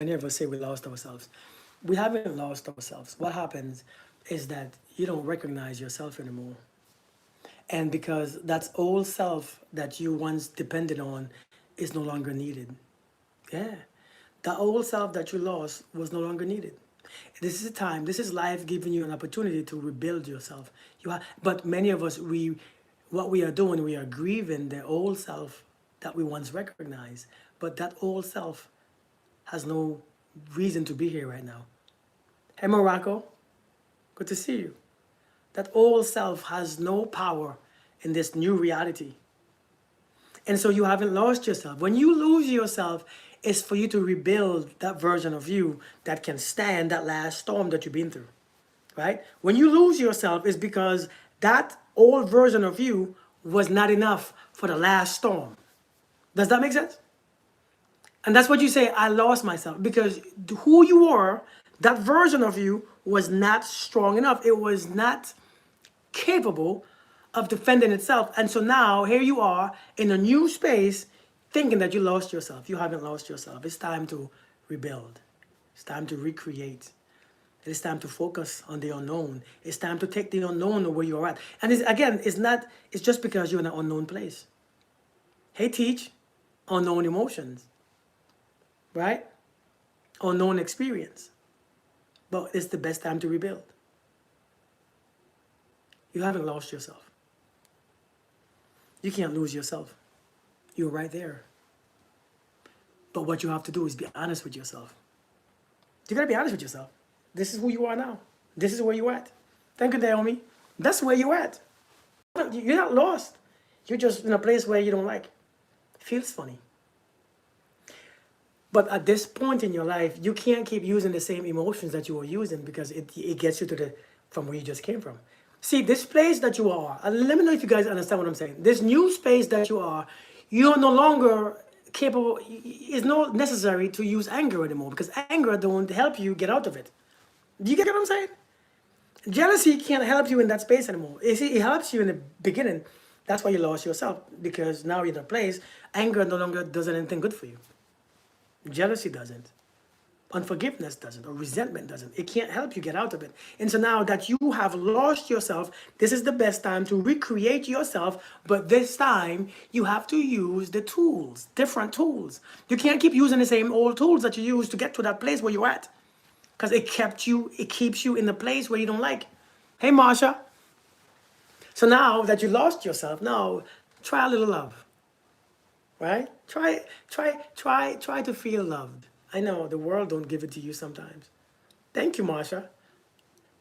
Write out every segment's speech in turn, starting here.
Many of us say we lost ourselves. We haven't lost ourselves. What happens is that you don't recognize yourself anymore. And because that old self that you once depended on is no longer needed. Yeah. The old self that you lost was no longer needed. This is a time, this is life giving you an opportunity to rebuild yourself. But many of us, what we are doing, we are grieving the old self that we once recognized. But that old self has no reason to be here right now. Hey, Morocco, good to see you. That old self has no power in this new reality. And so you haven't lost yourself. When you lose yourself, it's for you to rebuild that version of you that can stand that last storm that you've been through, right? When you lose yourself, it's because that old version of you was not enough for the last storm. Does that make sense? And that's what you say, I lost myself, because who you were, that version of you was not strong enough. It was not capable of defending itself. And so now here you are in a new space thinking that you lost yourself. You haven't lost yourself. It's time to rebuild. It's time to recreate. It's time to focus on the unknown. It's time to take the unknown where you're at. And it's just because you're in an unknown place. Hey, teach, unknown emotions, right? Unknown experience. But it's the best time to rebuild. You haven't lost yourself. You can't lose yourself. You're right there. But what you have to do is be honest with yourself. You gotta be honest with yourself. This is who you are now. This is where you're at. Thank you, Naomi. That's where you're at. You're not lost. You're just in a place where you don't like. It feels funny. But at this point in your life, you can't keep using the same emotions that you were using, because it gets you from where you just came from. See, this place that you are, and let me know if you guys understand what I'm saying. This new space that you are, you're no longer capable, it's not necessary to use anger anymore, because anger don't help you get out of it. Do you get what I'm saying? Jealousy can't help you in that space anymore. You see, it helps you in the beginning. That's why you lost yourself, because now you're in a place, anger no longer does anything good for you. Jealousy doesn't. Unforgiveness doesn't, or resentment doesn't. It can't help you get out of it. And so now that you have lost yourself, this is the best time to recreate yourself. But this time, you have to use the tools, different tools. You can't keep using the same old tools that you used to get to that place where you're at. Because it keeps you in the place where you don't like. Hey, Marsha. So now that you lost yourself, now try a little love. Right? Try to feel loved. I know the world don't give it to you sometimes. Thank you, Marsha.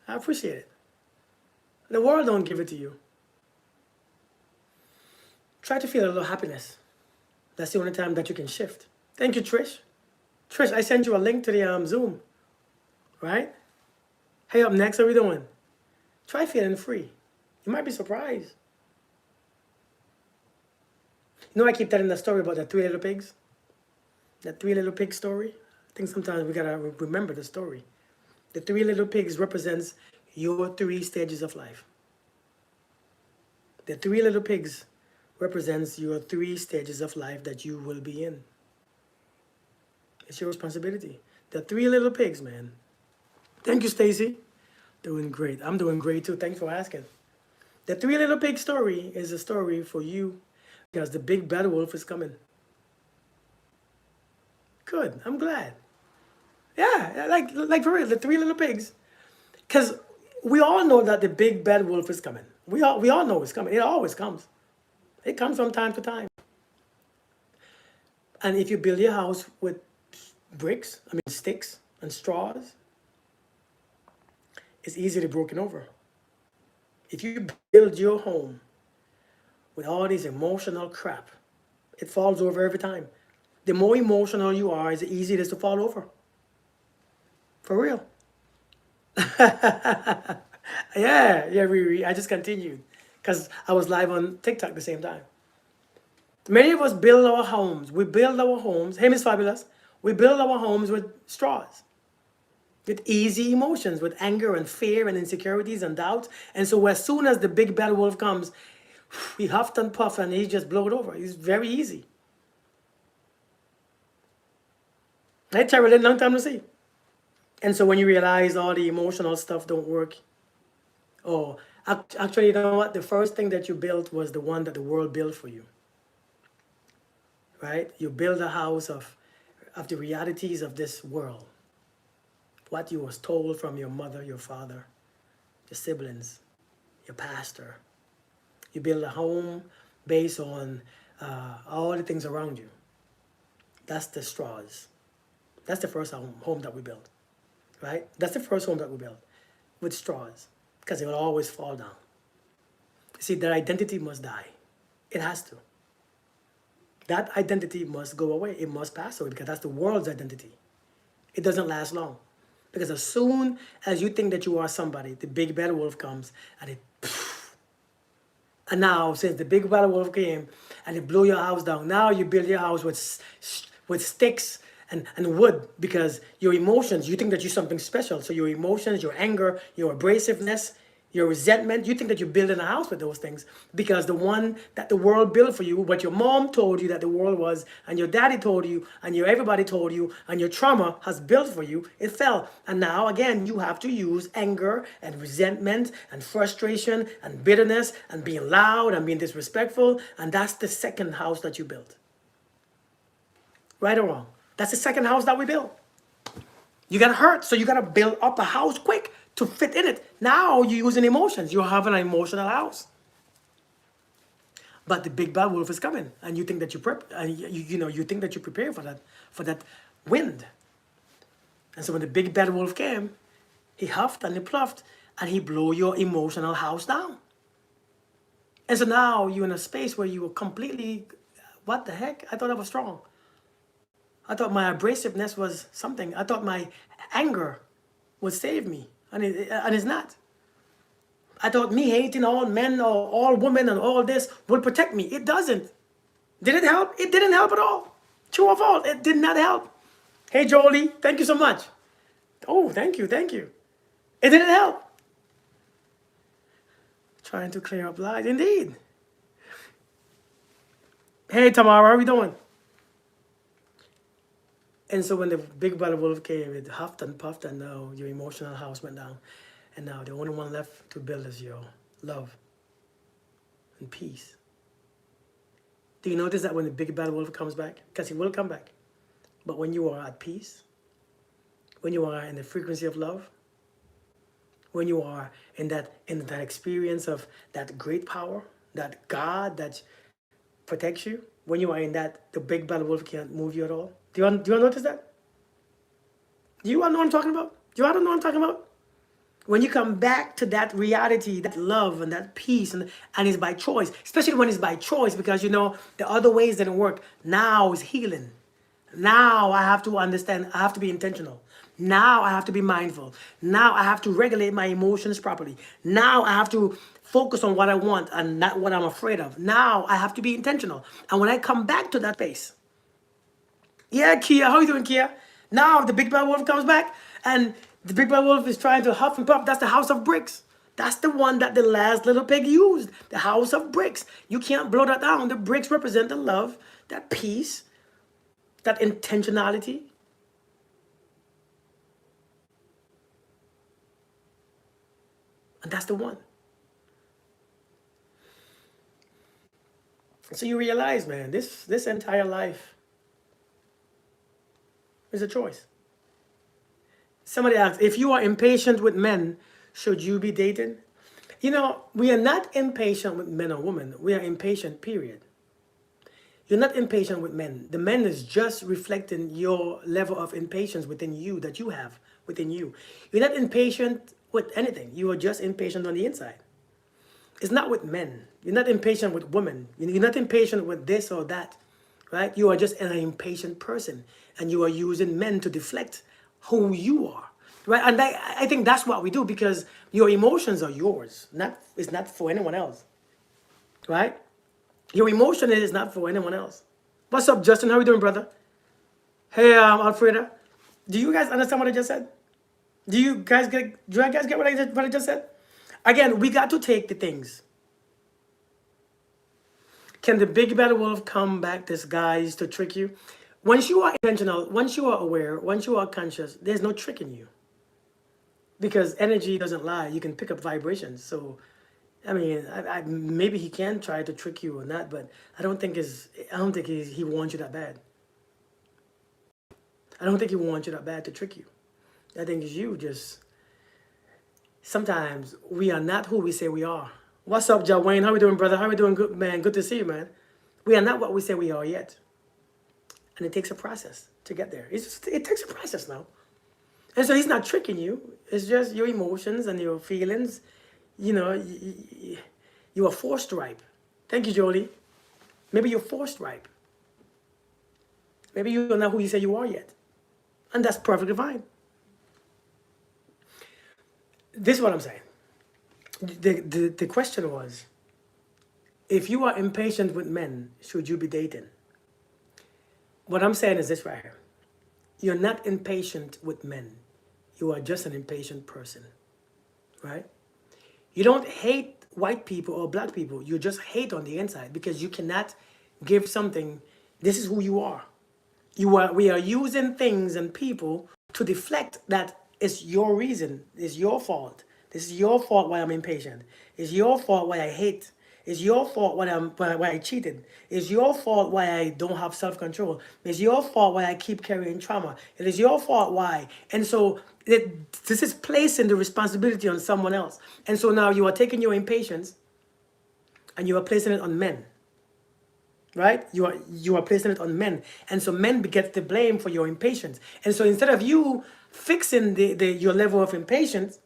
I appreciate it. The world don't give it to you. Try to feel a little happiness. That's the only time that you can shift. Thank you, Trish. Trish, I sent you a link to the Zoom. Right? Hey, up next, how are we doing? Try feeling free. You might be surprised. You know, I keep telling the story about the 3 little pigs? That 3 little pig story? I think sometimes we gotta remember the story. The 3 little pigs represents your 3 stages of life. The 3 little pigs represents your 3 stages of life that you will be in. It's your responsibility. The 3 little pigs, man. Thank you, Stacy. Doing great. I'm doing great too. Thanks for asking. The 3 little pig story is a story for you, because the big bad wolf is coming. Good. I'm glad. Yeah, like for real, the 3 little pigs. Because we all know that the big bad wolf is coming. We all know it's coming. It always comes. It comes from time to time. And if you build your house with sticks and straws, it's easily broken over. If you build your home with all these emotional crap, it falls over every time. The more emotional you are, the easier it is to fall over. For real. Yeah, Riri. I just continued because I was live on TikTok at the same time. Many of us build our homes. We build our homes. Hey, Miss Fabulous. We build our homes with straws, with easy emotions, with anger and fear and insecurities and doubts. And so as soon as the big bad wolf comes, he huffed and puffed and he just blew it over. It's very easy. Hey, Terry, long time to see. And so when you realize all the emotional stuff don't work, oh, actually, you know what? The first thing that you built was the one that the world built for you, right? You build a house of the realities of this world, what you was told from your mother, your father, your siblings, your pastor. You build a home based on all the things around you. That's the straws. That's the first home that we built, right? That's the first home that we built with straws because it will always fall down. See, that identity must die. It has to. That identity must go away. It must pass away because that's the world's identity. It doesn't last long. Because as soon as you think that you are somebody, the big bad wolf comes and it. And now, since the big bad wolf came and it blew your house down, now you build your house with sticks and wood because your emotions, you think that you're something special. So your emotions, your anger, your abrasiveness, your resentment, you think that you're building a house with those things because the one that the world built for you, what your mom told you that the world was, and your daddy told you, and your everybody told you, and your trauma has built for you, it fell. And now again, you have to use anger and resentment and frustration and bitterness and being loud and being disrespectful, and that's the second house that you built. Right or wrong? That's the second house that we built. You got hurt, so you got to build up a house quick to fit in it. Now you're using emotions. You're having an emotional house. But the big bad wolf is coming, and you think that you think that you prepare for that wind. And so when the big bad wolf came, he huffed and he puffed, and he blew your emotional house down. And so now you're in a space where you were completely, what the heck? I thought I was strong. I thought my abrasiveness was something. I thought my anger would save me, and it's not. I thought me hating all men or all women and all this would protect me. It doesn't. Did it help? It didn't help at all. True or false? It did not help. Hey, Jolie, thank you so much. Oh, thank you. It didn't help. Trying to clear up lies, indeed. Hey, Tamara, how are we doing? And so when the big bad wolf came, it huffed and puffed, and now your emotional house went down. And now the only one left to build is your love and peace. Do you notice that when the big bad wolf comes back? Because he will come back. But when you are at peace, when you are in the frequency of love, when you are in that experience of that great power, that God that protects you, when you are in that, the big bad wolf can't move you at all. Do you want to notice that? Do you want to know what I'm talking about? Do you want to know what I'm talking about? When you come back to that reality, that love and that peace, and it's by choice, especially when it's by choice, because you know the other ways didn't work. Now is healing. Now I have to understand, I have to be intentional. Now I have to be mindful. Now I have to regulate my emotions properly. Now I have to focus on what I want and not what I'm afraid of. Now I have to be intentional. And when I come back to that space, yeah, Kia, how you doing, Kia? Now the big bad wolf comes back, and the big bad wolf is trying to huff and puff. That's the house of bricks. That's the one that the last little pig used. The house of bricks. You can't blow that down. The bricks represent the love, that peace, that intentionality. And that's the one. So you realize, man, this entire life is a choice. Somebody asked, if you are impatient with men, should you be dating? You know, we are not impatient with men or women. We are impatient, period. You're not impatient with men. The men is just reflecting your level of impatience within you that you have within you. You're not impatient with anything. You are just impatient on the inside. It's not with men. You're not impatient with women. You're not impatient with this or that, right? You are just an impatient person, and you are using men to deflect who you are, right? And I think that's what we do, because your emotions are yours. It's not for anyone else, right? Your emotion is not for anyone else. What's up, Justin? How are you doing, brother? Hey, Alfreda. Do you guys understand what I just said? Do you guys get what I just said? Again, we got to take the things. Can the big bad wolf come back disguised to trick you? Once you are intentional, once you are aware, once you are conscious, there's no tricking you. Because energy doesn't lie. You can pick up vibrations. So, I mean, maybe he can try to trick you or not, but I don't think he wants you that bad. I don't think he wants you that bad to trick you. I think it's you just, sometimes we are not who we say we are. What's up, Joe Wayne? How we doing, brother? How we doing, good man? Good to see you, man. We are not what we say we are yet. And it takes a process to get there. It takes a process now. And so he's not tricking you. It's just your emotions and your feelings. You know, you are forced ripe. Thank you, Jolie. Maybe you're forced ripe. Maybe you're not who you say you are yet. And that's perfectly fine. This is what I'm saying. The question was, if you are impatient with men, should you be dating? What I'm saying is this right here. You're not impatient with men. You are just an impatient person, right? You don't hate white people or black people. You just hate on the inside because you cannot give something. This is who you are. We are using things and people to deflect that it's your reason. It's your fault. This is your fault why I'm impatient. It's your fault why I hate. It's your fault why I cheated. It's your fault why I don't have self-control. It's your fault why I keep carrying trauma. It is your fault why. And so this is placing the responsibility on someone else. And so now you are taking your impatience and you are placing it on men. Right? You are placing it on men. And so men get the blame for your impatience. And so instead of you fixing your level of impatience,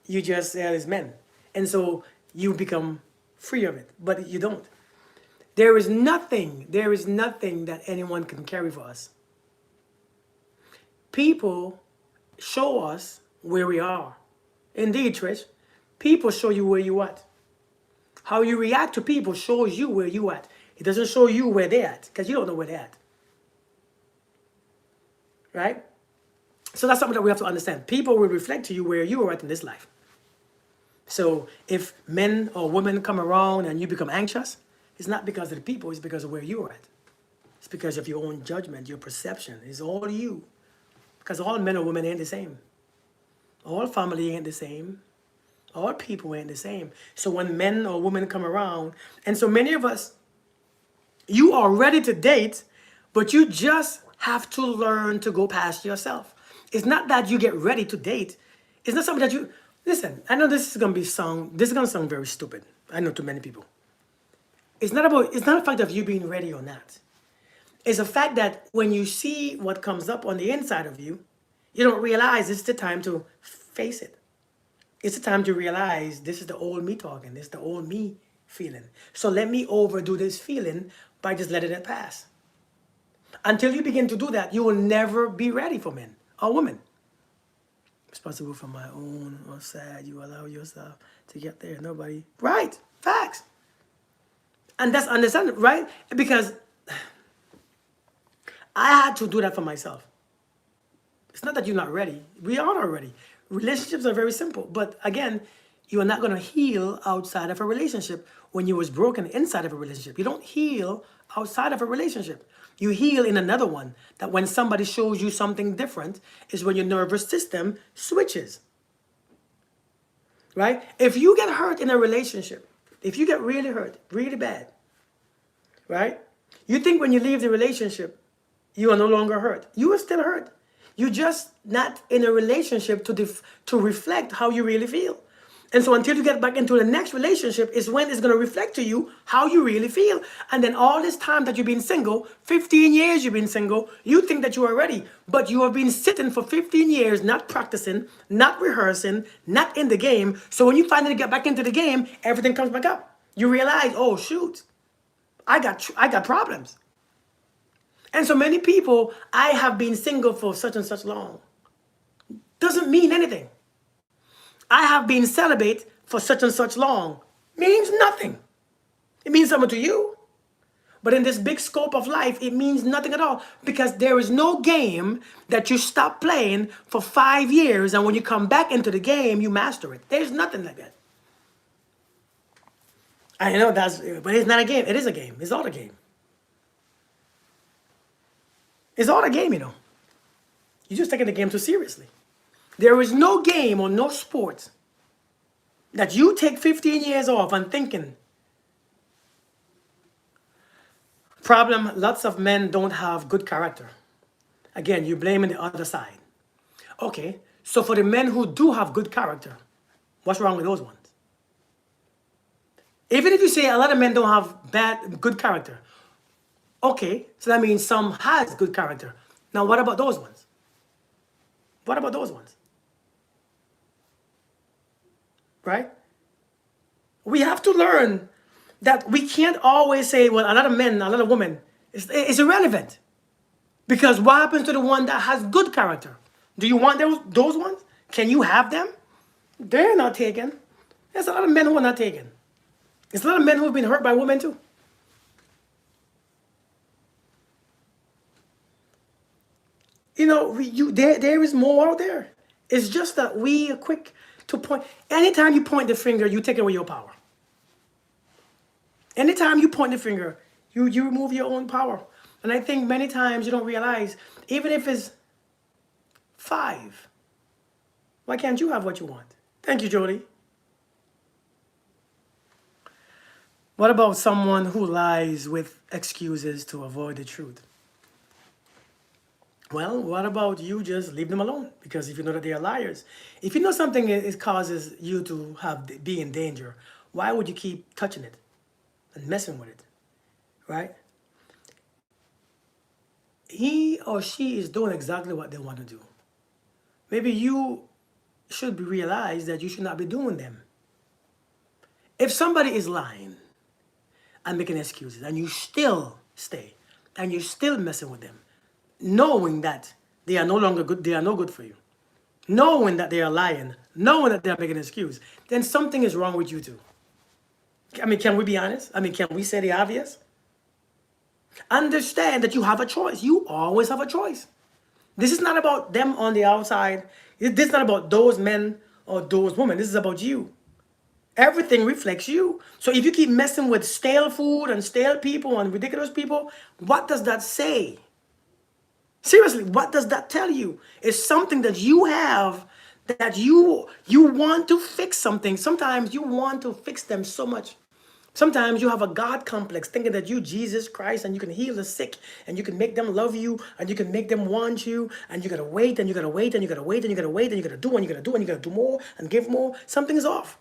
you just say it's men. And so you become free of it. But you don't. There is nothing that anyone can carry for us. People show us where we are. Indeed, Trish. People show you where you at. How you react to people shows you where you at. It doesn't show you where they're at, because you don't know where they're at. Right? So that's something that we have to understand. People will reflect to you where you are at in this life. So if men or women come around and you become anxious, it's not because of the people, it's because of where you are at. It's because of your own judgment, your perception. It's all you. Because all men or women ain't the same. All family ain't the same. All people ain't the same. So when men or women come around, and so many of us, you are ready to date, but you just have to learn to go past yourself. It's not that you get ready to date. It's not something that you, listen, I know this is going to sound very stupid. I know to many people. It's not a fact of you being ready or not. It's a fact that when you see what comes up on the inside of you, you don't realize it's the time to face it. It's the time to realize this is the old me talking. This is the old me feeling. So let me overdo this feeling by just letting it pass. Until you begin to do that, you will never be ready for men or women. Responsible for my own or sad, you allow yourself to get there. Nobody. Right. Facts. And that's understandable, right? Because I had to do that for myself. It's not that you're not ready. We are not ready. Relationships are very simple. But again, you are not going to heal outside of a relationship when you was broken inside of a relationship. You don't heal outside of a relationship. You heal in another one. That when somebody shows you something different is when your nervous system switches. Right? If you get hurt in a relationship, if you get really hurt, really bad, right? You think when you leave the relationship, you are no longer hurt. You are still hurt. You're just not in a relationship to reflect how you really feel. And so until you get back into the next relationship is when it's going to reflect to you how you really feel. And then all this time that you've been single, 15 years you've been single, you think that you are ready. But you have been sitting for 15 years, not practicing, not rehearsing, not in the game. So when you finally get back into the game, everything comes back up. You realize, oh, shoot, I got problems. And so many people, I have been single for such and such long. Doesn't mean anything. I have been celibate for such and such long. Means nothing. It means something to you. But in this big scope of life, it means nothing at all. Because there is no game that you stop playing for 5 years and when you come back into the game, you master it. There's nothing like that. I know but it's not a game. It is a game. It's all a game. It's all a game, you know. You're just taking the game too seriously. There is no game or no sport that you take 15 years off and thinking. Problem, lots of men don't have good character. Again, you're blaming the other side. Okay, so for the men who do have good character, what's wrong with those ones? Even if you say a lot of men don't have good character, okay, so that means some has good character. Now, what about those ones? What about those ones? Right? We have to learn that we can't always say, well, a lot of men, a lot of women, it's irrelevant. Because what happens to the one that has good character? Do you want those ones? Can you have them? They're not taken. There's a lot of men who are not taken. There's a lot of men who have been hurt by women too. You know, there is more out there. It's just that we are quick to point. Anytime you point the finger, you take away your power. Anytime you point the finger, you remove your own power. And I think many times you don't realize, even if it's 5, why can't you have what you want? Thank you, Jody. What about someone who lies with excuses to avoid the truth? Well, what about you just leave them alone? Because if you know that they are liars, if you know something causes you to be in danger, why would you keep touching it and messing with it, right? He or she is doing exactly what they want to do. Maybe you should realize that you should not be doing them. If somebody is lying and making excuses and you still stay and you're still messing with them, knowing that they are no longer good, they are no good for you, knowing that they are lying, knowing that they are making an excuse, then something is wrong with you too. I mean, can we be honest? I mean, can we say the obvious? Understand that you have a choice. You always have a choice. This is not about them on the outside. This is not about those men or those women. This is about you. Everything reflects you. So if you keep messing with stale food and stale people and ridiculous people, what does that say? Seriously, what does that tell you? It's something that you have that you want to fix something. Sometimes you want to fix them so much. Sometimes you have a God complex, thinking that you Jesus Christ and you can heal the sick and you can make them love you and you can make them want you, and you gotta wait and you gotta wait and you gotta wait and you gotta wait and you gotta do and you gotta do and you gotta do more and give more. Something's off.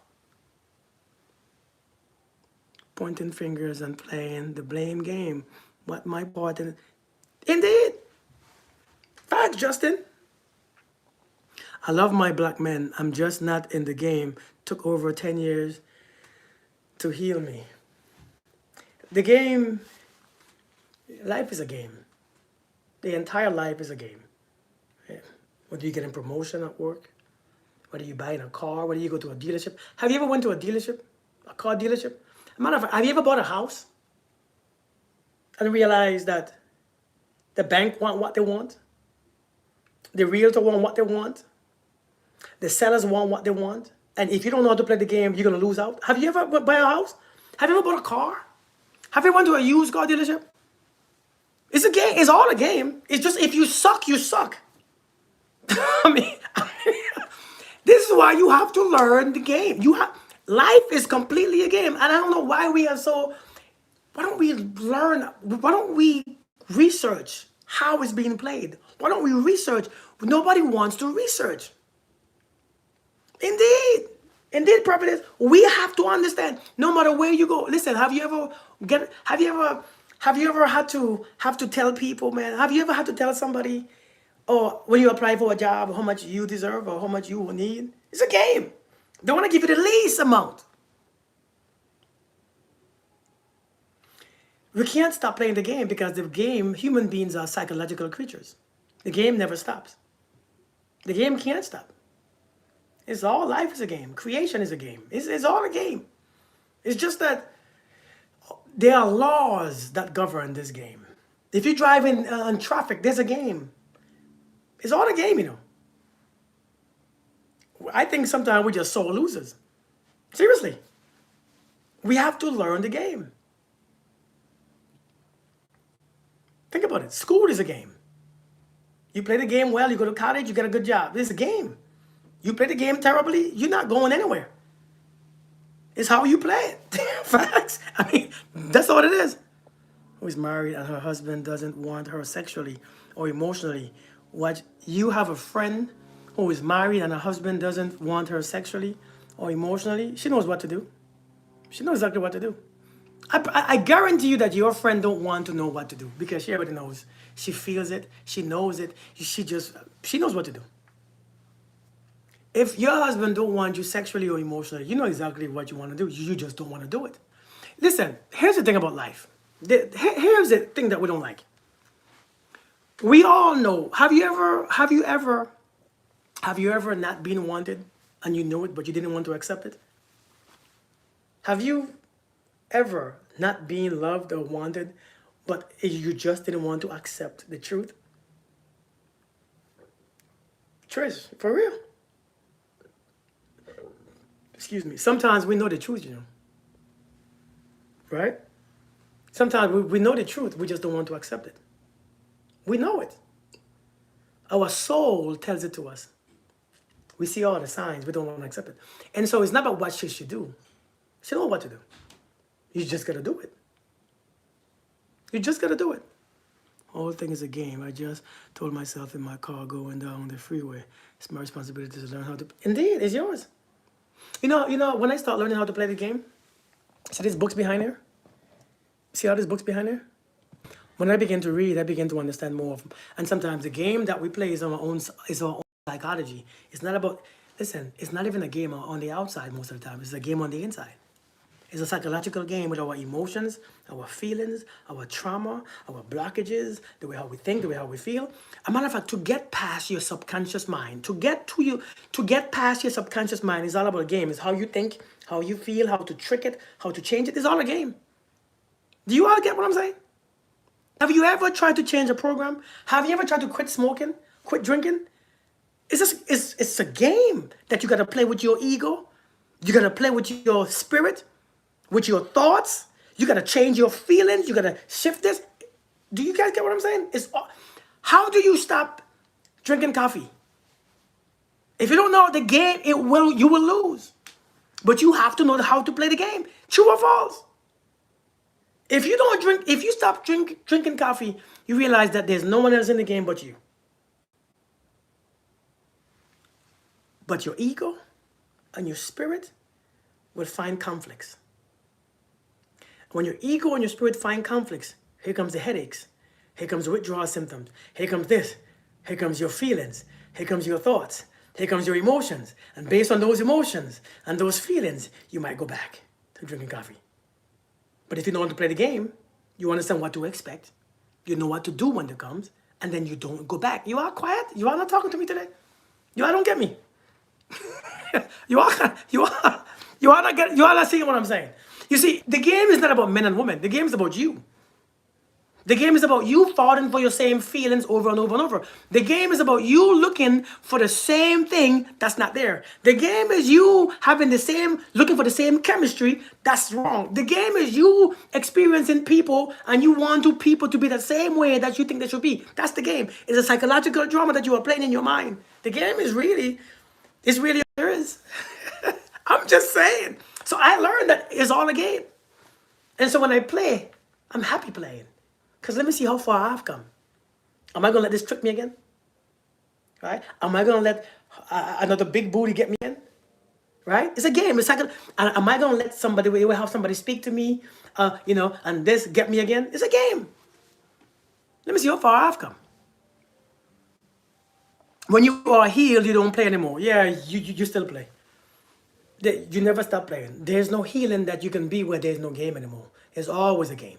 Pointing fingers and playing the blame game. What my part in it? Indeed. Facts, Justin. I love my black men. I'm just not in the game. Took over 10 years to heal me. The game, life is a game. The entire life is a game. Yeah. Whether you get a promotion at work, whether you buy a car, whether you go to a dealership. Have you ever went to a dealership, a car dealership? Matter of fact, have you ever bought a house and realized that the bank want what they want? The realtor want what they want? The sellers want what they want? And if you don't know how to play the game, you're going to lose out. Have you ever bought a house? Have you ever bought a car? Have you ever went to a used car dealership? It's a game. It's all a game. It's just if you suck, you suck. I mean, this is why you have to learn the game. Life is completely a game. And I don't know why we are so, why don't we learn, why don't we research how it's being played? Why don't we research? Nobody wants to research. Indeed. Indeed, prophetess, we have to understand no matter where you go. Listen, have you ever had to tell people, man? Have you ever had to tell somebody, or when you apply for a job, how much you deserve or how much you will need? It's a game. They want to give you the least amount. We can't stop playing the game because the game, human beings are psychological creatures. The game never stops. The game can't stop. It's all, life is a game. Creation is a game. It's all a game. It's just that there are laws that govern this game. If you drive in on traffic, there's a game. It's all a game, you know. I think sometimes we're just sore losers. Seriously. We have to learn the game. Think about it. School is a game. You play the game well, you go to college, you get a good job. It's a game. You play the game terribly, you're not going anywhere. It's how you play it. Facts. I mean, that's all it is. Who is married and her husband doesn't want her sexually or emotionally. What, you have a friend who is married and her husband doesn't want her sexually or emotionally? She knows what to do. She knows exactly what to do. I guarantee you that your friend don't want to know what to do because she already knows. She feels it. She knows it. She knows what to do. If your husband don't want you sexually or emotionally, you know exactly what you want to do. You just don't want to do it. Listen, here's the thing about life. Here's the thing that we don't like. We all know. Have you ever not been wanted and you know it, but you didn't want to accept it? Have you ever not been loved or wanted, but you just didn't want to accept the truth? Trish, for real. Excuse me. Sometimes we know the truth, right? Sometimes we know the truth, we just don't want to accept it. We know it. Our soul tells it to us. We see all the signs, we don't want to accept it. And so it's not about what she should do. She knows what to do. You just gotta do it. You just gotta do it. Whole thing is a game. I just told myself in my car going down the freeway, it's my responsibility to learn how to. Indeed, it's yours. You know, when I start learning how to play the game, see these books behind here? See all these books behind here? When I begin to read, I begin to understand more of them. And sometimes the game that we play is our own psychology. It's not about, listen, it's not even a game on the outside most of the time. It's a game on the inside. It's a psychological game with our emotions, our feelings, our trauma, our blockages, the way how we think, the way how we feel. As a matter of fact, to get past your subconscious mind, to get past your subconscious mind is all about a game. It's how you think, how you feel, how to trick it, how to change it. It's all a game. Do you all get what I'm saying? Have you ever tried to change a program? Have you ever tried to quit smoking, quit drinking? It's a game that you got to play with your ego. You got to play with your spirit, with your thoughts. You got to change your feelings. You got to shift this. Do you guys get what I'm saying? How do you stop drinking coffee? If you don't know the game, you will lose. But you have to know how to play the game. True or false? If you stop drinking coffee, you realize that there's no one else in the game but you. But your ego and your spirit will find conflicts. When your ego and your spirit find conflicts, here comes the headaches. Here comes the withdrawal symptoms. Here comes this. Here comes your feelings. Here comes your thoughts. Here comes your emotions. And based on those emotions and those feelings, you might go back to drinking coffee. But if you know how to play the game, you understand what to expect. You know what to do when it comes. And then you don't go back. You are quiet? You are not talking to me today? You all don't get me? you are not seeing what I'm saying. You see, the game is not about men and women. The game is about you. The game is about you falling for your same feelings over and over and over. The game is about you looking for the same thing that's not there. The game is you looking for the same chemistry that's wrong. The game is you experiencing people and you want people to be the same way that you think they should be. That's the game. It's a psychological drama that you are playing in your mind. The game is really all there is. I'm just saying. So I learned that it's all a game. And so when I play, I'm happy playing. Because let me see how far I've come. Am I going to let this trick me again? Right? Am I going to let another big booty get me in? Right? It's a game. It's like, am I going to let somebody, have somebody speak to me, and this get me again? It's a game. Let me see how far I've come. When you are healed, you don't play anymore. Yeah, you still play. You never stop playing. There's no healing that you can be where there's no game anymore. It's always a game.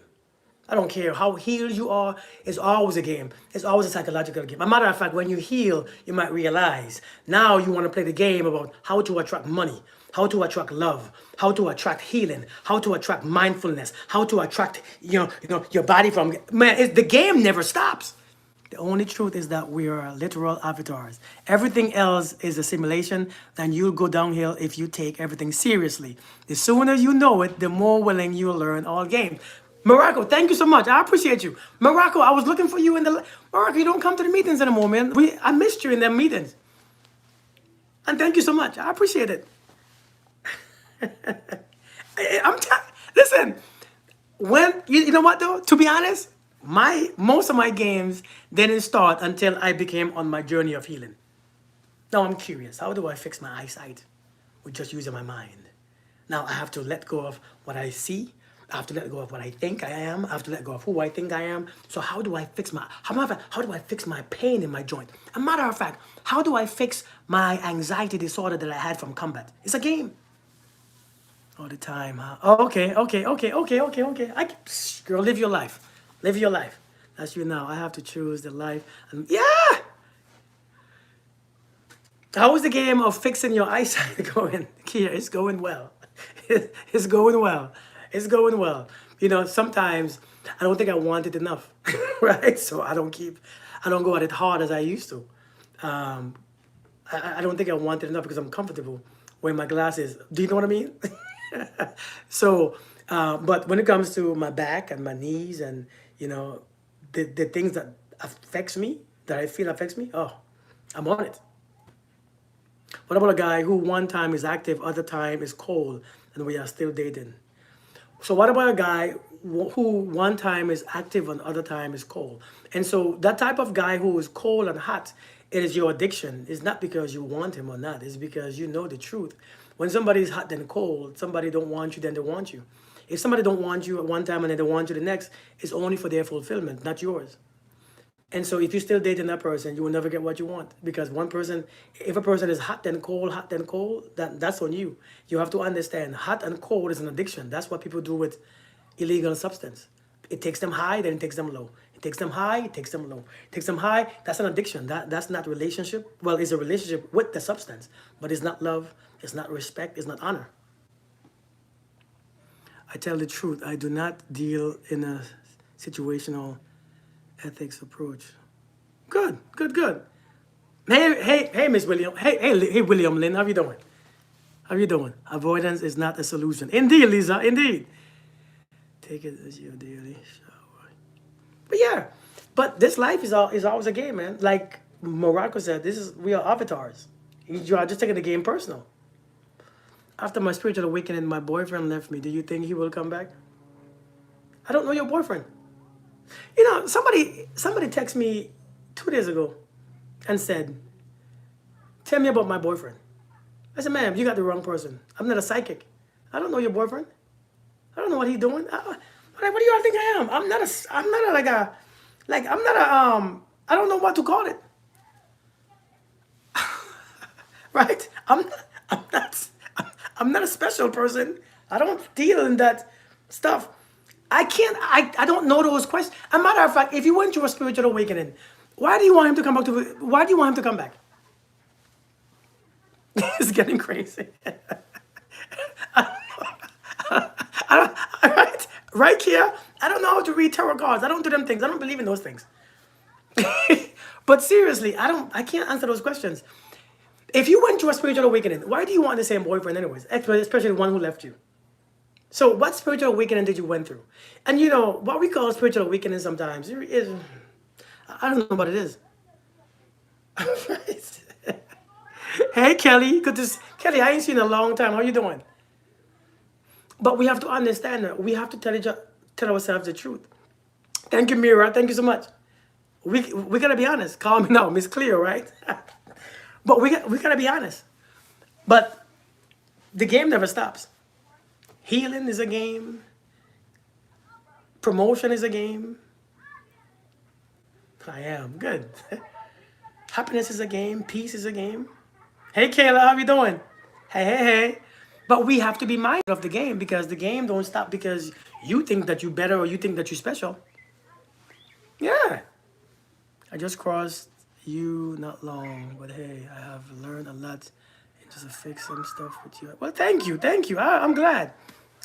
I don't care how healed you are, it's always a game. It's always a psychological game. As a matter of fact, when you heal, you might realize now you want to play the game about how to attract money, how to attract love, how to attract healing, how to attract mindfulness, how to attract your body from. Man, the game never stops. The only truth is that we are literal avatars. Everything else is a simulation, and you'll go downhill if you take everything seriously. The sooner you know it, the more willing you'll learn all games. Morocco, thank you so much. I appreciate you. Morocco, I was looking for you in the... Morocco, you don't come to the meetings anymore, man. I missed you in them meetings. And thank you so much. I appreciate it. Listen, when you know what though? To be honest, most of my games didn't start until I became on my journey of healing. Now I'm curious. How do I fix my eyesight with just using my mind? Now I have to let go of what I see. I have to let go of what I think I am. I have to let go of who I think I am. So how do I fix how do I fix my pain in my joint? A matter of fact, how do I fix my anxiety disorder that I had from combat? It's a game. All the time, huh? Oh, okay. Girl, live your life. Live your life. That's you now. I have to choose the life. And yeah! How is the game of fixing your eyesight going? Kia, it's going well. It's going well. It's going well. You know, sometimes I don't think I want it enough, right? So I don't go at it hard as I used to. I don't think I want it enough because I'm comfortable wearing my glasses. Do you know what I mean? So, but when it comes to my back and my knees and, you know, the things that affects me, that I feel affects me, oh, I'm on it. What about a guy who one time is active, other time is cold, and we are still dating? So what about a guy who one time is active and other time is cold? And so that type of guy who is cold and hot, it is your addiction. It's not because you want him or not. It's because you know the truth. When somebody is hot then cold, somebody don't want you, then they want you. If somebody don't want you at one time and then they want you the next, it's only for their fulfillment, not yours. And so if you're still dating that person, you will never get what you want. Because one person, if a person is hot then cold, that's on you. You have to understand hot and cold is an addiction. That's what people do with illegal substance. It takes them high, then it takes them low. It takes them high, it takes them low. It takes them high, that's an addiction. That's not relationship. Well, it's a relationship with the substance, but it's not love, it's not respect, it's not honor. I tell the truth, I do not deal in a situational ethics approach. Good. Hey, Miss William. Hey, William Lynn. How you doing? How you doing? Avoidance is not a solution. Indeed, Lisa. Indeed. Take it as your daily shower. But yeah, but this life is always a game, man. Like Morocco said, we are avatars. You are just taking the game personal. After my spiritual awakening, my boyfriend left me. Do you think he will come back? I don't know your boyfriend. You know, somebody texted me 2 days ago and said, tell me about my boyfriend. I said, ma'am, you got the wrong person. I'm not a psychic. I don't know your boyfriend. I don't know what he's doing. What do you all think I am? I don't know what to call it. Right? I'm not a special person. I don't deal in that stuff. I don't know those questions. As a matter of fact, if you went through a spiritual awakening, why do you want him to come back? It's getting crazy. Right here, I don't know how to read tarot cards. I don't do them things. I don't believe in those things. But seriously, I can't answer those questions. If you went through a spiritual awakening, why do you want the same boyfriend anyways? Especially the one who left you. So what spiritual awakening did you went through? And you know, what we call spiritual awakening sometimes is, I don't know what it is. Hey, Kelly. Kelly, I ain't seen you in a long time. How you doing? But we have to understand that we have to tell ourselves the truth. Thank you, Mira. Thank you so much. We gotta be honest. Call me now, Miss Clear, right? But we gotta be honest. But the game never stops. Healing is a game. Promotion is a game. I am good. Happiness is a game. Peace is a game. Hey, Kayla, how you doing? Hey. But we have to be mindful of the game because the game don't stop because you think that you're better or you think that you're special. Yeah. I just crossed you not long, but hey, I have learned a lot and just to fix some stuff with you. Well, thank you. I'm glad.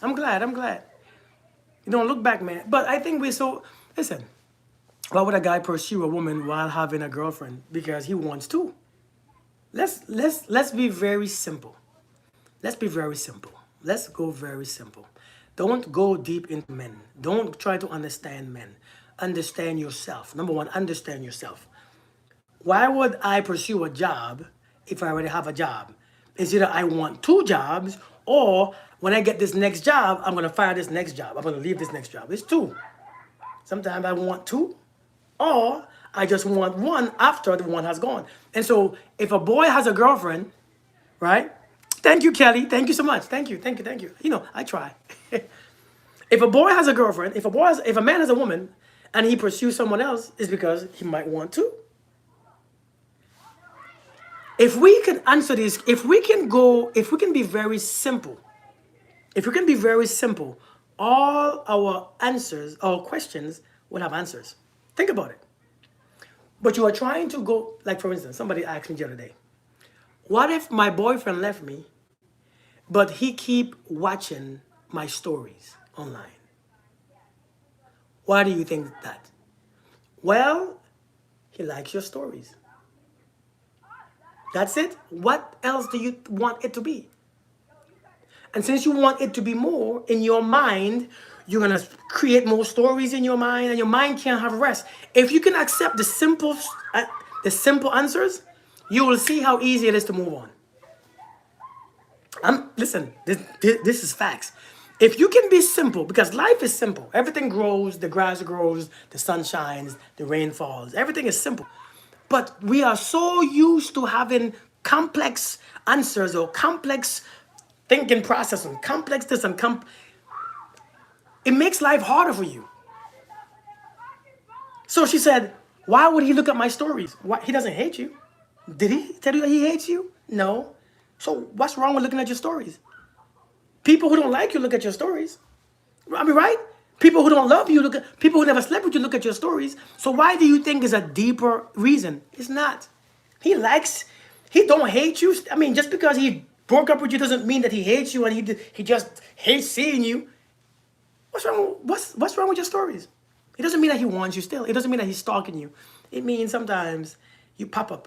You don't look back, man. But I think listen, why would a guy pursue a woman while having a girlfriend? Because he wants to. Let's be very simple. Let's go very simple. Don't go deep into men. Don't try to understand men. Understand yourself. Number one, understand yourself. Why would I pursue a job if I already have a job? It's either I want two jobs, or when I get this next job, I'm going to fire this next job. I'm going to leave this next job. It's two. Sometimes I want two, or I just want one after the one has gone. And so if a boy has a girlfriend, right? Thank you, Kelly. Thank you so much. Thank you, thank you, thank you. You know, I try. If a boy has a girlfriend, if a man has a woman, and he pursues someone else, it's because he might want to. If we can answer this, if we can be very simple, all our answers, our questions will have answers. Think about it. But you are trying to go, like for instance, somebody asked me the other day, what if my boyfriend left me, but he keep watching my stories online? Why do you think that? Well, he likes your stories. That's it. What else do you want it to be? And since you want it to be more in your mind, you're going to create more stories in your mind, and your mind can't have rest. If you can accept the simple answers, you will see how easy it is to move on. Listen, this is facts. If you can be simple, because life is simple. Everything grows, the grass grows, the sun shines, the rain falls. Everything is simple. But we are so used to having complex answers or complex thinking process and complex this and it makes life harder for you. So she said, why would he look at my stories? Why? He doesn't hate you. Did he tell you that he hates you? No. So what's wrong with looking at your stories? People who don't like you look at your stories. I mean, right? People who don't love you people who never slept with you look at your stories. So why do you think is a deeper reason? It's not. He don't hate you. I mean, just because he broke up with you doesn't mean that he hates you and he just hates seeing you. What's wrong with your stories? It doesn't mean that he wants you still. It doesn't mean that he's stalking you. It means sometimes you pop up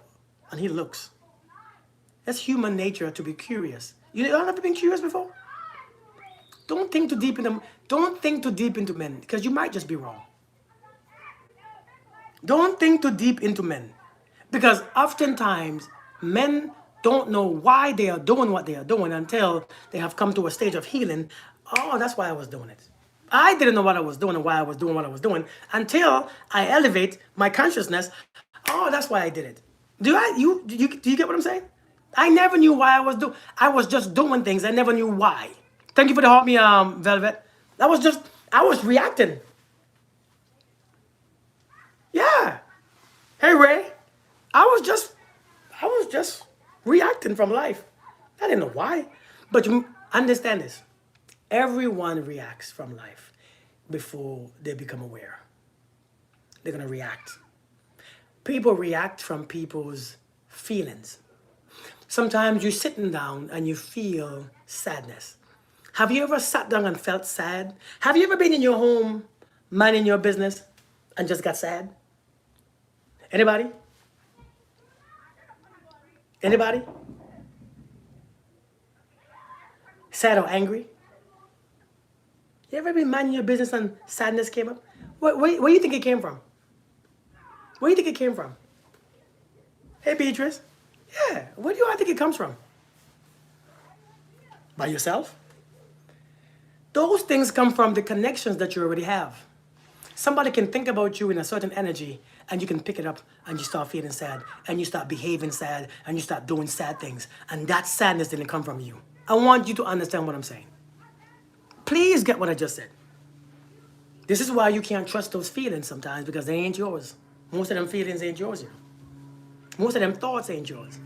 and he looks. That's human nature to be curious. You don't ever been curious before? Don't think too deep into men, because you might just be wrong. Don't think too deep into men, because oftentimes men don't know why they are doing what they are doing until they have come to a stage of healing. Oh, that's why I was doing it. I didn't know what I was doing and why I was doing what I was doing until I elevate my consciousness. Oh, that's why I did it. Do you get what I'm saying? I never knew why I was doing. I was just doing things. I never knew why. Thank you for the help me, Velvet. I was reacting. Yeah. Hey, Ray. I was just reacting from life. I didn't know why. But you understand this. Everyone reacts from life before they become aware. They're going to react. People react from people's feelings. Sometimes you're sitting down and you feel sadness. Have you ever sat down and felt sad? Have you ever been in your home, minding your business, and just got sad? Anybody? Anybody? Sad or angry? You ever been minding your business and sadness came up? Where do you think it came from? Where do you think it came from? Hey, Beatrice. Yeah, where do you think it comes from? By yourself? Those things come from the connections that you already have. Somebody can think about you in a certain energy and you can pick it up and you start feeling sad and you start behaving sad and you start doing sad things. And that sadness didn't come from you. I want you to understand what I'm saying. Please get what I just said. This is why you can't trust those feelings sometimes, because they ain't yours. Most of them feelings ain't yours, you know. Most of them thoughts ain't yours.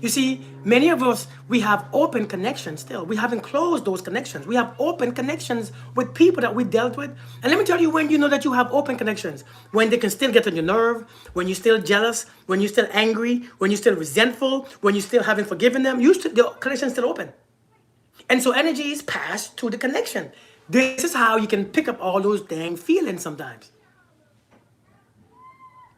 You see, many of us, we have open connections still. We haven't closed those connections. We have open connections with people that we dealt with. And let me tell you when you know that you have open connections. When they can still get on your nerve, when you're still jealous, when you're still angry, when you're still resentful, when you still haven't forgiven them, the connection's still open. And so energy is passed to the connection. This is how you can pick up all those dang feelings sometimes.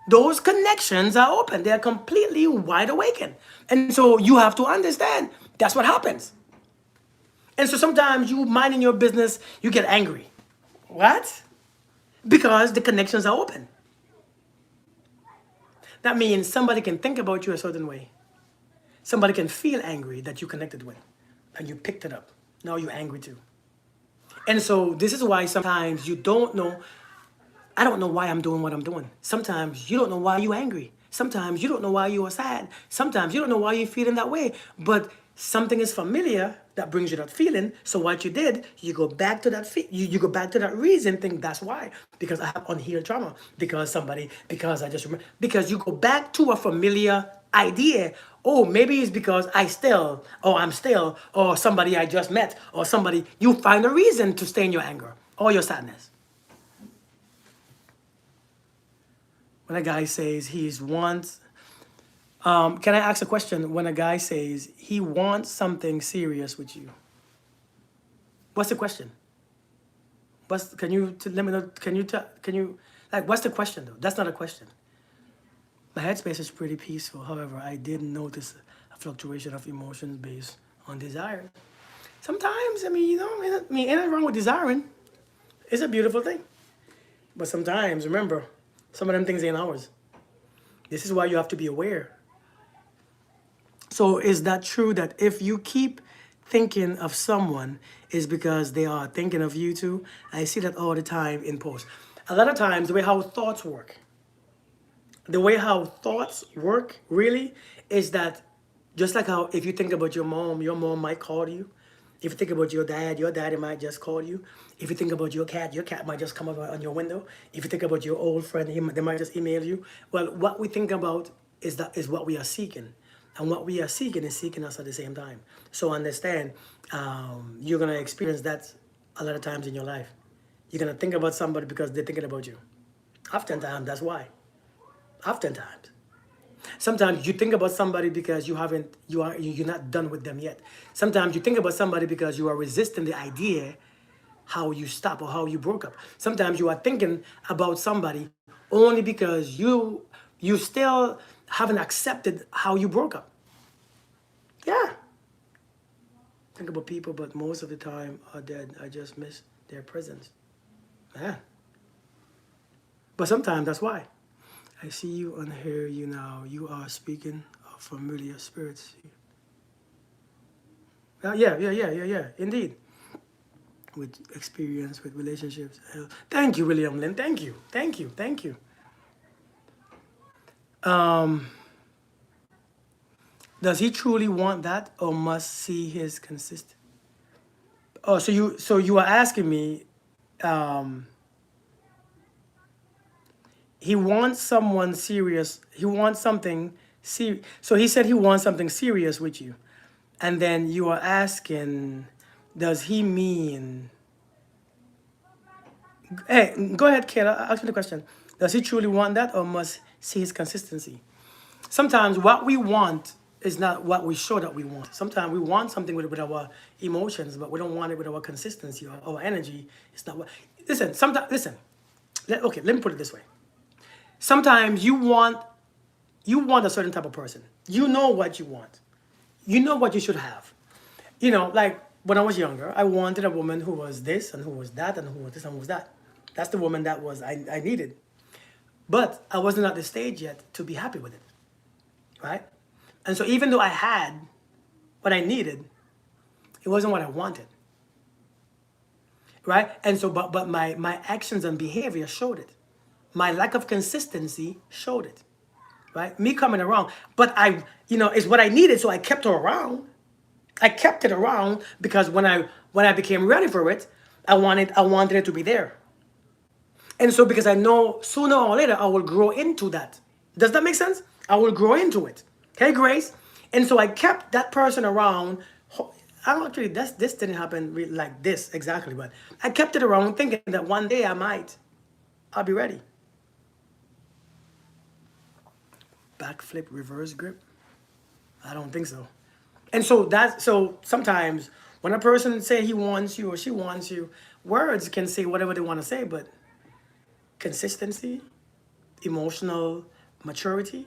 Those connections are open. They're completely wide awaken. And so you have to understand that's what happens. And so sometimes you minding your business, you get angry. What? Because the connections are open. That means somebody can think about you a certain way. Somebody can feel angry that you connected with, and you picked it up. Now you're angry too. And so this is why sometimes you don't know. I don't know why I'm doing what I'm doing. Sometimes you don't know why you're angry. Sometimes you don't know why you are sad. Sometimes you don't know why you're feeling that way. But something is familiar that brings you that feeling. So what you did, you go back to that you go back to that reason, think that's why. Because I have unhealed trauma. Because I just remember. Because you go back to a familiar idea. Oh, maybe it's because I'm still, or somebody I just met, or somebody, you find a reason to stay in your anger or your sadness. When a guy says he's wants, can I ask a question? When a guy says he wants something serious with you, what's the question? Can you let me know? Can you like what's the question though? That's not a question. My headspace is pretty peaceful. However, I did notice a fluctuation of emotions based on desire. Sometimes, I mean, ain't nothing wrong with desiring. It's a beautiful thing. But sometimes, remember, some of them things ain't ours. This is why you have to be aware. So is that true that if you keep thinking of someone is because they are thinking of you too? I see that all the time in posts. A lot of times the way how thoughts work, really is that just like how if you think about your mom might call you. If you think about your daddy might just call you. If you think about your cat might just come up on your window. If you think about your old friend, they might just email you. Well, what we think about is what we are seeking. And what we are seeking is seeking us at the same time. So understand, you're going to experience that a lot of times in your life. You're going to think about somebody because they're thinking about you. Oftentimes, that's why. Oftentimes. Sometimes you think about somebody because you're not done with them yet. Sometimes you think about somebody because you are resisting the idea how you stop or how you broke up. Sometimes you are thinking about somebody only because you still haven't accepted how you broke up. Yeah. Think about people, but most of the time are dead. I just miss their presence. Man. But sometimes that's why. I see you and hear you now. You are speaking of familiar spirits. Yeah. Indeed. With experience, with relationships. Thank you, William Lynn. Thank you. Does he truly want that, or must see his consistent? Oh, so you are asking me. Um, he wants someone serious. He wants something serious. So he said he wants something serious with you. And then you are asking, does he mean... Hey, go ahead, Kayla. Ask me the question. Does he truly want that or must see his consistency? Sometimes what we want is not what we show that we want. Sometimes we want something with our emotions, but we don't want it with our consistency or our energy. It's not what... Listen. Okay, let me put it this way. Sometimes you want a certain type of person. You know what you want. You know what you should have. Like when I was younger, I wanted a woman who was this and who was that and who was this and who was that. That's the woman that I needed. But I wasn't at the stage yet to be happy with it. Right? And so even though I had what I needed, it wasn't what I wanted. Right? And so but my actions and behavior showed it. My lack of consistency showed it. Right? Me coming around. But it's what I needed, so I kept her around. I kept it around because when I became ready for it, I wanted it to be there. And so because I know sooner or later I will grow into that. Does that make sense? I will grow into it. Okay, Grace? And so I kept that person around. Actually, this didn't happen like this exactly, but I kept it around thinking that one day I'll be ready. Backflip reverse grip? I don't think so. And so sometimes when a person say he wants you or she wants you, words can say whatever they want to say, but consistency, emotional maturity,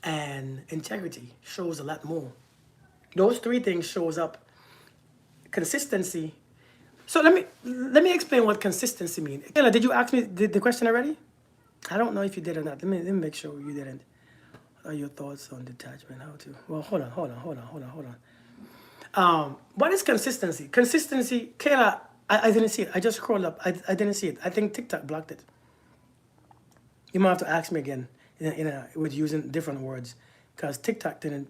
and integrity shows a lot more. Those three things shows up consistency. So let me explain what consistency means. Kayla, did you ask me the question already? I don't know if you did or not. Let me make sure you didn't. What are your thoughts on detachment? How to? Well, hold on. What is consistency? Consistency, Kayla. I didn't see it. I just scrolled up. I didn't see it. I think TikTok blocked it. You might have to ask me again with using different words, because TikTok didn't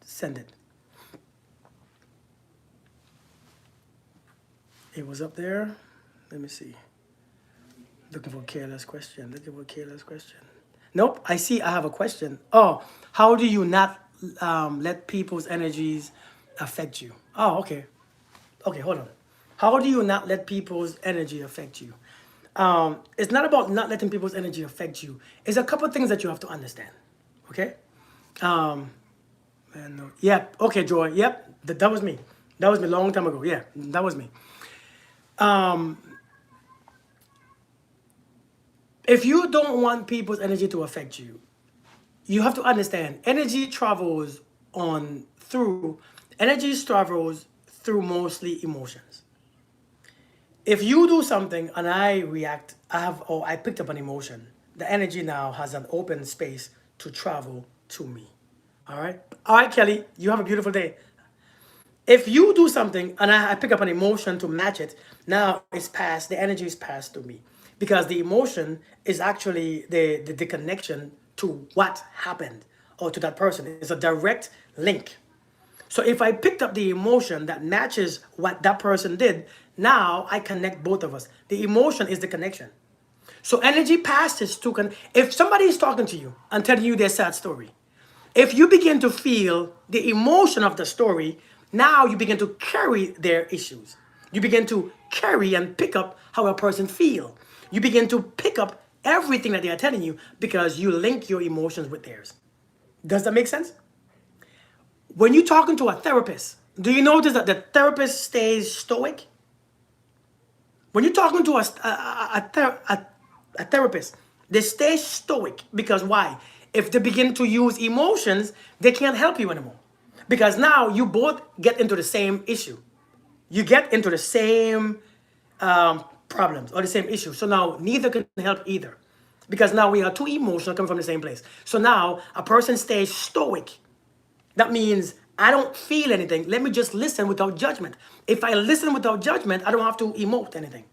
send it. It was up there. Let me see. Looking for careless question. Looking for careless question. Nope. I see. I have a question. Oh, how do you not let people's energies affect you? Oh, okay. Okay, hold on. How do you not let people's energy affect you? It's not about not letting people's energy affect you. It's a couple of things that you have to understand. Okay. And yeah. Okay, Joy. Yep. That was me. That was me a long time ago. Yeah, that was me. If you don't want people's energy to affect you, you have to understand energy travels through mostly emotions. If you do something and I react, I picked up an emotion, the energy now has an open space to travel to me. All right? All right, Kelly, you have a beautiful day. If you do something and I pick up an emotion to match it, now it's passed, the energy is passed to me. Because the emotion is actually the connection to what happened or to that person. It's a direct link. So if I picked up the emotion that matches what that person did, now I connect both of us. The emotion is the connection. So energy passes to, if somebody is talking to you and telling you their sad story, if you begin to feel the emotion of the story, now you begin to carry their issues. You begin to carry and pick up how a person feels. You begin to pick up everything that they are telling you because you link your emotions with theirs. Does that make sense? When you're talking to a therapist, do you notice that the therapist stays stoic? When you're talking to a therapist, they stay stoic because why? If they begin to use emotions, they can't help you anymore. Because now you both get into the same issue. You get into the same problems or the same issue. So now neither can help either. Because now we are two emotional coming from the same place. So now a person stays stoic. That means I don't feel anything. Let me just listen without judgment. If I listen without judgment, I don't have to emote anything.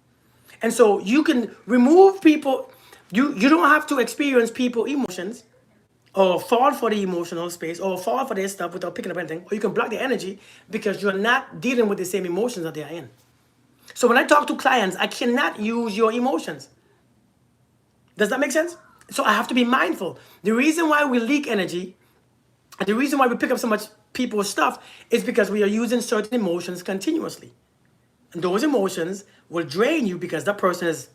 And so you can remove people. You don't have to experience people emotions or fall for the emotional space or fall for their stuff without picking up anything. Or you can block the energy because you're not dealing with the same emotions that they are in. So when I talk to clients, I cannot use your emotions. Does that make sense? So I have to be mindful. The reason why we leak energy and the reason why we pick up so much people's stuff is because we are using certain emotions continuously. And those emotions will drain you because that person is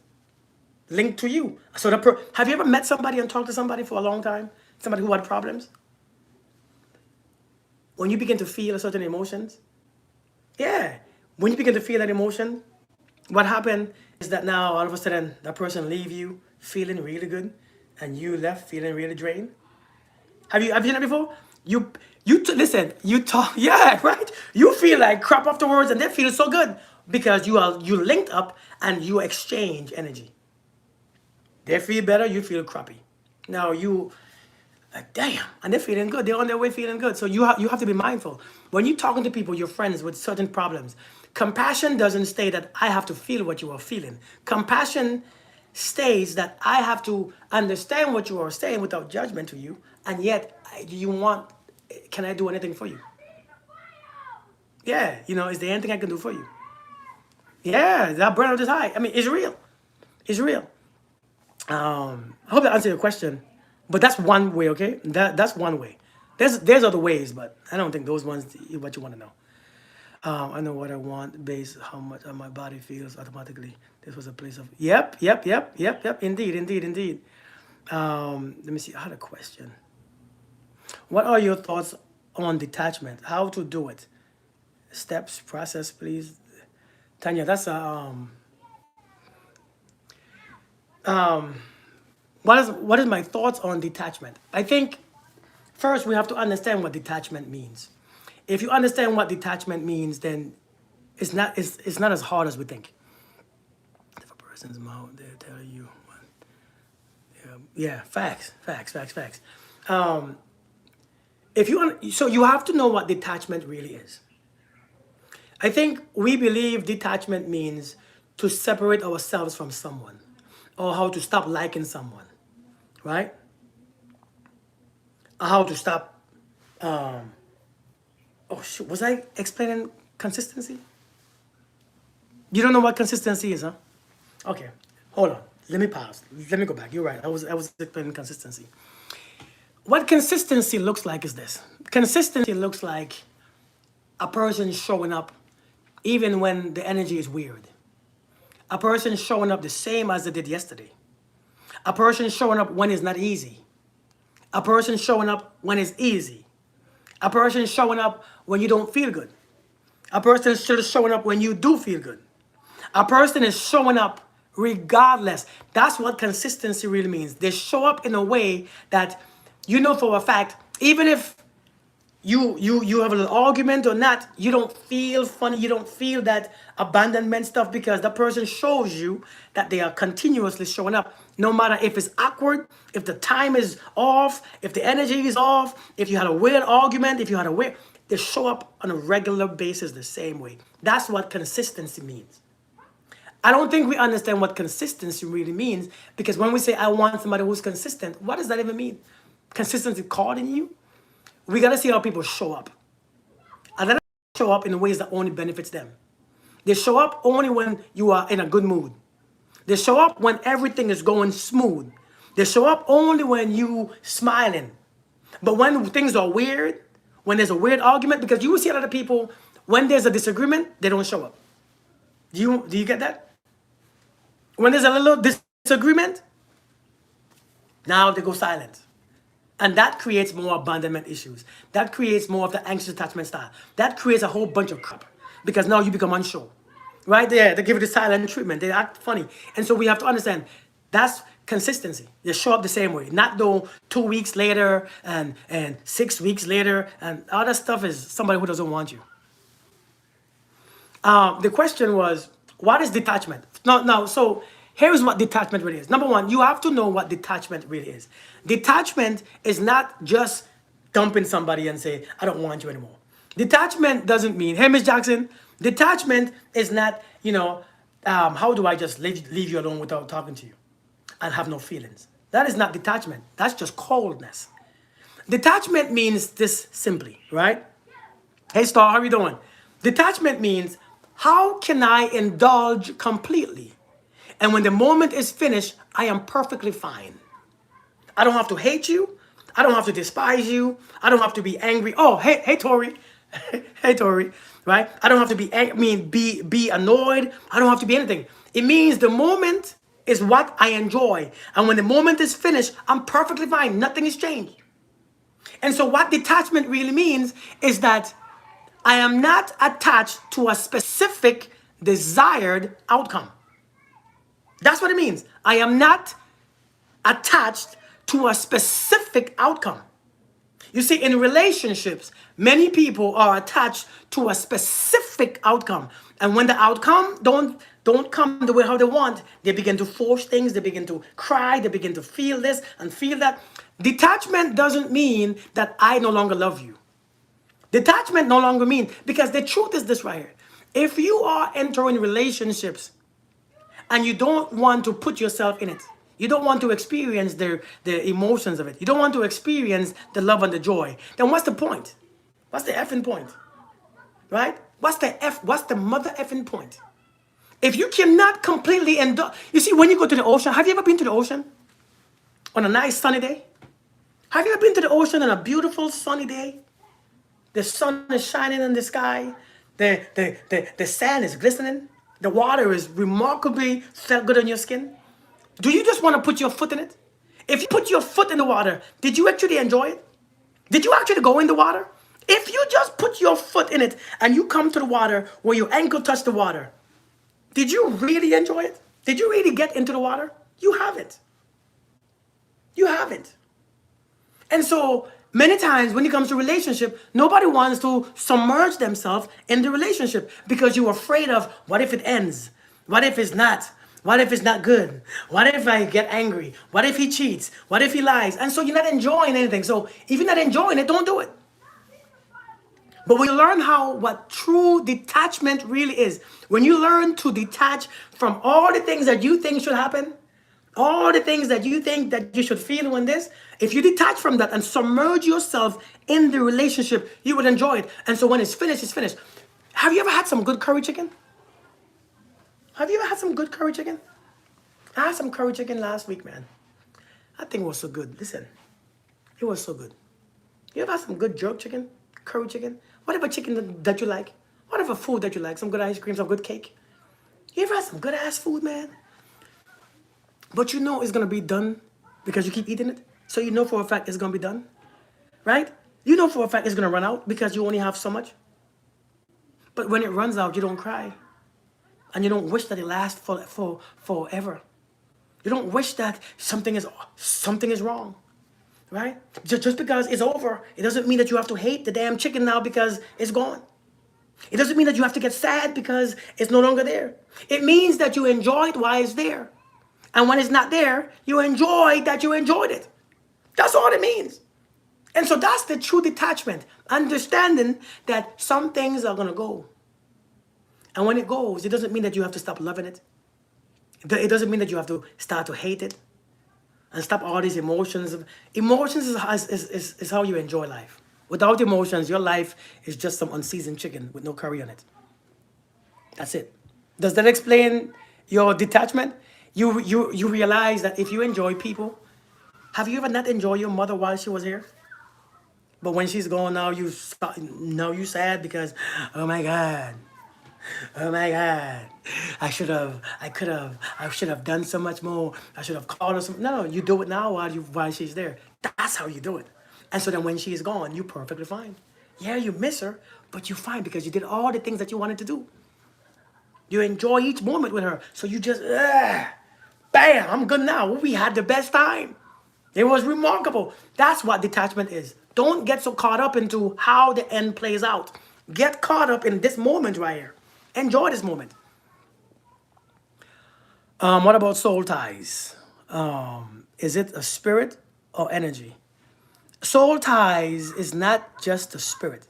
linked to you. So have you ever met somebody and talked to somebody for a long time? Somebody who had problems? When you begin to feel certain emotions, yeah. When you begin to feel that emotion, what happened is that now all of a sudden that person leave you feeling really good and you left feeling really drained. Have you done that before? Listen, you talk, yeah, right? You feel like crap afterwards and they feel so good because you linked up and you exchange energy. They feel better, you feel crappy. Now you like, damn, and they're feeling good. They're on their way feeling good. So you have to be mindful. When you're talking to people, your friends with certain problems, compassion doesn't state that I have to feel what you are feeling. Compassion states that I have to understand what you are saying without judgment to you, and yet can I do anything for you? Yeah, is there anything I can do for you? Yeah, that burnout is high. I mean, it's real. It's real. I hope that answered your question. But that's one way, okay? That's one way. There's other ways, but I don't think those ones are what you want to know. I know what I want based how much my body feels automatically. This was a place of yep. Indeed. Let me see. I had a question. What are your thoughts on detachment? How to do it? Steps, process, please. Tanya, that's what is my thoughts on detachment? I think first we have to understand what detachment means. If you understand what detachment means, then it's not as hard as we think. If a person's mouth, they tell you. Yeah, facts. If you want, so you have to know what detachment really is. I think we believe detachment means to separate ourselves from someone, or how to stop liking someone, right? Or how to stop. Oh shoot, was I explaining consistency? You don't know what consistency is, huh? Okay, hold on. Let me pause. Let me go back. You're right. I was explaining consistency. What consistency looks like is this. Consistency looks like a person showing up even when the energy is weird. A person showing up the same as they did yesterday. A person showing up when it's not easy. A person showing up when it's easy. A person showing up when you don't feel good. A person is showing up when you do feel good. A person is showing up regardless. That's what consistency really means. They show up in a way that you know for a fact, even if you have a little argument or not, you don't feel funny, you don't feel that abandonment stuff, because the person shows you that they are continuously showing up, no matter if it's awkward, if the time is off, if the energy is off, if you had a weird argument, if you had a weird, they show up on a regular basis the same way. That's what consistency means. I don't think we understand what consistency really means, because when we say I want somebody who's consistent, what does that even mean? Consistency called in you? We gotta see how people show up. And then show up in ways that only benefits them. They show up only when you are in a good mood. They show up when everything is going smooth. They show up only when you smiling. But when things are weird, when there's a weird argument, because you will see a lot of people, when there's a disagreement, they don't show up. Do you get that? When there's a little disagreement, now they go silent. And that creates more abandonment issues. That creates more of the anxious attachment style. That creates a whole bunch of crap, because now you become unsure. Right there, they give it the silent treatment. They act funny. And so we have to understand that's consistency. They show up the same way. Not though 2 weeks later and 6 weeks later, and all that stuff is somebody who doesn't want you. The question was, what is detachment? No, so here's what detachment really is. Number one, you have to know what detachment really is. Detachment is not just dumping somebody and say, I don't want you anymore. Detachment doesn't mean, hey, Miss Jackson, detachment is not, how do I just leave you alone without talking to you and have no feelings? That is not detachment. That's just coldness. Detachment means this simply, right? Hey, Star, how are you doing? Detachment means, how can I indulge completely? And when the moment is finished, I am perfectly fine. I don't have to hate you. I don't have to despise you. I don't have to be angry. Oh, hey, Tori. Hey, Tori, right? I don't have to be annoyed. I don't have to be anything. It means the moment is what I enjoy. And when the moment is finished, I'm perfectly fine. Nothing has changed. And so what detachment really means is that I am not attached to a specific desired outcome. That's what it means. I am not attached to a specific outcome. You see, in relationships, many people are attached to a specific outcome. And when the outcome don't come the way how they want, they begin to force things, they begin to cry, they begin to feel this and feel that. Detachment doesn't mean that I no longer love you. Detachment no longer means, because the truth is this right here. If you are entering relationships and you don't want to put yourself in it, you don't want to experience the emotions of it, you don't want to experience the love and the joy, then what's the point? What's the effing point? Right? What's the mother effing point? If you cannot completely indulge, you see, when you go to the ocean, have you ever been to the ocean on a nice sunny day? Have you ever been to the ocean on a beautiful sunny day? The sun is shining in the sky. The sand is glistening. The water is remarkably felt good on your skin. Do you just want to put your foot in it? If you put your foot in the water, did you actually enjoy it? Did you actually go in the water? If you just put your foot in it and you come to the water where your ankle touched the water, did you really enjoy it? Did you really get into the water? You haven't. You haven't. And so Many times when it comes to relationship, nobody wants to submerge themselves in the relationship because you're afraid of what if it ends? What if it's not? What if it's not good? What if I get angry? What if he cheats? What if he lies? And so you're not enjoying anything. So if you're not enjoying it, don't do it. But when you learn what true detachment really is, when you learn to detach from all the things that you think should happen, all the things that you think that you should feel when this, if you detach from that and submerge yourself in the relationship, you would enjoy it. And so when it's finished, it's finished. Have you ever had some good curry chicken? Have you ever had some good curry chicken? I had some curry chicken last week, man. That thing was so good. Listen, it was so good. You ever had some good jerk chicken? Curry chicken? Whatever chicken that you like. Whatever food that you like. Some good ice cream, some good cake. You ever had some good ass food, man? But you know it's going to be done because you keep eating it. So you know for a fact it's going to be done. Right? You know for a fact it's going to run out because you only have so much. But when it runs out, you don't cry. And you don't wish that it lasts for forever. You don't wish that something is wrong. Right? Just because it's over, it doesn't mean that you have to hate the damn chicken now because it's gone. It doesn't mean that you have to get sad because it's no longer there. It means that you enjoy it while it's there. And when it's not there, you enjoy that you enjoyed it. That's all it means. And so that's the true detachment. Understanding that some things are going to go. And when it goes, it doesn't mean that you have to stop loving it. It doesn't mean that you have to start to hate it. And stop all these emotions. Emotions is how you enjoy life. Without emotions, your life is just some unseasoned chicken with no curry on it. That's it. Does that explain your detachment? You realize that if you enjoy people, have you ever not enjoyed your mother while she was here? But when she's gone now, you sad because, oh my God. Oh my God. I should have done so much more. I should have called her some. No, you do it now while she's there. That's how you do it. And so then when she's gone, you're perfectly fine. Yeah, you miss her, but you're fine because you did all the things that you wanted to do. You enjoy each moment with her. So you just, bam, I'm good now. We had the best time. It was remarkable. That's what detachment is. Don't get so caught up into how the end plays out. Get caught up in this moment right here. Enjoy this moment. What about soul ties? Is it a spirit or energy? Soul ties is not just a spirit.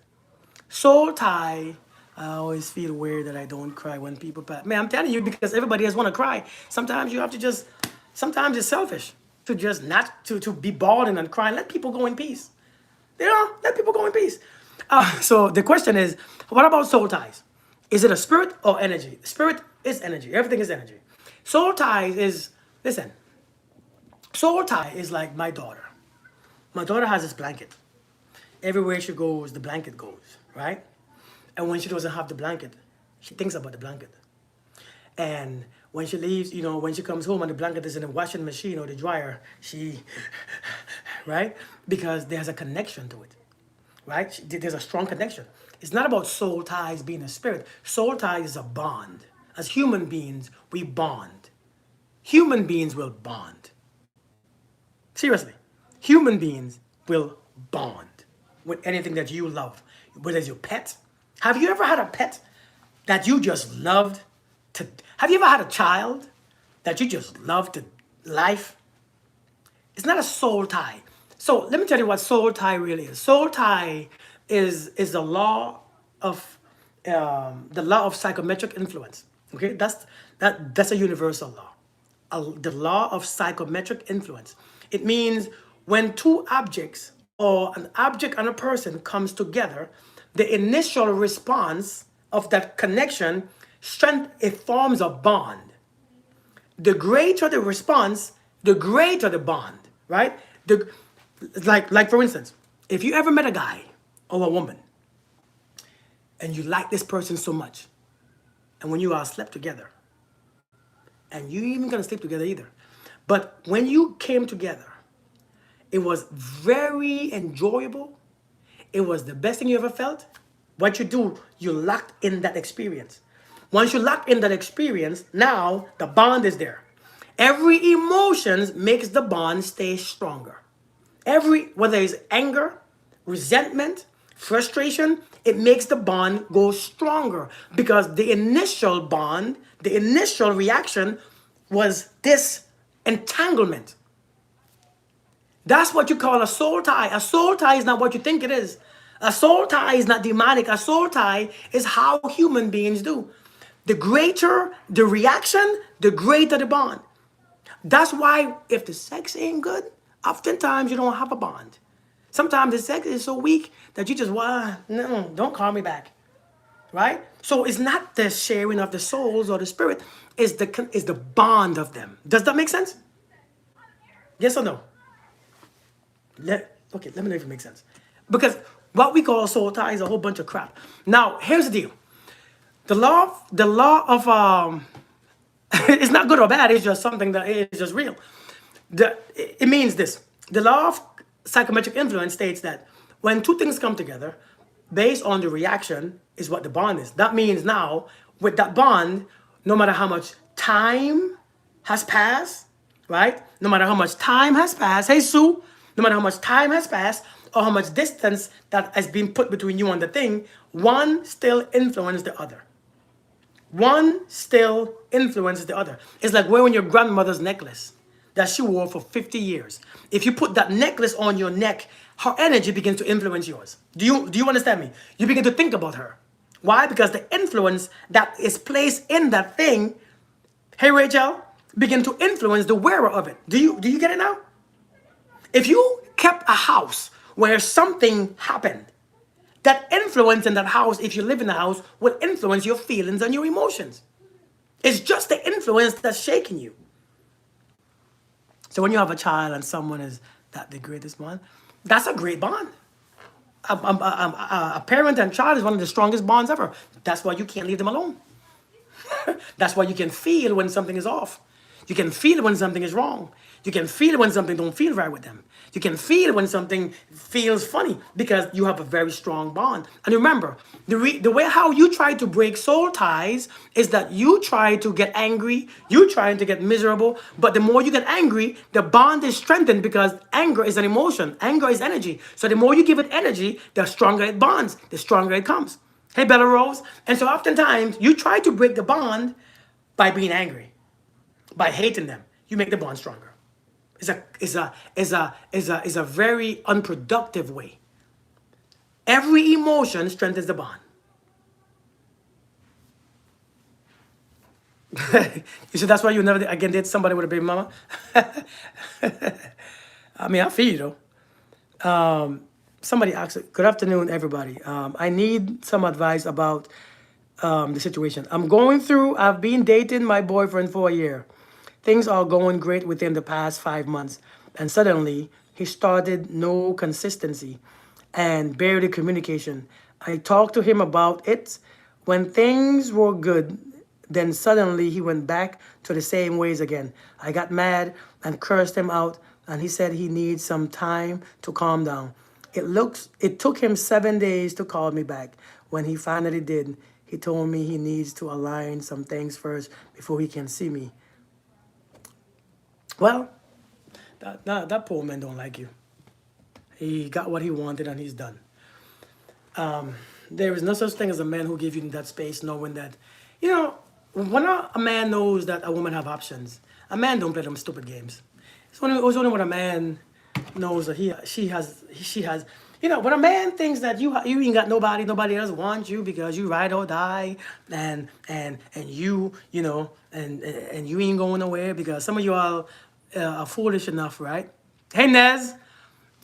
Soul tie, I always feel weird that I don't cry when people pass. Man, I'm telling you because everybody has want to cry. Sometimes you have to just, sometimes it's selfish to just not to be bawling and crying. Let people go in peace. Let people go in peace. So the question is, what about soul ties? Is it a spirit or energy? Spirit is energy. Everything is energy. Soul ties is, listen, soul tie is like my daughter. My daughter has this blanket. Everywhere she goes, the blanket goes, right? And when she doesn't have the blanket, she thinks about the blanket. And when she leaves, when she comes home and the blanket is in the washing machine or the dryer, right? Because there's a connection to it, right? There's a strong connection. It's not about soul ties being a spirit. Soul ties is a bond. As human beings, we bond. Human beings will bond. Seriously, human beings will bond with anything that you love, whether it's your pet. Have you ever had a pet that you just loved to? Have you ever had a child that you just loved to life? It's not a soul tie. So let me tell you what soul tie really is. Soul tie is the law of psychometric influence. Okay, that's a universal law. The law of psychometric influence. It means when two objects or an object and a person comes together, the initial response of that connection, it forms a bond. The greater the response, the greater the bond, right? Like for instance, if you ever met a guy or a woman and you like this person so much, and when you all slept together, and you even gonna sleep together either, but when you came together, it was very enjoyable. It was the best thing you ever felt. What you do, you locked in that experience. Once you lock in that experience, now the bond is there. Every emotion makes the bond stay stronger. Whether it's anger, resentment, frustration, it makes the bond go stronger because the initial bond, the initial reaction was this entanglement. That's what you call a soul tie. A soul tie is not what you think it is. A soul tie is not demonic. A soul tie is how human beings do. The greater the reaction, the greater the bond. That's why if the sex ain't good, oftentimes you don't have a bond. Sometimes the sex is so weak that you just, well, no, don't call me back. Right? So it's not the sharing of the souls or the spirit, it's the bond of them. Does that make sense? Yes or no? Okay, let me know if it makes sense. Because what we call soul tie is a whole bunch of crap. Now, here's the deal. The law of it's not good or bad, it's just something that is just real. It means this. The law of psychometric influence states that when two things come together, based on the reaction is what the bond is. That means now, with that bond, no matter how much time has passed, right? No matter how much time has passed, hey Sue, no matter how much time has passed or how much distance that has been put between you and the thing, one still influences the other. One still influences the other. It's like wearing your grandmother's necklace that she wore for 50 years. If you put that necklace on your neck, her energy begins to influence yours. Do you understand me? You begin to think about her. Why? Because the influence that is placed in that thing, hey Rachel, begin to influence the wearer of it. Do you get it now? If you kept a house where something happened, that influence in that house, if you live in the house, will influence your feelings and your emotions. It's just the influence that's shaking you. So when you have a child and someone is that the greatest bond, that's a great bond. A parent and child is one of the strongest bonds ever. That's why you can't leave them alone. That's why you can feel when something is off. You can feel when something is wrong. You can feel when something don't feel right with them. You can feel when something feels funny because you have a very strong bond. And remember, the way how you try to break soul ties is that you try to get angry, you trying to get miserable, but the more you get angry, the bond is strengthened because anger is an emotion. Anger is energy. So the more you give it energy, the stronger it bonds, the stronger it comes. Hey, Bella Rose. And so oftentimes you try to break the bond by being angry, by hating them. You make the bond stronger. Is a very unproductive way. Every emotion strengthens the bond. You see, that's why you never again date somebody with a baby mama. I mean, I feel you though. Somebody asked, good afternoon, everybody. I need some advice about the situation. I've been dating my boyfriend for a year. Things are going great within the past 5 months. And suddenly, he started no consistency and barely communication. I talked to him about it. When things were good, then suddenly he went back to the same ways again. I got mad and cursed him out, and he said he needs some time to calm down. It took him 7 days to call me back. When he finally did, he told me he needs to align some things first before he can see me. Well, that poor man don't like you. He got what he wanted and he's done. There is no such thing as a man who gives you that space knowing that, when a man knows that a woman have options, a man don't play them stupid games. It's only when a man knows that she has, when a man thinks that you ain't got nobody else wants you because you ride or die, and you ain't going nowhere because some of you all are foolish enough, right? Hey Nez,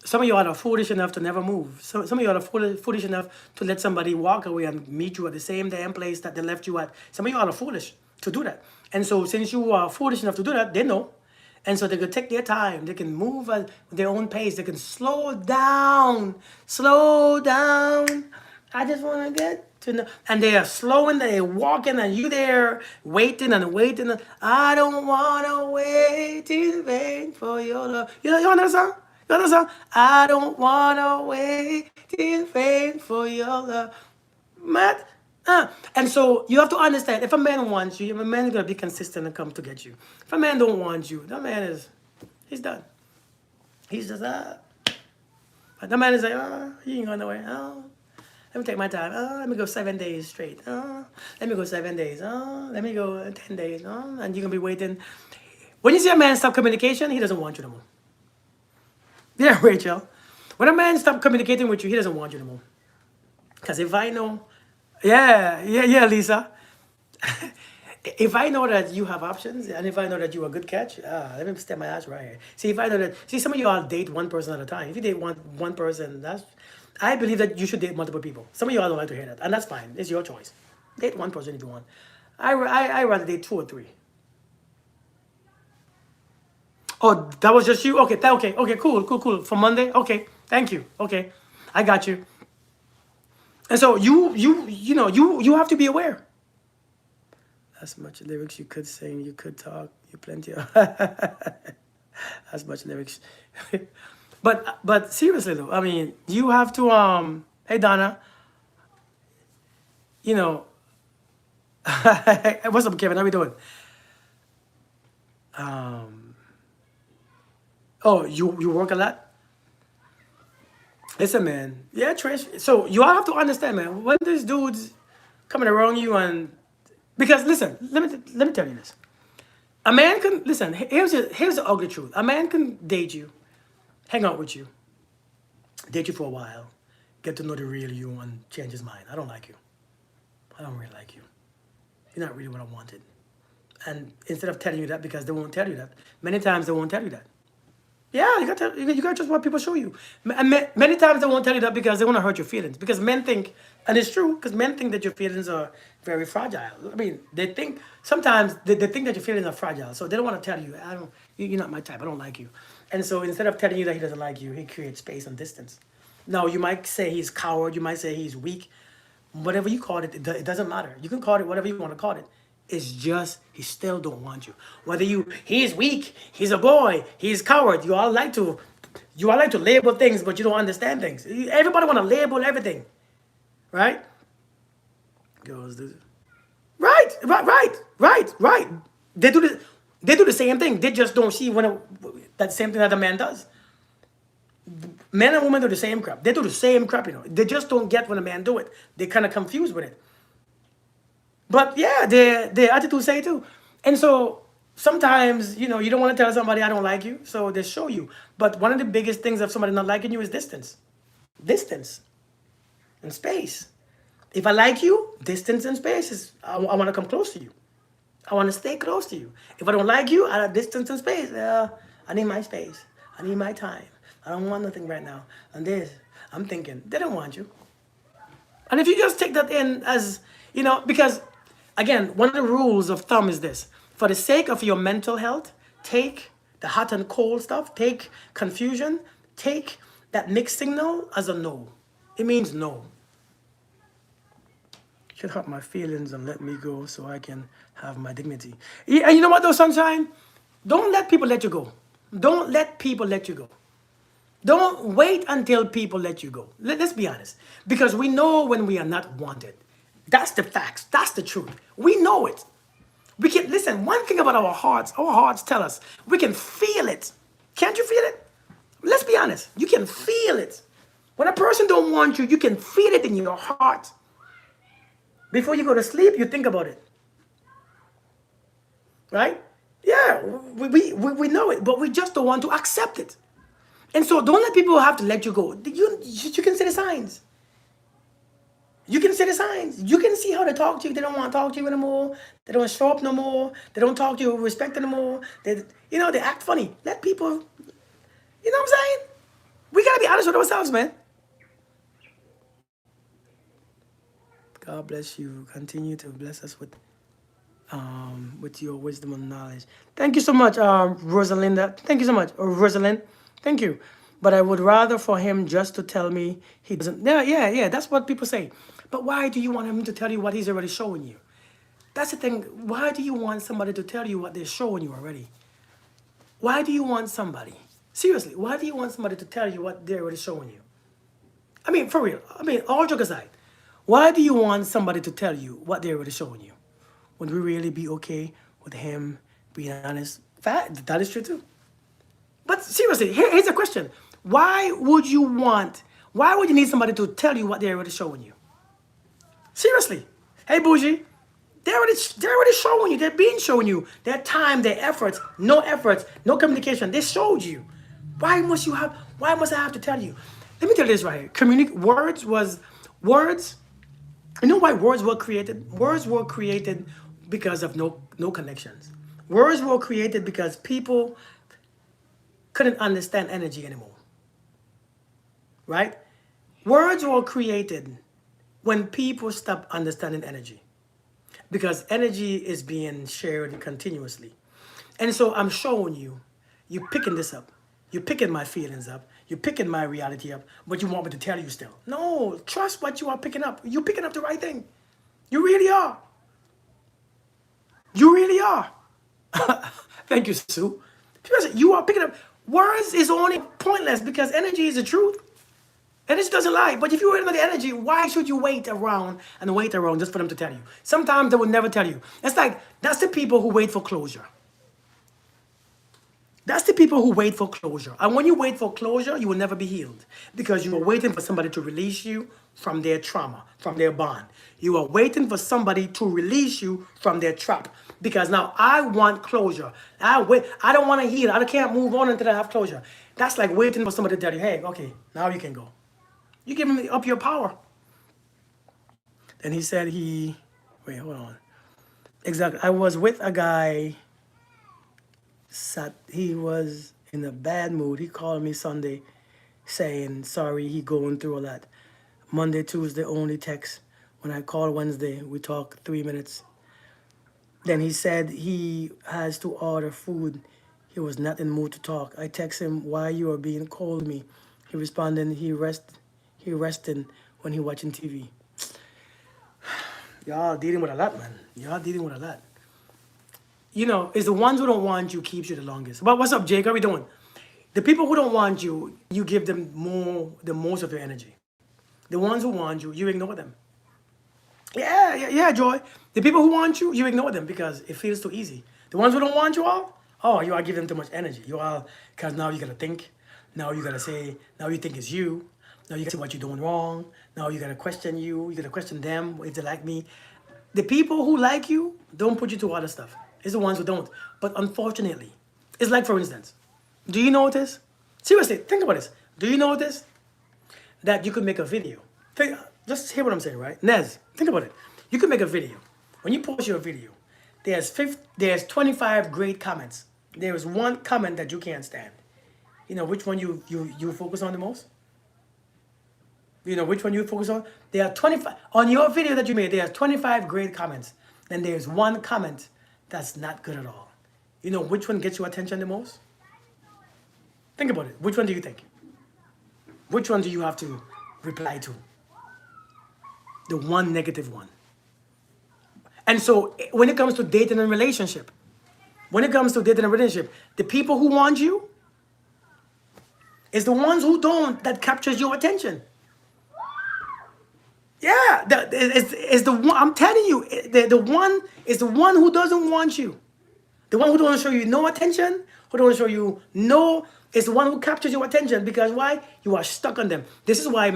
some of you all are foolish enough to never move. Some of you all are foolish enough to let somebody walk away and meet you at the same damn place that they left you at. Some of you all are foolish to do that. And so since you are foolish enough to do that, they know. And so they could take their time. They can move at their own pace. They can slow down. Slow down. I just want to get to know. And they are slowing, they're walking, and you there waiting and waiting. I don't want to wait in vain for your love. You know that song? You know that song? I don't want to wait in vain for your love. Matt? And so you have to understand, if a man wants you, a man is going to be consistent and come to get you. If a man don't want you, that man he's done. He's just, But the man is like, oh, he ain't going nowhere. Oh, let me take my time. Oh, let me go 7 days straight. Oh, let me go 7 days. Oh, let me go 10 days. Oh, and you're going to be waiting. When you see a man stop communication, he doesn't want you no more. Yeah, Rachel. When a man stop communicating with you, he doesn't want you no more. Because if I know, yeah, Lisa. If I know that you have options, and if I know that you are a good catch, let me step my ass right here. See, if I know that, see, some of you all date one person at a time. If you date one person, I believe that you should date multiple people. Some of you all don't like to hear that, and that's fine. It's your choice. Date one person if you want. I rather date two or three. Oh, that was just you? Okay, okay, cool. For Monday? Okay, thank you. Okay, I got you. And so you have to be aware. As much lyrics you could sing, you could talk, you plenty of as much lyrics. but seriously though, I mean, you have to hey Donna, you know, what's up, Kevin? How we doing? Oh, you work a lot? Listen, man. Yeah, Trish. So you all have to understand, man, when these dudes coming around you and because listen, let me tell you this. A man can listen. Here's the ugly truth. A man can date you, hang out with you, date you for a while, get to know the real you, and change his mind. I don't like you. I don't really like you. You're not really what I wanted. And instead of telling you that, because they won't tell you that, many times they won't tell you that. Yeah, you got to trust what people show you. Many times they won't tell you that because they want to hurt your feelings. Because men think, and it's true, because men think that your feelings are very fragile. I mean, they think sometimes they think that your feelings are fragile, so they don't want to tell you. You're not my type. I don't like you. And so instead of telling you that he doesn't like you, he creates space and distance. Now you might say he's coward. You might say he's weak. Whatever you call it, it doesn't matter. You can call it whatever you want to call it. It's just he still don't want you. Whether he's weak, he's a boy, he's coward. You all like to label things, but you don't understand things. Everybody want to label everything, right? Girls do. Right. They do the same thing. They just don't see that same thing that a man does. Men and women do the same crap. They do the same crap, They just don't get when a man do it. They kind of confused with it. But yeah, their attitude say too. And so sometimes, you don't want to tell somebody I don't like you, so they show you. But one of the biggest things of somebody not liking you is distance. Distance and space. If I like you, distance and space is, I want to come close to you. I want to stay close to you. If I don't like you, I have distance and space. I need my space. I need my time. I don't want nothing right now. And this, I'm thinking, they don't want you. And if you just take that in as, because again, one of the rules of thumb is this. For the sake of your mental health, take the hot and cold stuff, take confusion, take that mixed signal as a no. It means no. Should hurt my feelings and let me go so I can have my dignity. And you know what though, Sunshine? Don't let people let you go. Don't let people let you go. Don't wait until people let you go. Let's be honest. Because we know when we are not wanted. That's the facts. That's the truth. We know it. We can listen. One thing about our hearts tell us we can feel it. Can't you feel it? Let's be honest. You can feel it. When a person don't want you, you can feel it in your heart. Before you go to sleep, you think about it. Right? Yeah, we know it, but we just don't want to accept it. And so don't let people have to let you go. You can see the signs. You can see the signs. You can see how they talk to you. They don't want to talk to you anymore. They don't show up no more. They don't talk to you with respect anymore. They act funny. Let people, you know what I'm saying? We got to be honest with ourselves, man. God bless you. Continue to bless us with your wisdom and knowledge. Thank you so much, Rosalinda. Thank you so much, Rosalind. Thank you. But I would rather for him just to tell me he doesn't. Yeah. That's what people say. But why do you want him to tell you what he's already showing you? That's the thing. Why do you want somebody to tell you what they're showing you already? Why do you want somebody? Seriously, why do you want somebody to tell you what they're already showing you? I mean, for real. I mean, all joke aside. Why do you want somebody to tell you what they're already showing you? Would we really be okay with him being honest? That is true too. But seriously, here's a question. Why would you need somebody to tell you what they're already showing you? Seriously. Hey, Bougie, they're already showing you. They're being showing you their time, their efforts, no communication. They showed you. Why must I have to tell you? Let me tell you this right here. Words. You know why words were created? Words were created because of no connections. Words were created because people couldn't understand energy anymore. Right? Words were created when people stopped understanding energy. Because energy is being shared continuously. And so I'm showing you, you're picking this up. You're picking my feelings up. You're picking my reality up. But you want me to tell you still. No, trust what you are picking up. You're picking up the right thing. You really are. You really are. Thank you, Sue. You are picking up. Words is only pointless because energy is the truth. Energy doesn't lie. But if you wait for the energy, why should you wait around just for them to tell you? Sometimes they will never tell you. That's the people who wait for closure. That's the people who wait for closure. And when you wait for closure, you will never be healed because you are waiting for somebody to release you from their trauma, from their bond. You are waiting for somebody to release you from their trap because now I want closure. I don't want to heal. I can't move on until I have closure. That's like waiting for somebody to tell you, hey, okay, now you can go. You're giving up your power. And he said wait, hold on. Exactly. I was with a guy. He was in a bad mood. He called me Sunday saying sorry, he going through a lot. Monday, Tuesday, only text. When I called Wednesday, we talked 3 minutes. Then he said he has to order food. He was not in the mood to talk. I text him, why you are being cold to me? He responded, he resting when he watching TV. Y'all dealing with a lot, man. Y'all dealing with a lot. You know, it's the ones who don't want you keeps you the longest. But what's up, Jake? How we doing? The people who don't want you, you give them the most of your energy. The ones who want you, you ignore them. Yeah, Joy. The people who want you, you ignore them because it feels too easy. The ones who don't want you you are giving them too much energy. Because now you gotta think. Now you gotta say, now you think it's you. Now you gotta say what you're doing wrong. Now you gotta question you. You gotta question them if they like me. The people who like you don't put you through other stuff. It's the ones who don't. But unfortunately, it's like, for instance, do you notice? Seriously, think about this. Do you notice that you could make a video? Just hear what I'm saying, right? Nez, think about it. You could make a video. When you post your video, there's 25 great comments. There is one comment that you can't stand. You know which one you focus on the most? You know which one you focus on? There are 25 on your video that you made. There are 25 great comments. Then there's one comment that's not good at all. You know which one gets your attention the most? Think about it. Which one do you think? Which one do you have to reply to? The one negative one. And so when it comes to dating and relationship, the people who want you is the ones who don't that captures your attention. Yeah, it's the one. I'm telling you, the one is the one who doesn't want you. The one who don't show you no attention, who don't show you no, is the one who captures your attention because why? You are stuck on them. This is why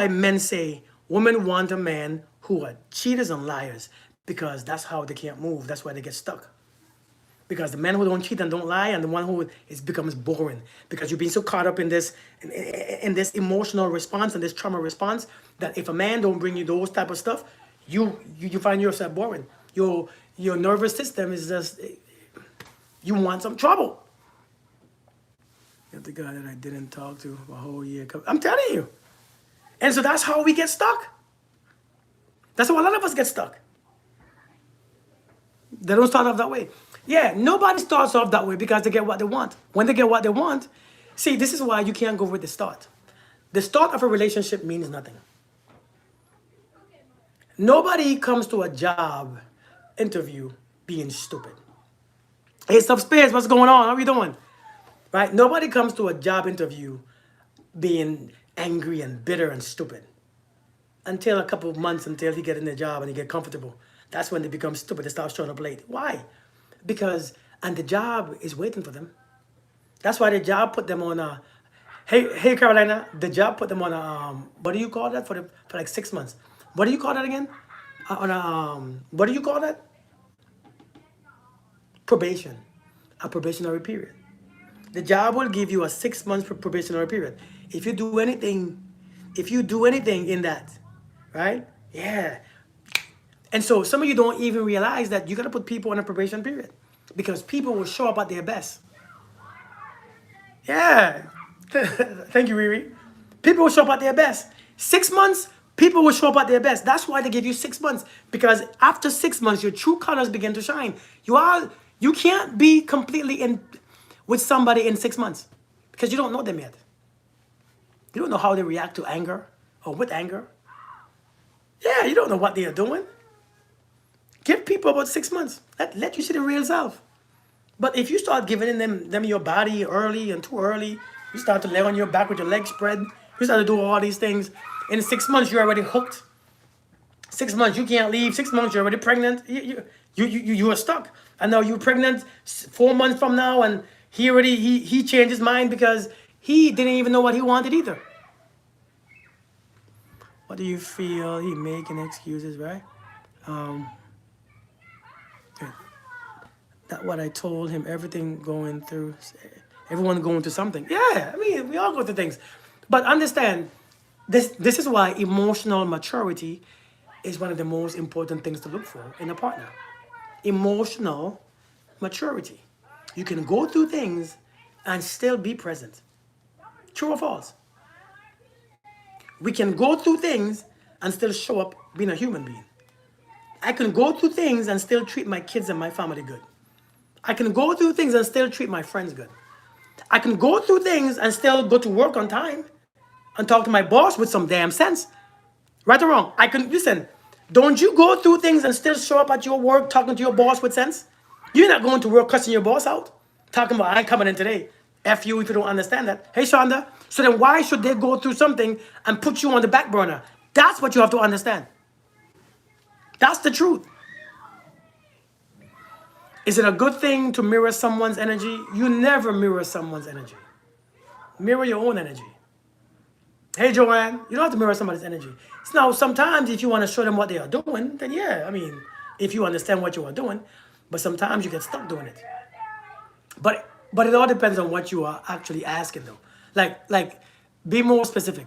men say women want a man who are cheaters and liars because that's how they can't move. That's why they get stuck. Because the men who don't cheat and don't lie and the one who becomes boring because you've been so caught up in this emotional response and this trauma response that if a man don't bring you those type of stuff, you find yourself boring. Your nervous system is just, you want some trouble. You're the guy that I didn't talk to a whole year. I'm telling you. And so that's how we get stuck. That's how a lot of us get stuck. They don't start off that way. Yeah, nobody starts off that way because they get what they want. When they get what they want, see, this is why you can't go with the start. The start of a relationship means nothing. Nobody comes to a job interview being stupid. Hey, Subspace, what's going on? How are you doing? Right? Nobody comes to a job interview being angry and bitter and stupid. Until a couple of months, until he get in the job and he get comfortable. That's when they become stupid. They start showing up late. Why? Because, and the job is waiting for them. That's why the job put them on a. Hey Carolina, the job put them on a what do you call that for like 6 months? What do you call that again? On a what do you call that? Probation, a probationary period. The job will give you a 6 months probationary period. If you do anything, if you do anything in that, right? Yeah. And so some of you don't even realize that you gotta put people on a probation period because people will show up at their best. Yeah. Thank you, Riri. People will show up at their best. 6 months, people will show up at their best. That's why they give you 6 months. Because after 6 months, your true colors begin to shine. You can't be completely in with somebody in 6 months because you don't know them yet. You don't know how they react to anger or with anger. Yeah, you don't know what they are doing. Give people about 6 months. Let you see the real self. But if you start giving them your body early and too early, you start to lay on your back with your legs spread, you start to do all these things. In 6 months, you're already hooked. 6 months, you can't leave. 6 months, you're already pregnant. You are stuck. And now you're pregnant 4 months from now, and he changed his mind because he didn't even know what he wanted either. What do you feel? He making excuses, right? That what I told him. Everything going through, everyone going through something. Yeah, I mean we all go through things, but understand this. This is why emotional maturity is one of the most important things to look for in a partner. Emotional maturity. You can go through things and still be present. True or false? We can go through things and still show up being a human being. I can go through things and still treat my kids and my family good. I can go through things and still treat my friends good. I can go through things and still go to work on time and talk to my boss with some damn sense. Right or wrong? I can, listen, don't you go through things and still show up at your work talking to your boss with sense? You're not going to work cussing your boss out. Talking about, I ain't coming in today. F you if you don't understand that. Hey, Shonda. So then why should they go through something and put you on the back burner? That's what you have to understand. That's the truth. Is it a good thing to mirror someone's energy? You never mirror someone's energy. Mirror your own energy. Hey, Joanne, you don't have to mirror somebody's energy. Now, sometimes if you want to show them what they are doing, then yeah, I mean, if you understand what you are doing, but sometimes you get stuck doing it. But it all depends on what you are actually asking, though. Like, be more specific.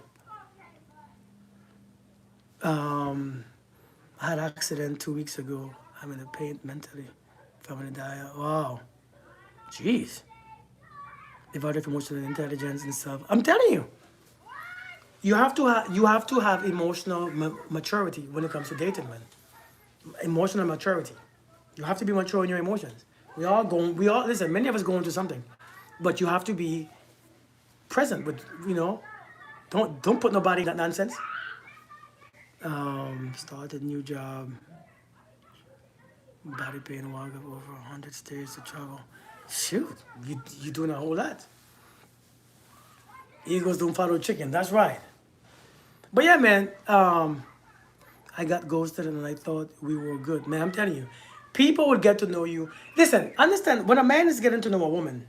I had an accident 2 weeks ago. I'm in the pain mentally. Family die. Wow. Jeez. Develop emotional intelligence and stuff. I'm telling you. You have to have emotional maturity when it comes to dating, man. Emotional maturity. You have to be mature in your emotions. We all listen, many of us going through something. But you have to be present with, don't put nobody in that nonsense. Started new job. Body pain, walk up over 100 stairs to travel. Shoot, you doing a whole lot. Eagles don't follow chicken. That's right. But yeah, man, I got ghosted and I thought we were good. Man, I'm telling you, people would get to know you. Listen, understand, when a man is getting to know a woman,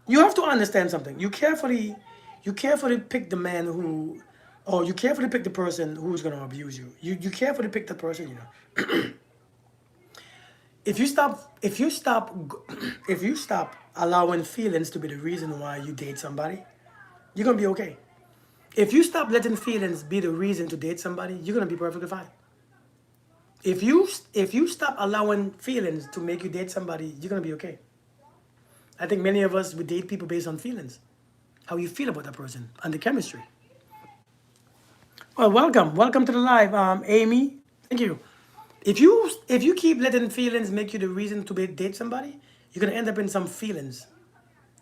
you have to understand something. You carefully pick the man who, or you carefully pick the person who's going to abuse you. You carefully pick the person, If you stop allowing feelings to be the reason why you date somebody, you're gonna be okay. If you stop letting feelings be the reason to date somebody, you're gonna be perfectly fine. If you stop allowing feelings to make you date somebody, you're gonna be okay. I think many of us would date people based on feelings, how you feel about that person, and the chemistry. Well, welcome to the live, Amy. Thank you. If you keep letting feelings make you the reason to date somebody, you're gonna end up in some feelings.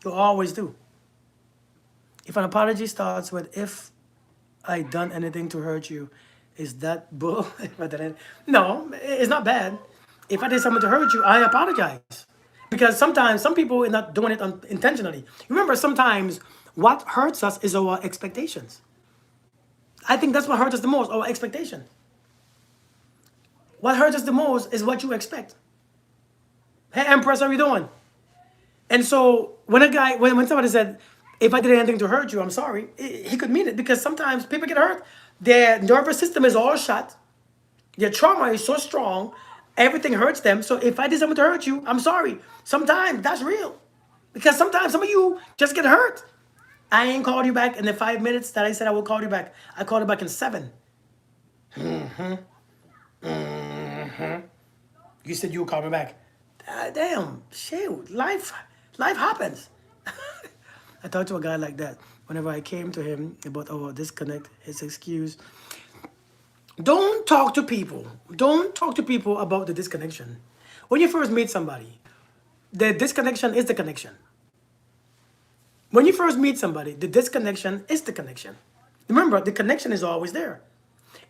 You always do. If an apology starts with "if I done anything to hurt you," is that bull? No, it's not bad. If I did something to hurt you, I apologize. Because sometimes some people are not doing it intentionally. Remember, sometimes what hurts us is our expectations. I think that's what hurts us the most, our expectation. What hurts us the most is what you expect. Hey, Empress, how are you doing? And so when somebody said, if I did anything to hurt you, I'm sorry, he could mean it, because sometimes people get hurt. Their nervous system is all shut. Their trauma is so strong, everything hurts them. So if I did something to hurt you, I'm sorry. Sometimes that's real. Because sometimes some of you just get hurt. I ain't called you back in the 5 minutes that I said I will call you back. I called you back in 7. You said you would call me back. Damn, shoot, life happens. I talked to a guy like that. Whenever I came to him about our disconnect, his excuse. Don't talk to people. Don't talk to people about the disconnection. When you first meet somebody, the disconnection is the connection. When you first meet somebody, the disconnection is the connection. Remember, the connection is always there.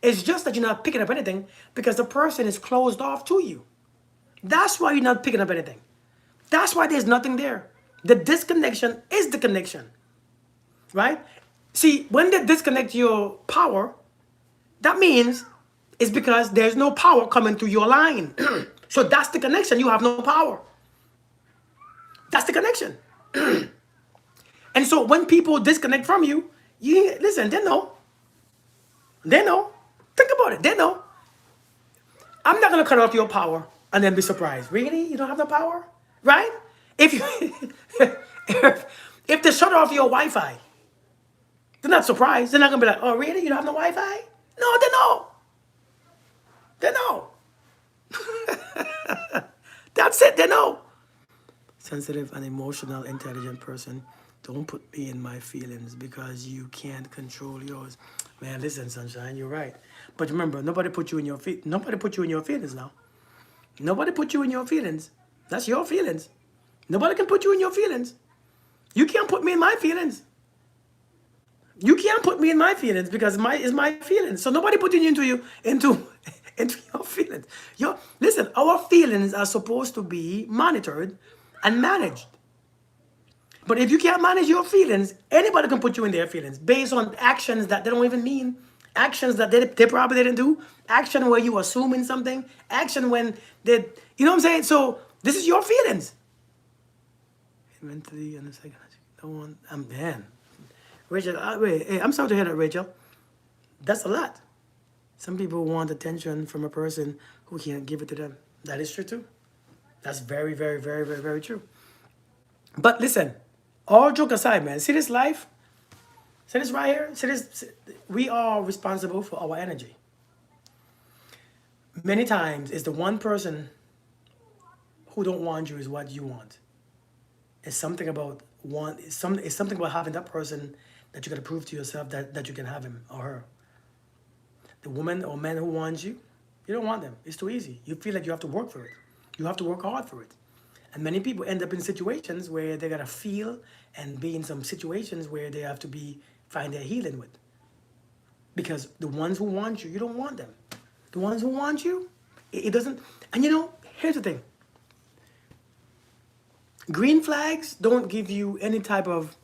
It's just that you're not picking up anything because the person is closed off to you. That's why you're not picking up anything. That's why there's nothing there. The disconnection is the connection, right? See, when they disconnect your power, that means it's because there's no power coming through your line. So that's the connection. You have no power. That's the connection. And so when people disconnect from you, listen, they know. They know. Think about it. They know. I'm not going to cut off your power and then be surprised. Really? You don't have no power? Right? If if they shut off your Wi-Fi, they're not surprised. They're not going to be like, oh, really? You don't have no Wi-Fi? No, they know. They know. That's it. They know. Sensitive and emotional, intelligent person. Don't put me in my feelings because you can't control yours. Man, listen, sunshine, you're right. But remember, nobody put you in your Nobody put you in your feelings now. Nobody put you in your feelings. That's your feelings. Nobody can put you in your feelings. You can't put me in my feelings. You can't put me in my feelings because it's my feelings. So nobody put you into your feelings. Listen, our feelings are supposed to be monitored and managed. But if you can't manage your feelings, anybody can put you in their feelings based on actions that they don't even mean, actions that they probably didn't do, action where you assuming something, action when they, you know what I'm saying? So this is your feelings. Mentally and psychologically, man. Rachel, wait, hey, I'm sorry to hear that, Rachel. That's a lot. Some people want attention from a person who can't give it to them. That is true too. That's very, very, very, very, very true. But listen, all joke aside, man, see this life? See this right here? See this? We are responsible for our energy. Many times, it's the one person who don't want you is what you want. It's something about it's something about having that person that you got to prove to yourself that you can have him or her. The woman or man who wants you, you don't want them. It's too easy. You feel like you have to work for it. You have to work hard for it. And many people end up in situations where they gotta feel and be in some situations where they have to find their healing with. Because the ones who want you, you don't want them. The ones who want you, it doesn't. And here's the thing. Green flags don't give you any type of,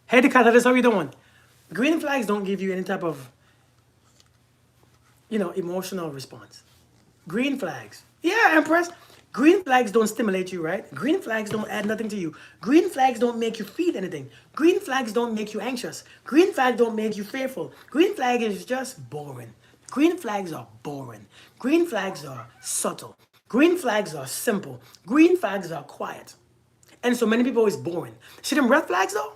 hey, the cat, how you doing? Green flags don't give you any type of, emotional response. Green flags. Yeah, Empress. Green flags don't stimulate you, right? Green flags don't add nothing to you. Green flags don't make you feel anything. Green flags don't make you anxious. Green flags don't make you fearful. Green flag is just boring. Green flags are boring. Green flags are subtle. Green flags are simple. Green flags are quiet. And so many people is boring. See them red flags though?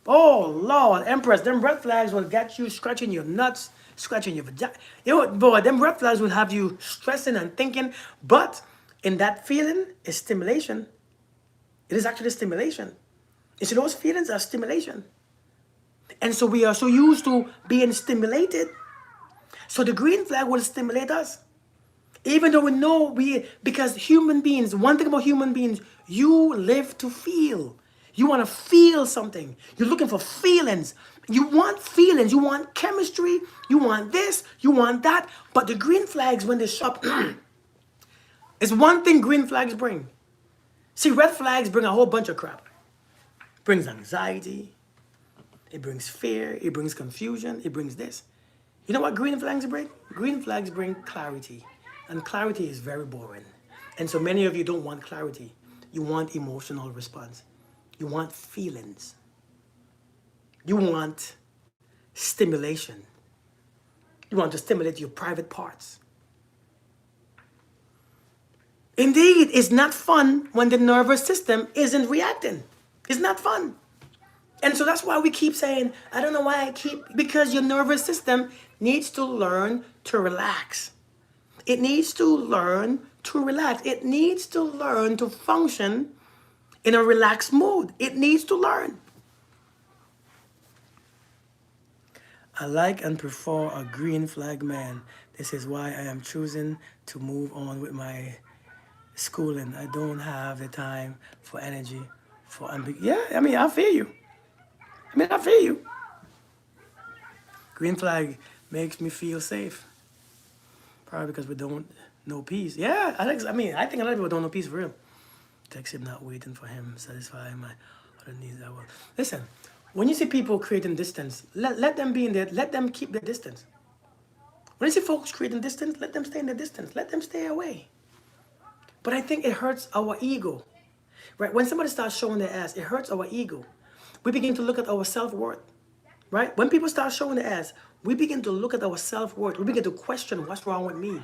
Oh Lord, Empress, them red flags will get you scratching your nuts, scratching your vagina. Boy, them red flags will have you stressing and thinking, but in that feeling is stimulation. It is actually stimulation. You see, those feelings are stimulation. And so we are so used to being stimulated. So the green flag will stimulate us. Even though we know because human beings, one thing about human beings, you live to feel. You want to feel something. You're looking for feelings. You want feelings. You want chemistry. You want this. You want that. But the green flags, when they show up, it's one thing green flags bring. See, red flags bring a whole bunch of crap. It brings anxiety. It brings fear. It brings confusion. It brings this. You know what green flags bring? Green flags bring clarity. And clarity is very boring. And so many of you don't want clarity. You want emotional response. You want feelings. You want stimulation. You want to stimulate your private parts. Indeed, it's not fun when the nervous system isn't reacting. It's not fun. And so that's why we keep saying, I don't know why I keep, because your nervous system needs to learn to relax. It needs to learn to relax. It needs to learn to function in a relaxed mode. It needs to learn. I like and prefer a green flag man. This is why I am choosing to move on with my schooling. I don't have the time for energy for yeah, I mean, I feel you. I feel you. Green flag makes me feel safe. Probably because we don't know peace. Yeah, I think a lot of people don't know peace for real. Text him, not waiting for him, satisfying my other needs. I will. Listen, when you see people creating distance, let them be in there. Let them keep their distance. When you see folks creating distance, let them stay in their distance. Let them stay away. But I think it hurts our ego. Right? When somebody starts showing their ass, it hurts our ego. We begin to look at our self-worth. Right? When people start showing their ass, we begin to look at our self-worth. We begin to question what's wrong with me.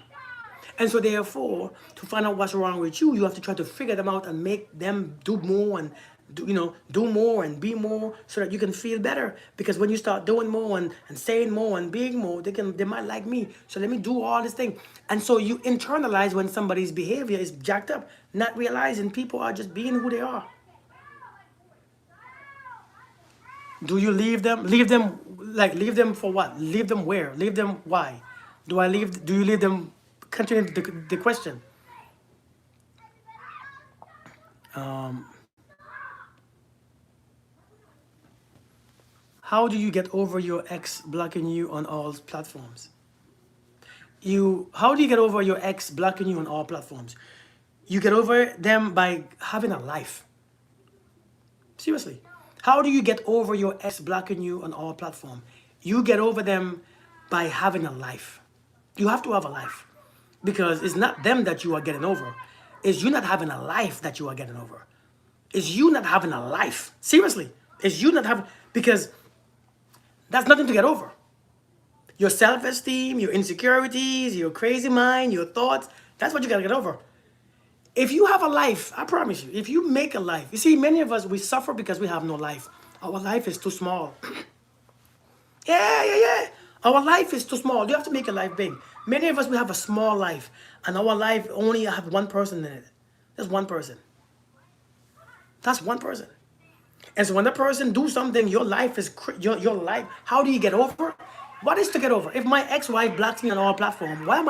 And so therefore, to find out what's wrong with you, you have to try to figure them out and make them do more and do more and be more so that you can feel better. Because when you start doing more and saying more and being more, they might like me. So let me do all this thing. And so you internalize when somebody's behavior is jacked up, not realizing people are just being who they are. Do you leave them? Leave them for what? Leave them where? Leave them why? Do you leave them? Continue the question. How do you get over your ex blocking you on all platforms? How do you get over your ex blocking you on all platforms? You get over them by having a life. Seriously. How do you get over your ex blocking you on all platforms? You get over them by having a life. You have to have a life. Because it's not them that you are getting over. It's you not having a life that you are getting over. It's you not having a life. Seriously. It's you not having, because that's nothing to get over. Your self-esteem, your insecurities, your crazy mind, your thoughts, that's what you gotta get over. If you have a life, I promise you, if you make a life, you see, many of us, we suffer because we have no life. Our life is too small. Yeah. Our life is too small. You have to make your life big. Many of us, we have a small life, and our life only have one person in it. That's one person. That's one person. And so when that person do something, your life is your life. How do you get over? What is to get over? If my ex-wife blocks me on all platforms, why do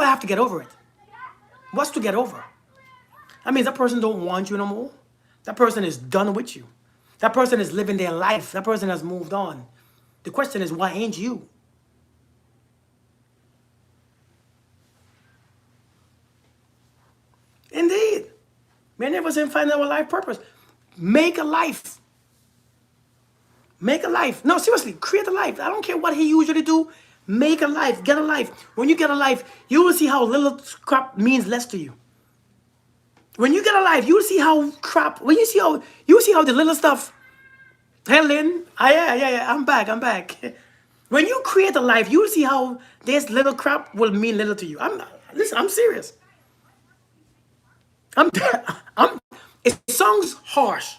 I have to get over it? What's to get over? That means that person don't want you no more. That person is done with you. That person is living their life. That person has moved on. The question is, why ain't you? Indeed. Many of us didn't find our life purpose. Make a life. Make a life. No, seriously, create a life. I don't care what he usually do. Make a life. Get a life. When you get a life, you will see how little crap means less to you. When you get a life, you will see how crap. When you see how the little stuff. Hey, Lynn. Yeah. I'm back. When you create a life, you will see how this little crap will mean little to you. I'm serious. It sounds harsh.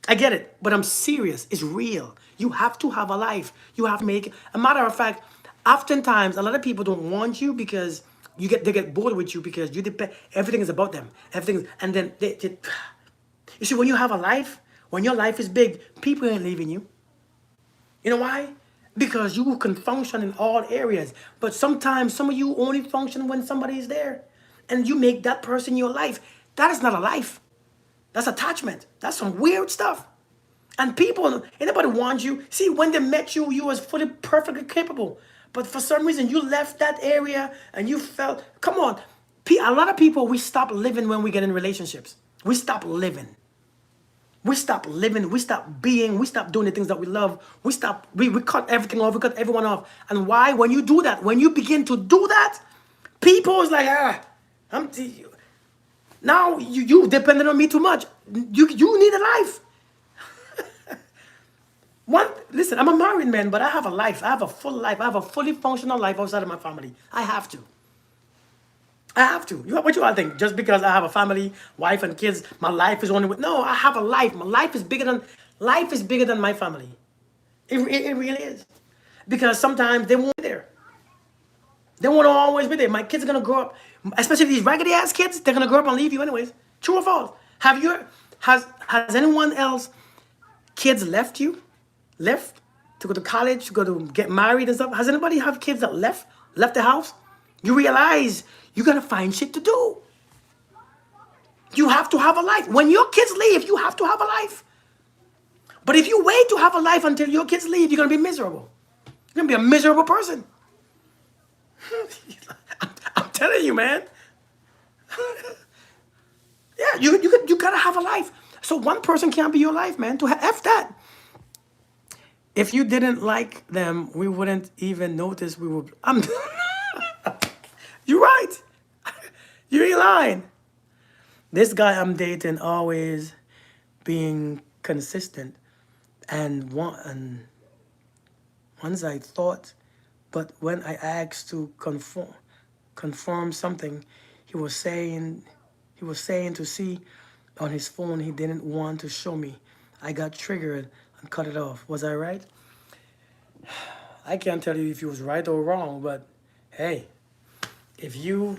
I get it, but I'm serious. It's real. You have to have a life. You have to make it. A matter of fact, oftentimes a lot of people don't want you because they get bored with you because you depend. Everything is about them. And then you see, when you have a life, when your life is big, people ain't leaving you. You know why? Because you can function in all areas. But sometimes some of you only function when somebody is there, and you make that person your life. That is not a life. That's attachment. That's some weird stuff. And people, anybody wants you. See, when they met you, you was fully, perfectly capable. But for some reason, you left that area and you felt, come on. A lot of people, we stop living when we get in relationships. We stop living. We stop living. We stop being. We stop doing the things that we love. We cut everything off. We cut everyone off. And why? When you do that, when you begin to do that, People is like, now you depended on me too much. You need a life. Listen, I'm a married man, but I have a life. I have a full life. I have a fully functional life outside of my family. I have to. I have to. What you all think? Just because I have a family, wife, and kids, my life is only with. No, I have a life. My life is bigger than my family. It really is. Because sometimes they won't be there. They won't always be there. My kids are gonna grow up, especially these raggedy ass kids. They're gonna grow up and leave you anyways. True or false? Has anyone else kids left you? Left to go to college, to go to get married and stuff? Has anybody have kids that left the house? You realize you gotta find shit to do. You have to have a life. When your kids leave, you have to have a life. But if you wait to have a life until your kids leave, you're gonna be miserable. You're gonna be a miserable person. I'm telling you, man. Yeah, you gotta have a life. So one person can't be your life, man. To F that. If you didn't like them, we wouldn't even notice we were. You're right. You ain't lying. This guy I'm dating always being consistent, and once I thought, but when I asked to confirm something, he was saying to see on his phone he didn't want to show me. I got triggered and cut it off. Was I right? I can't tell you if he was right or wrong, but hey, if you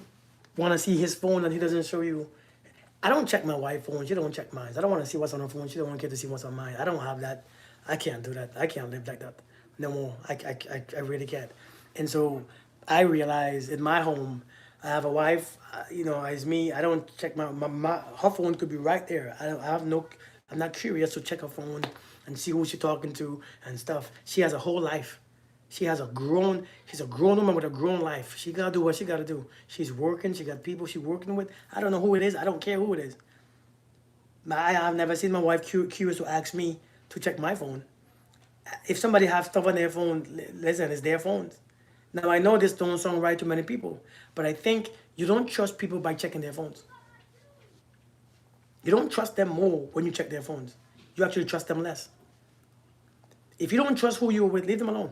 want to see his phone and he doesn't show you, I don't check my wife's phone. She don't check mine. I don't want to see what's on her phone. She don't want to get to see what's on mine. I don't have that. I can't do that. I can't live like that no more. I really can't. And so I realize in my home, I have a wife, as me. I don't check my her phone could be right there. I'm not curious to check her phone and see who she's talking to and stuff. She has a whole life. She's a grown woman with a grown life. She gotta do what she gotta do. She's working, she got people she's working with. I don't know who it is, I don't care who it is. I've never seen my wife curious to ask me to check my phone. If somebody has stuff on their phone, listen, it's their phones. Now I know this don't sound right to many people, but I think you don't trust people by checking their phones. You don't trust them more when you check their phones. You actually trust them less. If you don't trust who you're with, leave them alone.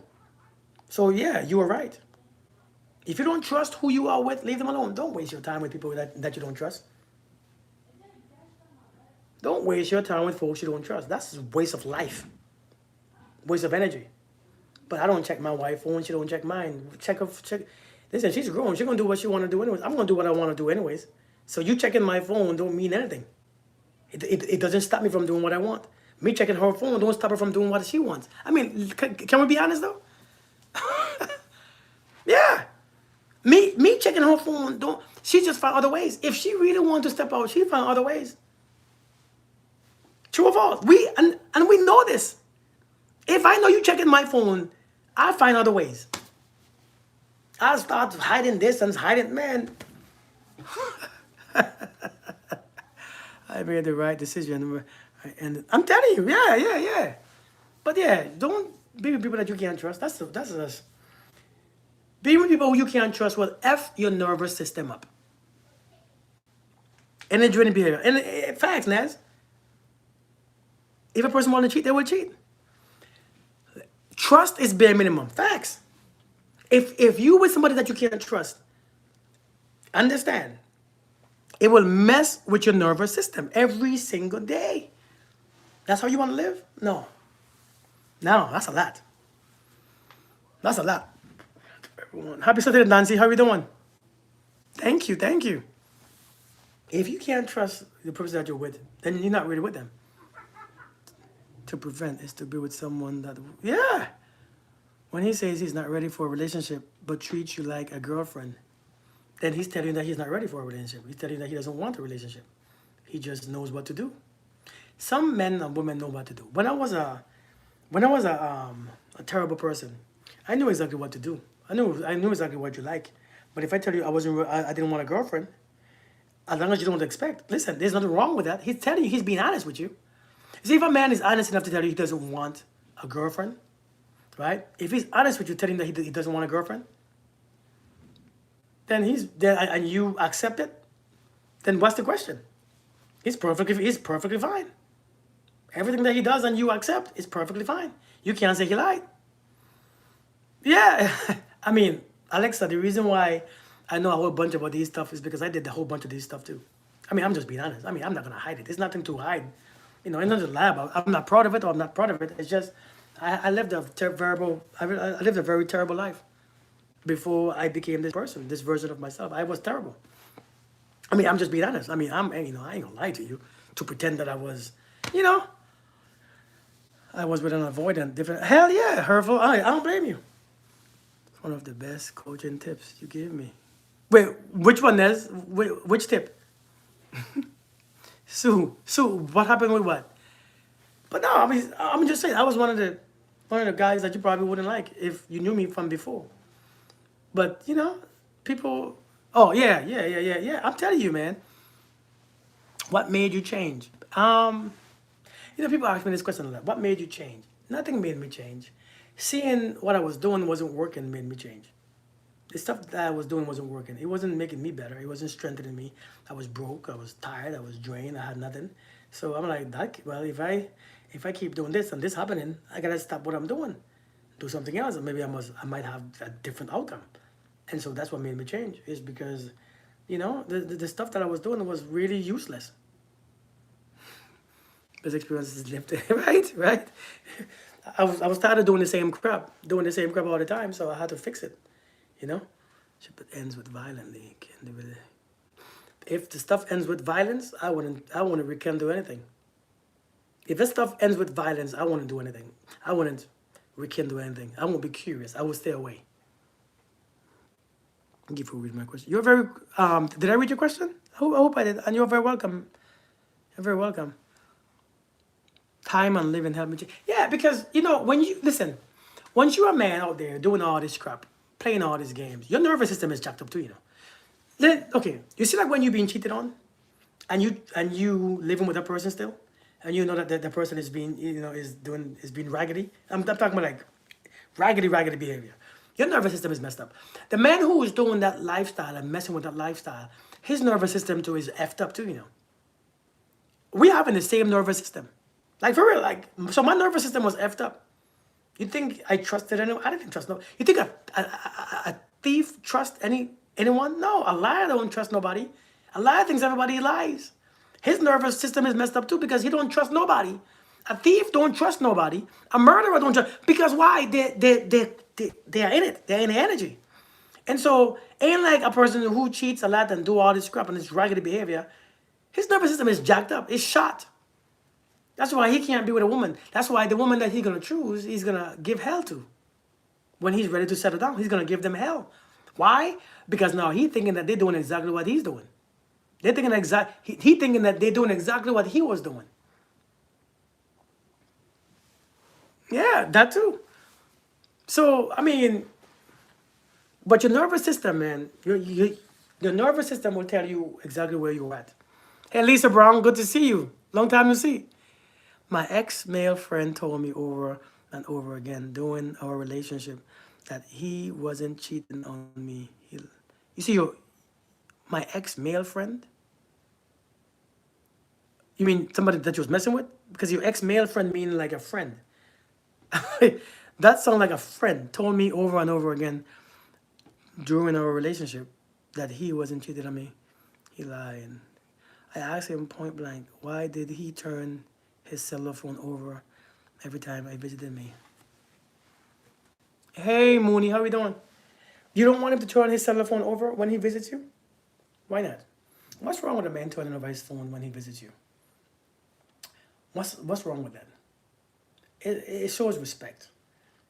So yeah, you are right. If you don't trust who you are with, leave them alone. Don't waste your time with people that you don't trust. Don't waste your time with folks you don't trust. That's a waste of life. Waste of energy. But I don't check my wife's phone. She don't check mine. Check. Listen, she's grown. She's going to do what she want to do anyways. I'm going to do what I want to do anyways. So you checking my phone don't mean anything. It doesn't stop me from doing what I want. Me checking her phone don't stop her from doing what she wants. I mean, can we be honest though? Yeah. Me checking her phone, she just found other ways. If she really wanted to step out, she found other ways. True or false? And we know this. If I know you checking my phone, I'll find other ways. I'll start hiding this and hiding, man. I made the right decision. And I'm telling you, yeah. But yeah, don't be with people that you can't trust. That's us. Be with people who you can't trust will F your nervous system up. Energy draining behavior. And facts, Naz. If a person wants to cheat, they will cheat. Trust is bare minimum. Facts. If you with somebody that you can't trust, understand, it will mess with your nervous system every single day. That's how you want to live? No, that's a lot. That's a lot. Everyone. Happy Saturday, Nancy. How are you doing? Thank you. If you can't trust the person that you're with, then you're not really with them. To prevent is to be with someone that, yeah. When he says he's not ready for a relationship, but treats you like a girlfriend, then he's telling you that he's not ready for a relationship. He's telling you that he doesn't want a relationship. He just knows what to do. Some men and women know what to do. When I was a terrible person, I knew exactly what to do. I knew exactly what you like. But if I tell you I didn't want a girlfriend, as long as you don't expect, listen, there's nothing wrong with that. He's telling you, he's being honest with you. See, if a man is honest enough to tell you he doesn't want a girlfriend, right? If he's honest with you, telling that he doesn't want a girlfriend, then and you accept it, then what's the question? He's perfectly fine. Everything that he does and you accept is perfectly fine. You can't say he lied. Yeah. I mean, Alexa, the reason why I know a whole bunch about these stuff is because I did a whole bunch of these stuff too. I mean, I'm just being honest. I mean, I'm not gonna hide it. There's nothing to hide. It's not just lie about. I'm not proud of it or I'm not proud of it. It's just I lived I lived a very terrible life before I became this person, this version of myself. I was terrible. I mean, I'm just being honest. I mean, I ain't gonna lie to you to pretend that I was, you know, I was with an avoidant, different. Hell yeah, hurtful. I don't blame you. It's one of the best coaching tips you gave me. Wait, which one is? Which tip? Sue, what happened with what? But no, I mean, I'm just saying, I was one of the guys that you probably wouldn't like if you knew me from before. But people. Oh yeah. I'm telling you, man. What made you change? People ask me this question a lot. What made you change? Nothing made me change. Seeing what I was doing wasn't working made me change. The stuff that I was doing wasn't working. It wasn't making me better. It wasn't strengthening me. I was broke. I was tired. I was drained. I had nothing. So I'm like, well, if I keep doing this and this happening, I gotta stop what I'm doing, do something else, and maybe I might have a different outcome. And so that's what made me change. Is because, the stuff that I was doing was really useless. Those experiences lived, right. I was tired of doing the same crap all the time, so I had to fix it. Ship it ends with violently. Can't do it. If the stuff ends with violence, I wouldn't rekindle anything. If this stuff ends with violence, I wouldn't do anything. I wouldn't rekindle anything. I won't be curious. I will stay away. Thank you for reading my question. You're very. Did I read your question? I hope I did. And you're very welcome. You're very welcome. Time and living help me change. Yeah, because when you listen, once you're a man out there doing all this crap, playing all these games, your nervous system is jacked up too. Okay, you see, like when you're being cheated on, and you living with a person still, and you know that the person is being is being raggedy. I'm talking about like raggedy behavior. Your nervous system is messed up. The man who is doing that lifestyle and messing with that lifestyle, his nervous system too is effed up too. We having the same nervous system, like for real. Like, so my nervous system was effed up. You think I trusted anyone? I didn't trust no. You think a thief trust anyone? No, a liar don't trust nobody. A liar thinks everybody lies. His nervous system is messed up too because he don't trust nobody. A thief don't trust nobody. A murderer don't trust, because why? They are in it. They're in the energy. And so ain't like a person who cheats a lot and do all this crap and this raggedy behavior. His nervous system is jacked up. It's shot. That's why he can't be with a woman. That's why the woman that he's gonna choose, he's gonna give hell to. When he's ready to settle down, he's gonna give them hell. Why? Because now he's thinking that they're doing exactly what he's doing. They're thinking he thinking that they're doing exactly what he was doing. Yeah, that too. So I mean, but your nervous system, man, your nervous system will tell you exactly where you're at. Hey, Lisa Brown, good to see you. Long time no see. My ex-male friend told me over and over again during our relationship that he wasn't cheating on me. You see, my ex-male friend? You mean somebody that you was messing with? Because your ex-male friend mean like a friend. That sounds like a friend told me over and over again during our relationship that he wasn't cheating on me. He lied. I asked him point blank, why did he turn his cell phone over every time I visited me? Hey, Mooney, how we doing? You don't want him to turn his cell phone over when he visits you? Why not? What's wrong with a man turning over his phone when he visits you? What's wrong with that? It shows respect.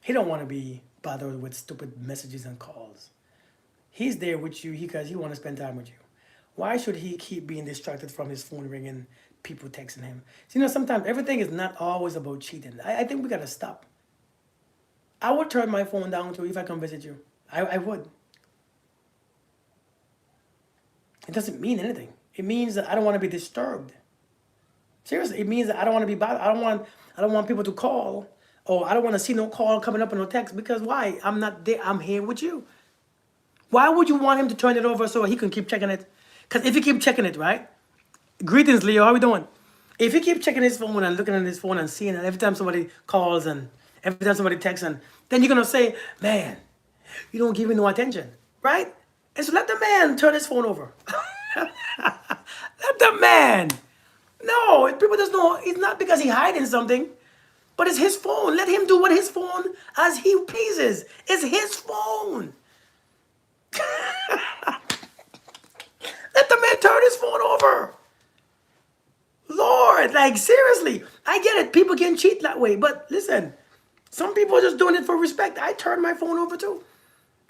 He don't want to be bothered with stupid messages and calls. He's there with you because he want to spend time with you. Why should he keep being distracted from his phone ringing, people texting him? So, sometimes everything is not always about cheating. I think we got to stop. I would turn my phone down too if I come visit you. I would. It doesn't mean anything. It means that I don't want to be disturbed. Seriously, it means that I don't want to be bothered. I don't want people to call, or I don't want to see no call coming up or no text, because why? I'm not there. I'm here with you. Why would you want him to turn it over so he can keep checking it? Because if you keep checking it, right? Greetings, Leo. How we doing? If he keep checking his phone and looking at his phone and seeing it every time somebody calls and every time somebody texts, and then you're gonna say, "Man, you don't give me no attention," right? And so let the man turn his phone over. Let the man. No, people just know it's not because he's hiding something, but it's his phone. Let him do what his phone as he pleases. It's his phone. Let the man turn his phone over. Lord, like seriously, I get it. People can cheat that way, but listen, some people are just doing it for respect. I turn my phone over too.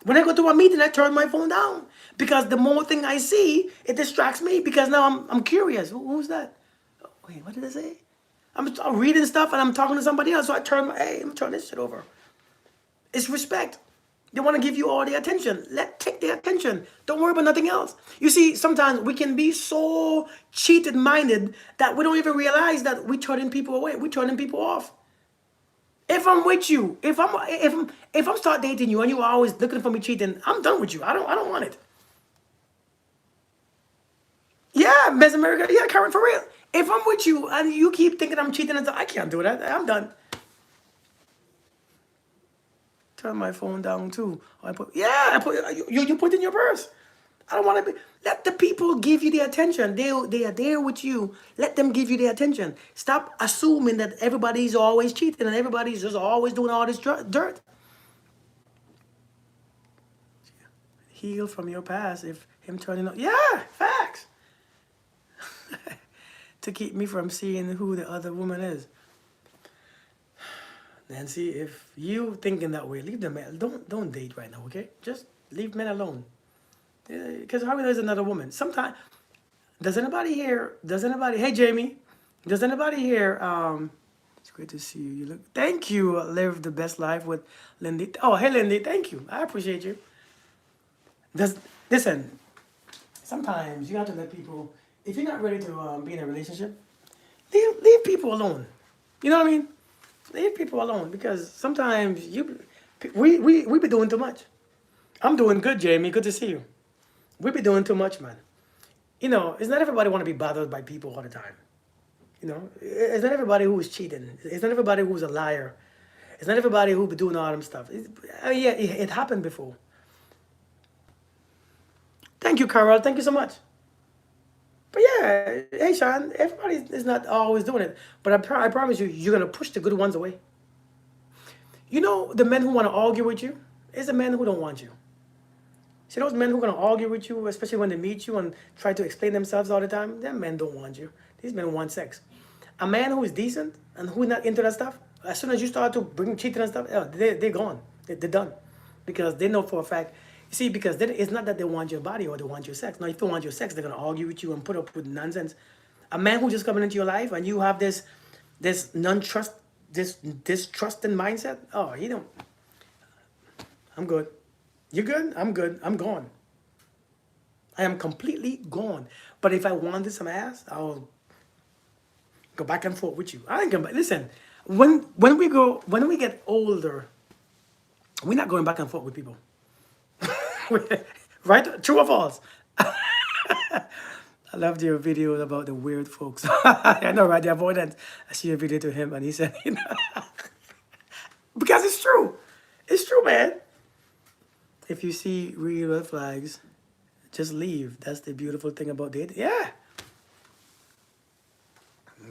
When I go to a meeting, I turn my phone down because the more thing I see, it distracts me because now I'm curious. Who's that? Oh, wait, what did I say? I'm reading stuff and I'm talking to somebody else, so I turn hey, I'm turning this shit over. It's respect. They want to give you all the attention. Take the attention. Don't worry about nothing else. You see, sometimes we can be so cheated minded that we don't even realize that we're turning people away. We're turning people off. If I'm with you, if I'm start dating you and you're always looking for me cheating, I'm done with you. I don't want it. Yeah, Miss America. Yeah, Karen, for real. If I'm with you and you keep thinking I'm cheating, I can't do that. I'm done. Turn my phone down too. I put you put in your purse. I don't want to be. Let the people give you the attention. They are there with you. Let them give you the attention. Stop assuming that everybody's always cheating and everybody's just always doing all this dirt. Heal from your past. If him turning up, yeah, facts. To keep me from seeing who the other woman is. Nancy, if you thinking that way, leave the man. Don't date right now, okay? Just leave men alone. Because how there's another woman. Sometimes, does anybody here? Hey, Jamie. Does anybody here? It's great to see you. You look. Thank you. Live the best life with Lindy. Oh, hey, Lindy. Thank you. I appreciate you. Listen. Sometimes you have to let people. If you're not ready to be in a relationship, leave people alone. You know what I mean? Leave people alone because sometimes we be doing too much. I'm doing good, Jamie. Good to see you. We be doing too much, man. You know, it's not everybody want to be bothered by people all the time. You know, it's not everybody who is cheating. It's not everybody who's a liar. It's not everybody who be doing all them stuff. Yeah, it happened before. Thank you, Carol. Thank you so much. But yeah, hey, Sean, everybody is not always doing it. But I promise you, you're going to push the good ones away. You know, the men who want to argue with you is the men who don't want you. See those men who are going to argue with you, especially when they meet you and try to explain themselves all the time? Them men don't want you. These men want sex. A man who is decent and who is not into that stuff, as soon as you start to bring cheating and stuff, they're gone. They're done. Because they know for a fact. You see, because it's not that they want your body or they want your sex. No, if they want your sex, they're going to argue with you and put up with nonsense. A man who's just coming into your life and you have this non-trust, this distrusting mindset, oh, you don't. I'm good. You good? I'm good. I'm gone. I am completely gone. But if I wanted some ass, I'll go back and forth with you. I ain't gonna listen. When we get older, we're not going back and forth with people. Right? True or false? I loved your video about the weird folks. I know, right? The avoidance. I see a video to him and he said, you know, because it's true. It's true, man. If you see real red flags, just leave. That's the beautiful thing about dating. Yeah.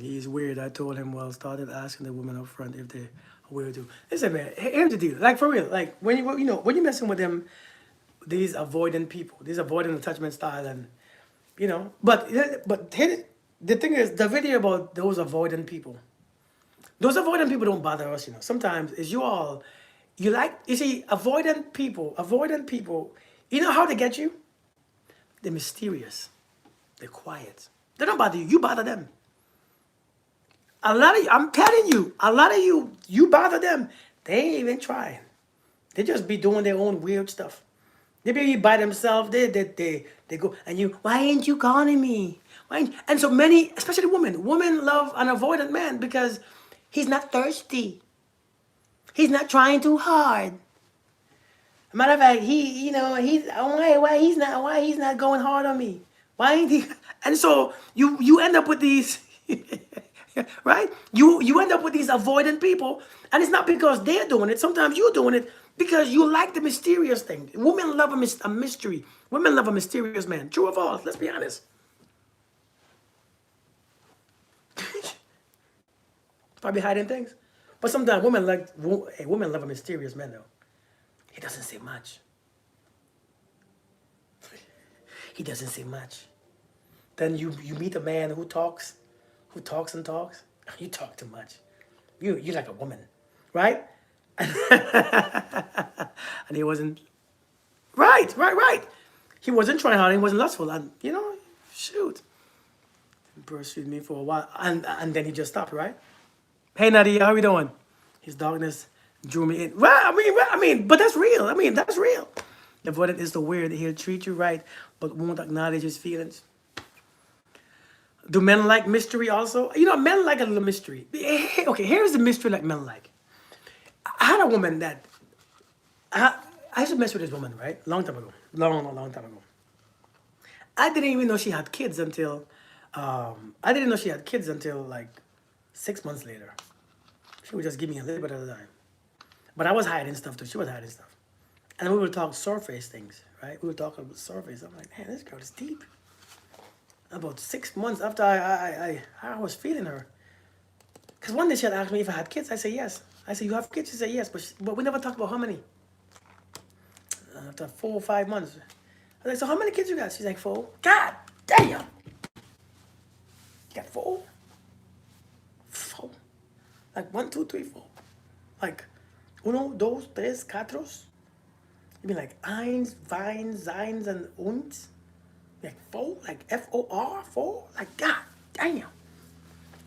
He's weird. I told him, well, started asking the women up front if they're weird too. Listen, man, here's the deal. Like, for real. Like, when you're messing with them, these avoidant people, these avoidant attachment style, and, you know, but the thing is, the video about those avoidant people don't bother us, you know. Sometimes it's you see, avoidant people, you know how they get you? They're mysterious. They're quiet. They don't bother you. You bother them. A lot of you, I'm telling you, you bother them. They ain't even trying. They just be doing their own weird stuff. They be by themselves. They go, and you, why ain't you calling me? And so many, especially women love an avoidant man because he's not thirsty. He's not trying too hard. Matter of fact, why he's not going hard on me? Why ain't he? And so you end up with these, right? You end up with these avoidant people, and it's not because they're doing it. Sometimes you're doing it because you like the mysterious thing. Women love a mystery. Women love a mysterious man. True or false? Let's be honest. Probably hiding things, but sometimes women love a mysterious man though. He doesn't say much. He doesn't say much. Then you meet a man who talks and talks. You talk too much. You're like a woman, right? And he wasn't right. He wasn't trying hard. He wasn't lustful, and shoot, he pursued me for a while, and then he just stopped, right? Hey Nadia, how we doing? His darkness drew me in. But that's real. That's real. The avoidant is the weird. He'll treat you right, but won't acknowledge his feelings. Do men like mystery also? Men like a little mystery. Okay, here's the mystery like men like. I had a woman that I used to mess with this woman, right? Long time ago. Long time ago. I didn't even know she had kids until like 6 months later. She would just give me a little bit at a time. But I was hiding stuff too. She was hiding stuff. And we would talk surface things, right? We would talk about surface. I'm like, man, this girl is deep. About 6 months after I was feeling her. Because one day she had asked me if I had kids. I said yes. I said, you have kids? She said yes. But we never talked about how many. After 4 or 5 months. I was like, so how many kids you got? She's like, 4. God damn! You got 4? 4? Like 1, 2, 3, 4. Like, uno, dos, tres, cuatros. You mean like eins, weins, seins, and uns? Like 4? Like FOR? 4? Like, God damn.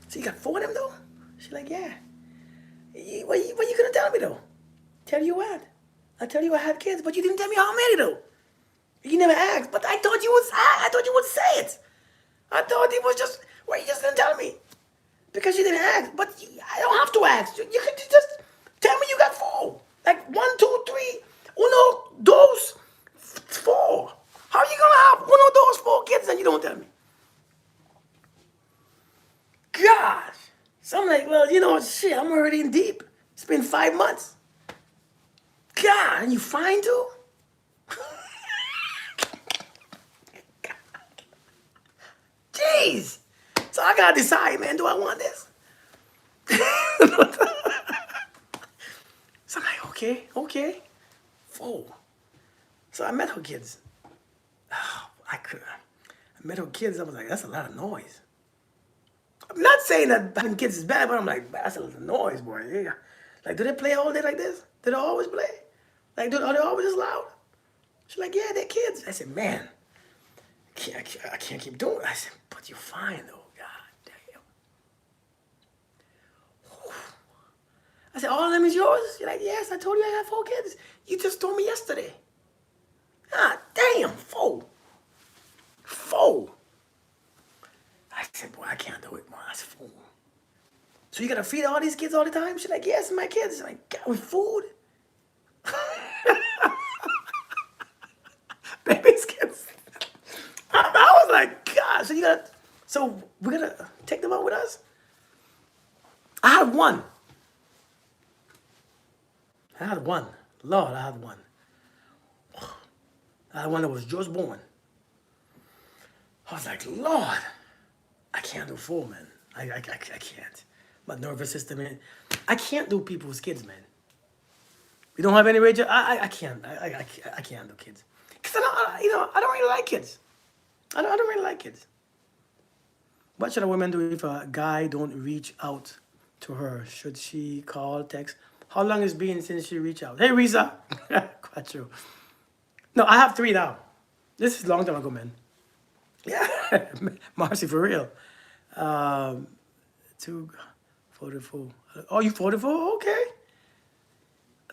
So you got 4 of them though? She's like, yeah. What you gonna tell me though? Tell you what? I tell you I had kids, but you didn't tell me how many though. You never asked, but I thought you would say it. I thought it was just, why you just didn't tell me? Because you didn't ask, but I don't have to ask. You could just tell me you got 4. Like 1, 2, 3, uno, dos, 4. How are you gonna have uno, dos, 4 kids and you don't tell me? Gosh. So I'm like, well, shit, I'm already in deep. It's been 5 months. God, and you fine too? Jeez. So I gotta decide, man, do I want this? So I'm like, okay. 4. So I met her kids. I met her kids, I was like, that's a lot of noise. I'm not saying that having kids is bad, but I'm like, that's a lot of noise, boy. Yeah. Like, do they play all day like this? Do they always play? Like, are they always this loud? She's like, yeah, they're kids. I said, man, I can't keep doing it. I said, but you're fine, though. God damn. Whew. I said, all of them is yours? You're like, yes, I told you I had 4 kids. You just told me yesterday. Ah, damn, 4. 4. I said, boy, I can't do it, man. That's 4. So you gotta feed all these kids all the time? She's like, yes, my kids. I'm like, God, with food? Baby's kids. I was like, God, so we're gonna take them out with us? I had one. Lord, I had one. I had one that was just born. I was like, Lord, I can't do 4, man. I can't. My nervous system, I can't do people's kids, man. We don't have any rage. I can't. I can't do kids. Because I don't really like kids. I don't really like kids. What should a woman do if a guy don't reach out to her? Should she call, text? How long it's been since she reached out? Hey, Risa. Quite true. No, I have 3 now. This is a long time ago, man. Yeah. Marcy, for real. 244. Oh, you 44? Okay.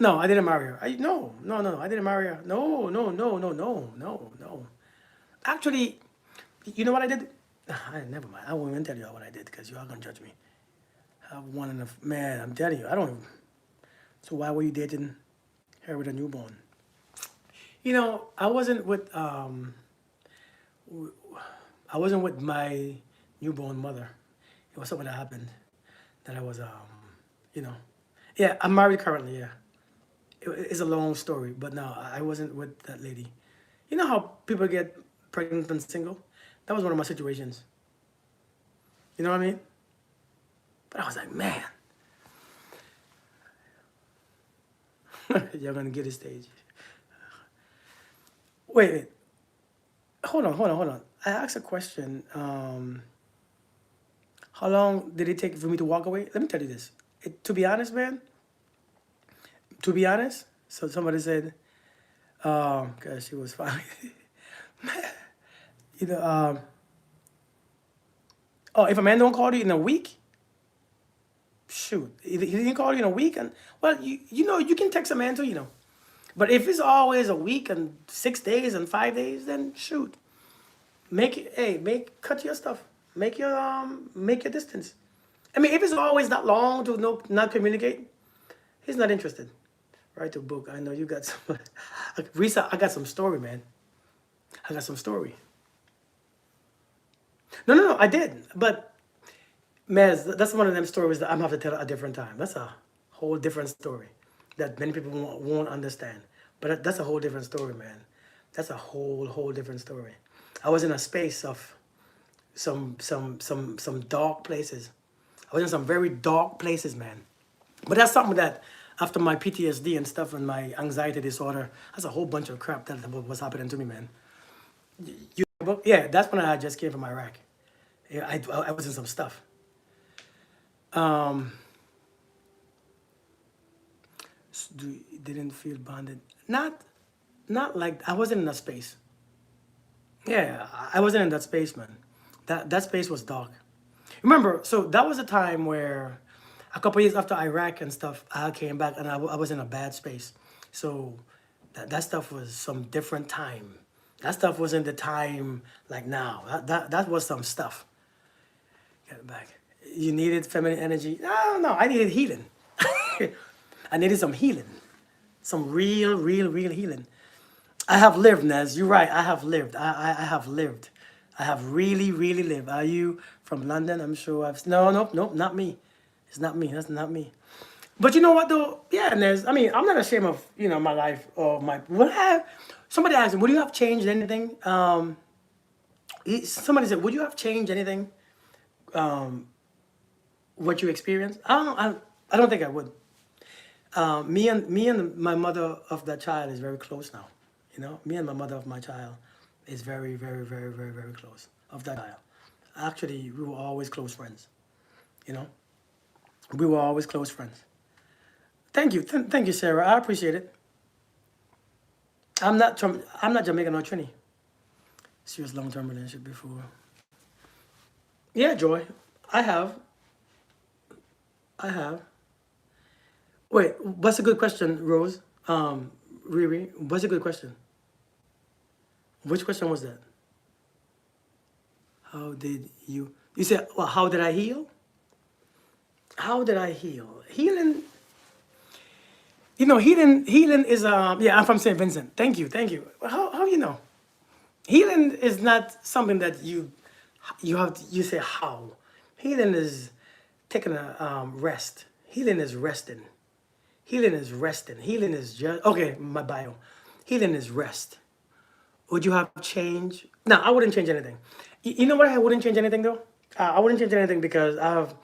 No, I didn't marry her. No, I didn't marry her. No. Actually, you know what I did? Never mind. I won't even tell you what I did because you are going to judge me. I have one and man, I'm telling you, I don't even. So why were you dating her with a newborn? I wasn't with I wasn't with my newborn mother. It was something that happened that I was you know, yeah, I'm married currently. Yeah, it's a long story, but no, I wasn't with that lady. You know how people get pregnant and single? That was one of my situations. You know what I mean? But I was like, man, you're gonna get a stage. Wait, hold on. I asked a question. How long did it take for me to walk away? Let me tell you this. To be honest, man, to be honest, so somebody said, cause she was fine. you know, oh, if a man don't call you in a week, shoot, he didn't call you in a week, and well, you can text a man too, But if it's always a week and 6 days and 5 days, then shoot, cut your stuff, make your distance. I mean, if it's always that long to not communicate, he's not interested. Write a book. I know you got some. Risa, I got some story, man. I got some story. No, I did. But, Mez, that's one of them stories that I'm going to have to tell at a different time. That's a whole different story that many people won't understand. But that's a whole different story, man. That's a whole different story. I was in a space of some dark places. I was in some very dark places, man. But that's something that after my PTSD and stuff and my anxiety disorder, that's a whole bunch of crap that was happening to me, man. Yeah, that's when I just came from Iraq. Yeah, I was in some stuff. Didn't feel bonded. Not like I wasn't in that space. Yeah, I wasn't in that space, man. That space was dark. Remember, so that was a time where a couple years after Iraq and stuff, I came back and I was in a bad space. So that stuff was some different time. That stuff wasn't the time like now. That was some stuff. Get it back. You needed feminine energy? No, I needed healing. I needed some healing. Some real healing. I have lived, Nez. You're right. I have lived. I have lived. I have really lived. Are you from London? I'm sure I've... No, nope, not me. It's not me. That's not me. But you know what, though? Yeah, Nez. I mean, I'm not ashamed of, my life or my... Somebody asked me, would you have changed anything? Somebody said, would you have changed anything? What you experienced? I don't think I would. Me and my mother of that child is very close now. Me and my mother of my child is very close of that child. Actually, we were always close friends. We were always close friends. Thank you, thank you, Sarah. I appreciate it. I'm not Jamaican or Trini. Serious long-term relationship before. Yeah, Joy. I have. Wait, what's a good question, Rose? Riri, what's a good question? Which question was that? How did you said, well, how did I heal? How did I heal? Healing, healing is, yeah, I'm from St. Vincent. Thank you. How you know? Healing is not something that you say how. Healing is taking a rest. Healing is resting. Healing is resting. Healing is just, okay, my bio. Healing is rest. Would you have changed? No, I wouldn't change anything. You know what? I wouldn't change anything though. I wouldn't change anything because I have,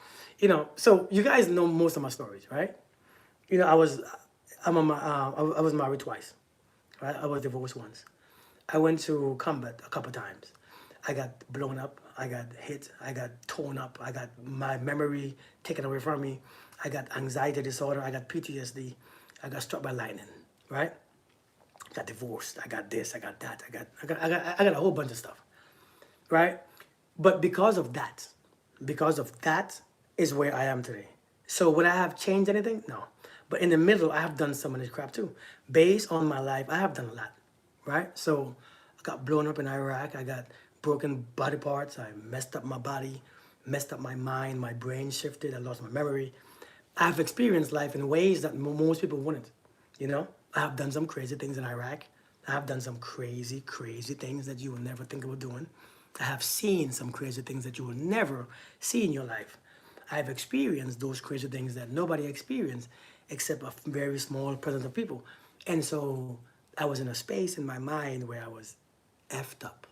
So you guys know most of my stories, right? I was married twice, right? I was divorced once. I went to combat a couple times. I got blown up. I got hit. I got torn up. I got my memory taken away from me. I got anxiety disorder. I got PTSD. I got struck by lightning, right? Got divorced. I got this. I got that. I got a whole bunch of stuff, right? But because of that is where I am today. So would I have changed anything? No. But in the middle, I have done some of this crap too. Based on my life, I have done a lot, right? So I got blown up in Iraq. I got broken body parts. I messed up my body, messed up my mind. My brain shifted. I lost my memory. I've experienced life in ways that most people wouldn't, I have done some crazy things in Iraq. I have done some crazy, crazy things that you will never think about doing. I have seen some crazy things that you will never see in your life. I've experienced those crazy things that nobody experienced except a very small percent of people. And so I was in a space in my mind where I was effed up,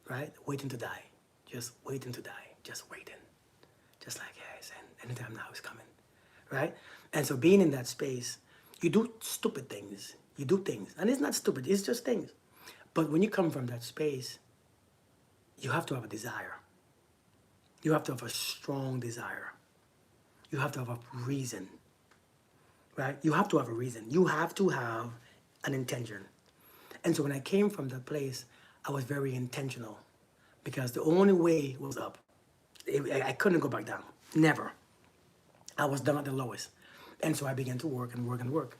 right? Waiting to die. Just waiting to die. Just waiting. Just like, yes, and anytime now is coming, right? And so being in that space, you do stupid things. You do things. And it's not stupid, it's just things. But when you come from that space, you have to have a desire. You have to have a strong desire. You have to have a reason, right? You have to have a reason. You have to have an intention. And so when I came from that place, I was very intentional because the only way was up. I couldn't go back down. Never. I was down at the lowest. And so I began to work and work and work.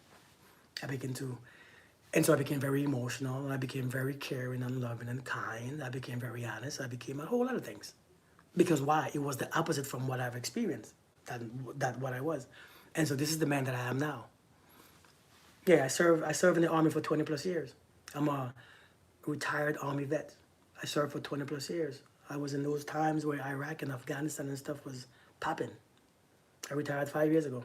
And so I became very emotional. I became very caring and loving and kind. I became very honest. I became a whole lot of things. Because why? It was the opposite from what I've experienced, that what I was. And so this is the man that I am now. Yeah, I served in the army for 20 plus years. I'm a retired army vet. I served for 20 plus years. I was in those times where Iraq and Afghanistan and stuff was popping. I retired 5 years ago.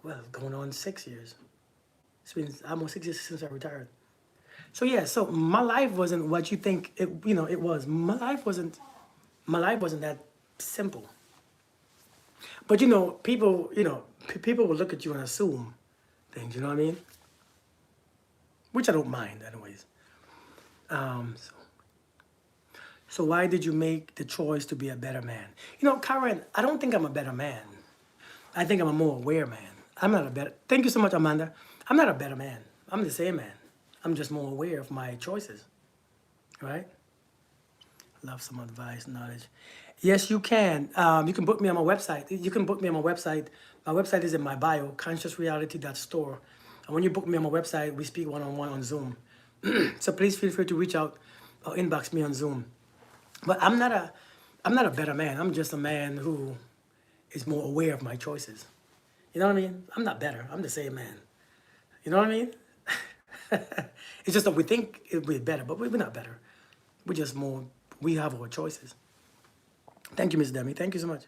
Well, going on 6 years. It's been almost 6 years since I retired. So yeah, so my life wasn't what you think it was. My life wasn't that simple. But people will look at you and assume things, you know what I mean? Which I don't mind anyways. So why did you make the choice to be a better man? Karen, I don't think I'm a better man. I think I'm a more aware man. Thank you so much, Amanda. I'm not a better man. I'm the same man. I'm just more aware of my choices, right? Love some advice, knowledge. Yes, you can. You can book me on my website. You can book me on my website. My website is in my bio, consciousreality.store. And when you book me on my website, we speak one-on-one on Zoom. So please feel free to reach out or inbox me on Zoom. But I'm not a better man. I'm just a man who is more aware of my choices. You know what I mean? I'm not better. I'm the same man. You know what I mean? It's just that we think it'll be better, but we're not better. We have our choices. Thank you, Miss Demi. Thank you so much.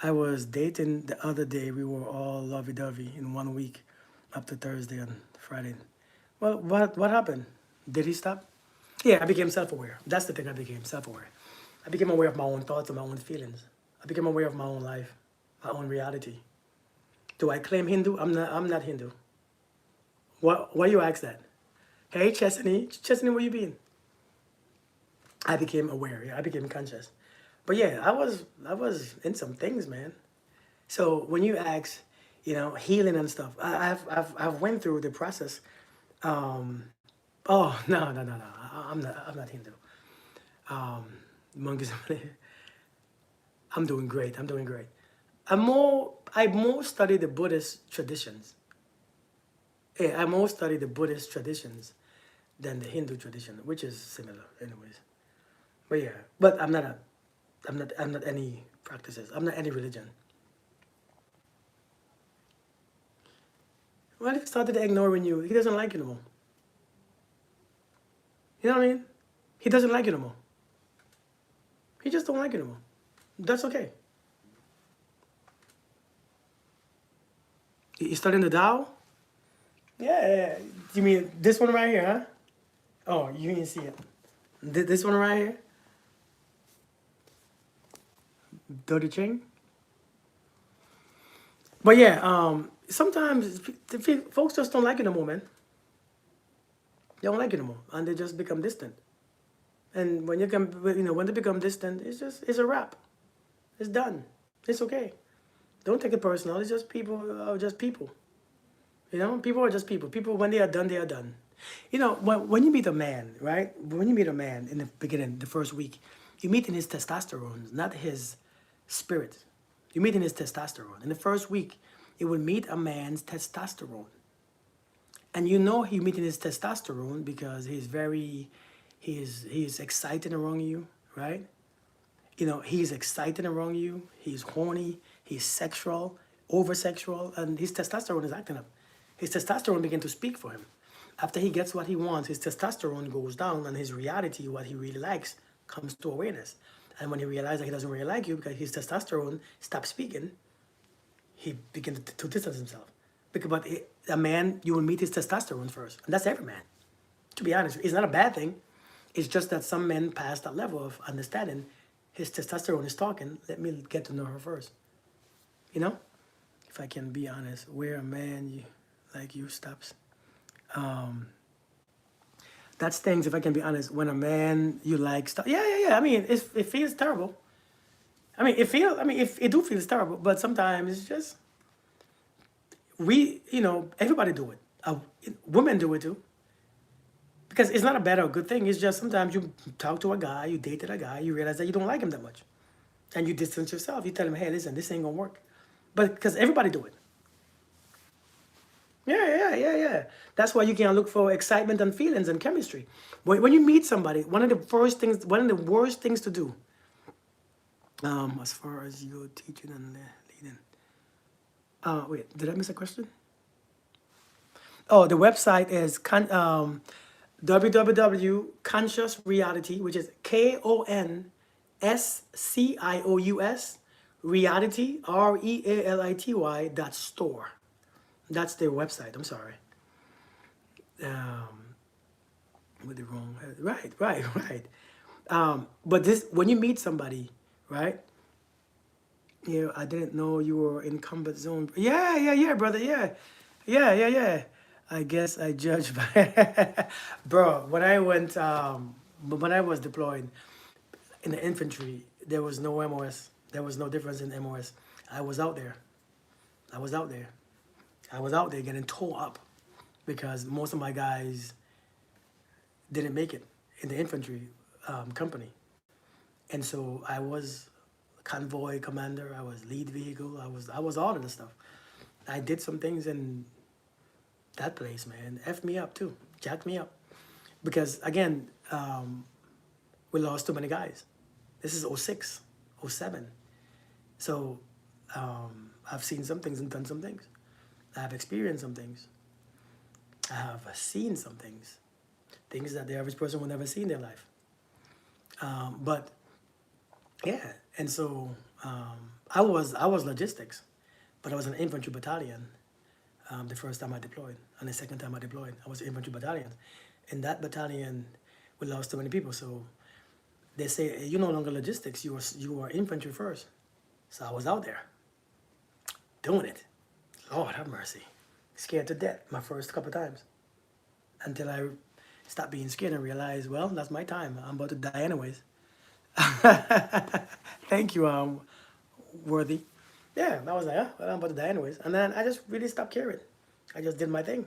I was dating the other day. We were all lovey-dovey in 1 week up to Thursday and Friday. Well, what happened? Did he stop? Yeah, I became self-aware. That's the thing. I became self-aware. I became aware of my own thoughts and my own feelings. I became aware of my own life, my own reality. Do I claim Hindu? I'm not Hindu. Why you ask that? Hey, Chesney, where you been? I became aware. Yeah, I became conscious. But yeah, I was in some things, man. So when you ask, healing and stuff, I've went through the process. Oh no. I'm not Hindu. Monkeys. I'm doing great. I more study the Buddhist traditions. Yeah, I more study the Buddhist traditions than the Hindu tradition, which is similar, anyways. But yeah, but I'm not any practices. I'm not any religion. Well, he started ignoring you. He doesn't like you no more. You know what I mean? He doesn't like you no more. He just don't like you no more. That's okay. You studying the Tao? Yeah. You mean this one right here, huh? Oh, you didn't see it. This one right here? Dirty Ching? But yeah, sometimes folks just don't like it no more, man. They don't like it no more, and they just become distant. And when when they become distant, it's a wrap. It's done. It's okay. Don't take it personal. It's just people are just people. People are just people. People, when they are done, they are done. When you meet a man, right? When you meet a man in the beginning, the first week, you meet in his testosterone, not his spirit. You meet in his testosterone. In the first week, you will meet a man's testosterone. And you meet in his testosterone because he's excited around you, right? He's excited around you. He's horny. He's sexual, over-sexual, and his testosterone is acting up. his testosterone begins to speak for him. After he gets what he wants, his testosterone goes down, and his reality, what he really likes, comes to awareness. And when he realizes that he doesn't really like you because his testosterone stops speaking, he begins to distance himself. But a man, you will meet his testosterone first. And that's every man. To be honest, it's not a bad thing. It's just that some men pass that level of understanding. His testosterone is talking. Let me get to know her first. You know? If I can be honest, where a man like you stops. That's things, if I can be honest, when a man you like stuff. Yeah. I mean, it feels terrible. It do feels terrible, but sometimes it's just, everybody do it. Women do it too. Because it's not a bad or good thing. It's just sometimes you talk to a guy, you dated a guy, you realize that you don't like him that much. And you distance yourself. You tell him, hey, listen, this ain't gonna work. But because everybody do it. Yeah. That's why you can look for excitement and feelings and chemistry. When you meet somebody, one of the worst things to do, as far as your teaching and leading. Wait, did I miss a question? Oh, the website is www.conscious reality, which is KONSCIOUS reality REALITY.store. That's their website. I'm sorry. With the wrong. Right. But when you meet somebody, right? I didn't know you were in combat zone. Yeah, brother. Yeah. I guess I judge by, bro. When I was deployed in the infantry, there was no MOS. There was no difference in MOS. I was out there getting tore up because most of my guys didn't make it in the infantry company. And so I was convoy commander, I was lead vehicle, I was all of the stuff. I did some things in that place, man. F me up too, jacked me up. Because again, we lost too many guys. This is 06, 07. So I've seen some things and done some things. I've experienced some things. I have seen some things that the average person will never see in their life. But yeah, and so I was logistics, but I was an infantry battalion the first time I deployed, and the second time I deployed, I was an infantry battalion. In that battalion, we lost too many people, so they say you're no longer logistics. You were infantry first. So I was out there doing it. Lord have mercy, scared to death my first couple of times, until I stopped being scared and realized, well, that's my time. I'm about to die anyways. Thank you, Worthy. Yeah, I was like, well, I'm about to die anyways. And then I just really stopped caring. I just did my thing.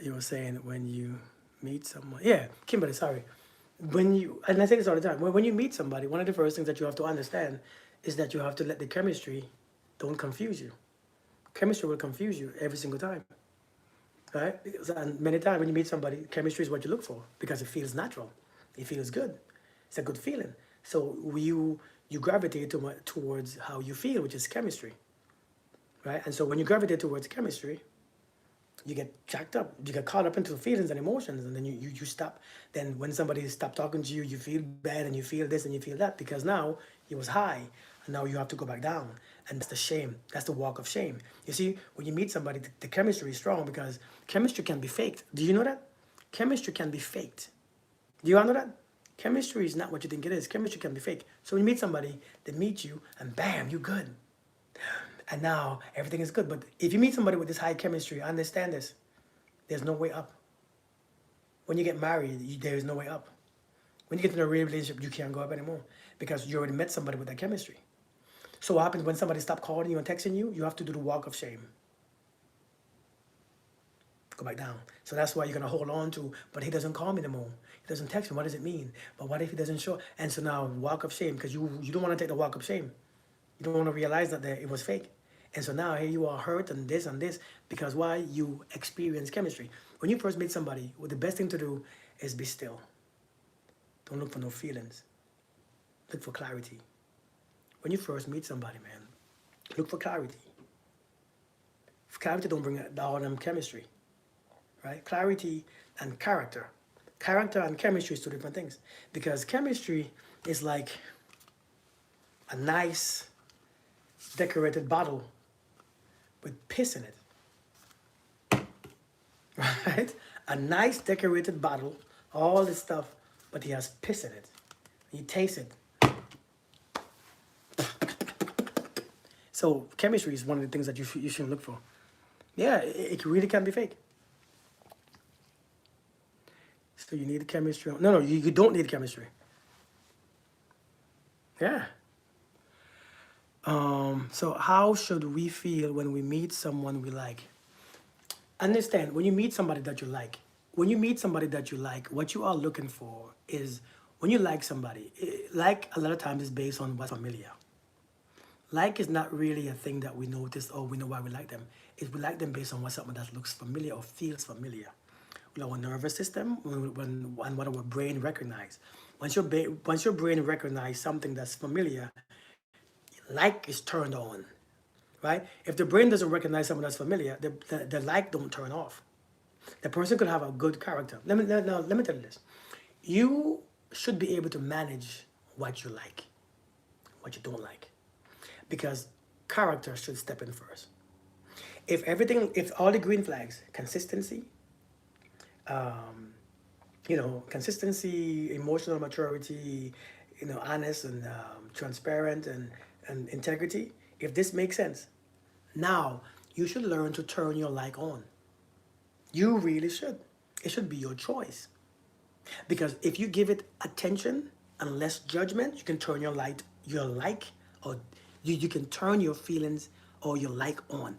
You were saying when you meet someone. Yeah, Kimberly, sorry. And I say this all the time, when you meet somebody, one of the first things that you have to understand is that you have to let the chemistry don't confuse you. Chemistry will confuse you every single time. Right? And many times when you meet somebody, chemistry is what you look for because it feels natural. It feels good. It's a good feeling. So you gravitate towards how you feel, which is chemistry. Right? And so when you gravitate towards chemistry, you get jacked up. You get caught up into feelings and emotions, and then you stop. Then when somebody stops talking to you, you feel bad, and you feel this and you feel that, because now you was high, and now you have to go back down. And that's the shame. That's the walk of shame. You see, when you meet somebody, the chemistry is strong because chemistry can be faked. Do you know that? Chemistry can be faked. Do you all know that? Chemistry is not what you think it is. Chemistry can be fake. So when you meet somebody, they meet you, and bam, you're good. And now everything is good. But if you meet somebody with this high chemistry, understand this. There's no way up. When you get married, there is no way up. When you get into a real relationship, you can't go up anymore because you already met somebody with that chemistry. So what happens when somebody stops calling you and texting you? You have to do the walk of shame. Go back down. So that's why you're going to hold on to, but he doesn't call me no more. He doesn't text me. What does it mean? But what if he doesn't show? And so now walk of shame, because you don't want to take the walk of shame. You don't want to realize that it was fake. And so now here you are hurt and this, because why? You experience chemistry. When you first meet somebody, the best thing to do is be still. Don't look for no feelings. Look for clarity. When you first meet somebody, man, look for clarity. Clarity don't bring all them chemistry, right? Clarity and character. Character and chemistry is two different things. Because chemistry is like a nice decorated bottle with piss in it, right? A nice decorated bottle, all this stuff, but he has piss in it. You taste it. So chemistry is one of the things that you should look for. Yeah, it really can be fake. So you need chemistry. No, you don't need chemistry. Yeah. So how should we feel when we meet someone we like? Understand, when you meet somebody that you like, what you are looking for is, when you like somebody, like a lot of times is based on what's familiar. Like is not really a thing that we notice or we know why we like them. We like them based on what something that looks familiar or feels familiar. With our nervous system and what our brain recognize. Once your brain recognizes something that's familiar, like is turned on, right? If the brain doesn't recognize something that's familiar, the like don't turn off. The person could have a good character. Let me tell you this. You should be able to manage what you like, what you don't like. Because character should step in first. If all the green flags, consistency, consistency, emotional maturity, honest and transparent and integrity, if this makes sense, now you should learn to turn your like on. You really should. It should be your choice. Because if you give it attention and less judgment, you can turn your like, or you can turn your feelings or your like on.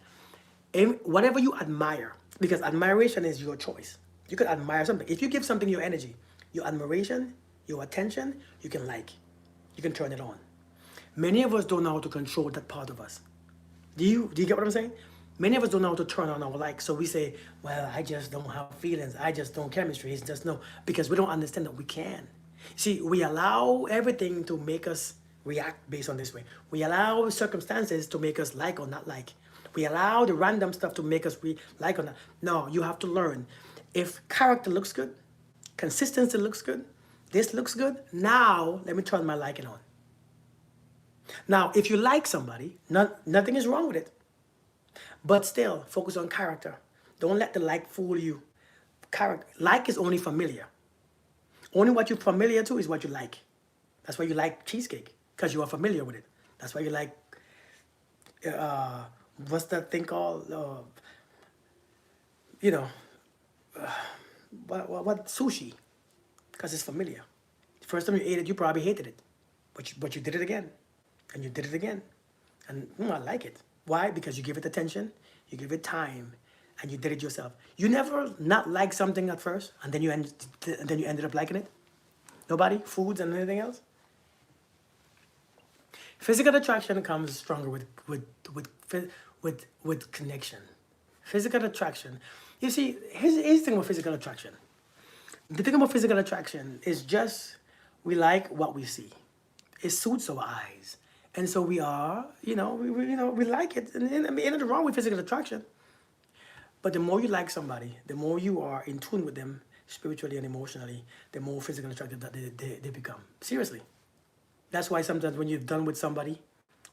And whatever you admire, because admiration is your choice. You can admire something. If you give something your energy, your admiration, your attention, you can turn it on. Many of us don't know how to control that part of us. Do you get what I'm saying? Many of us don't know how to turn on our like. So we say, well, I just don't have feelings. I just don't chemistry. It's just no. Because we don't understand that we can. See, we allow everything to make us react based on this way. We allow circumstances to make us like or not like. We allow the random stuff to make us like or not. No, you have to learn. If character looks good, consistency looks good, this looks good, now let me turn my liking on. Now, if you like somebody, nothing is wrong with it. But still, focus on character. Don't let the like fool you. Like is only familiar. Only what you're familiar to is what you like. That's why you like cheesecake, because you are familiar with it. That's why you like, what's that thing called? What sushi? Because it's familiar. The first time you ate it, you probably hated it. But you did it again. And you did it again. And I like it. Why? Because you give it attention, you give it time, and you did it yourself. You never not like something at first, and then you ended up liking it? Nobody? Foods and anything else? Physical attraction comes stronger with connection. Physical attraction. You see, here's the thing with physical attraction. The thing about physical attraction is just we like what we see. It suits our eyes. And so we are, we like it. And I mean, nothing wrong with physical attraction. But the more you like somebody, the more you are in tune with them spiritually and emotionally, the more physical attractive that they become. Seriously. That's why sometimes when you're done with somebody,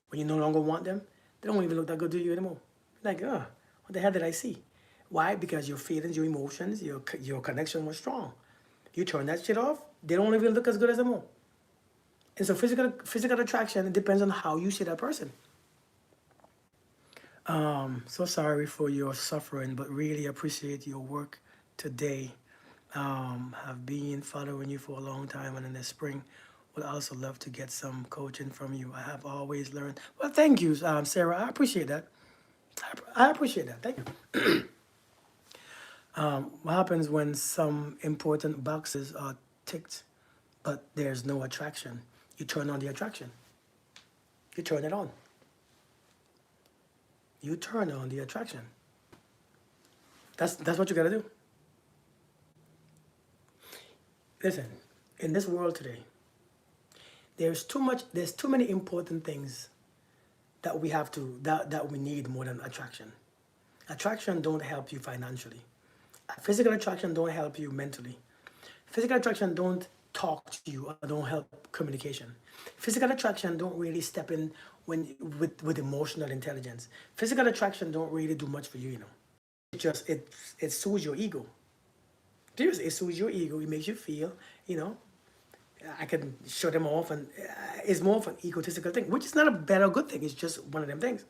when you no longer want them, they don't even look that good to you anymore. Like, what the hell did I see? Why? Because your feelings, your emotions, your connection was strong. You turn that shit off, they don't even look as good as them all. And so physical attraction, it depends on how you see that person. So sorry for your suffering, but really appreciate your work today. Have been following you for a long time, and in the spring, would also love to get some coaching from you. I have always learned. Well, thank you, Sarah. I appreciate that. I appreciate that. Thank you. What happens when some important boxes are ticked, but there's no attraction? You turn on the attraction. You turn it on. You turn on the attraction. That's what you gotta do. Listen, in this world today, there's too many important things that we need more than attraction. Attraction don't help you financially. Physical attraction don't help you mentally. Physical attraction don't talk to you or don't help communication. Physical attraction don't really step in when with emotional intelligence. Physical attraction don't really do much for you, you know. It soothes your ego. Seriously, it soothes your ego. It makes you feel, you know, I can shut them off, and it's more of an egotistical thing, which is not a bad or good thing. It's just one of them things.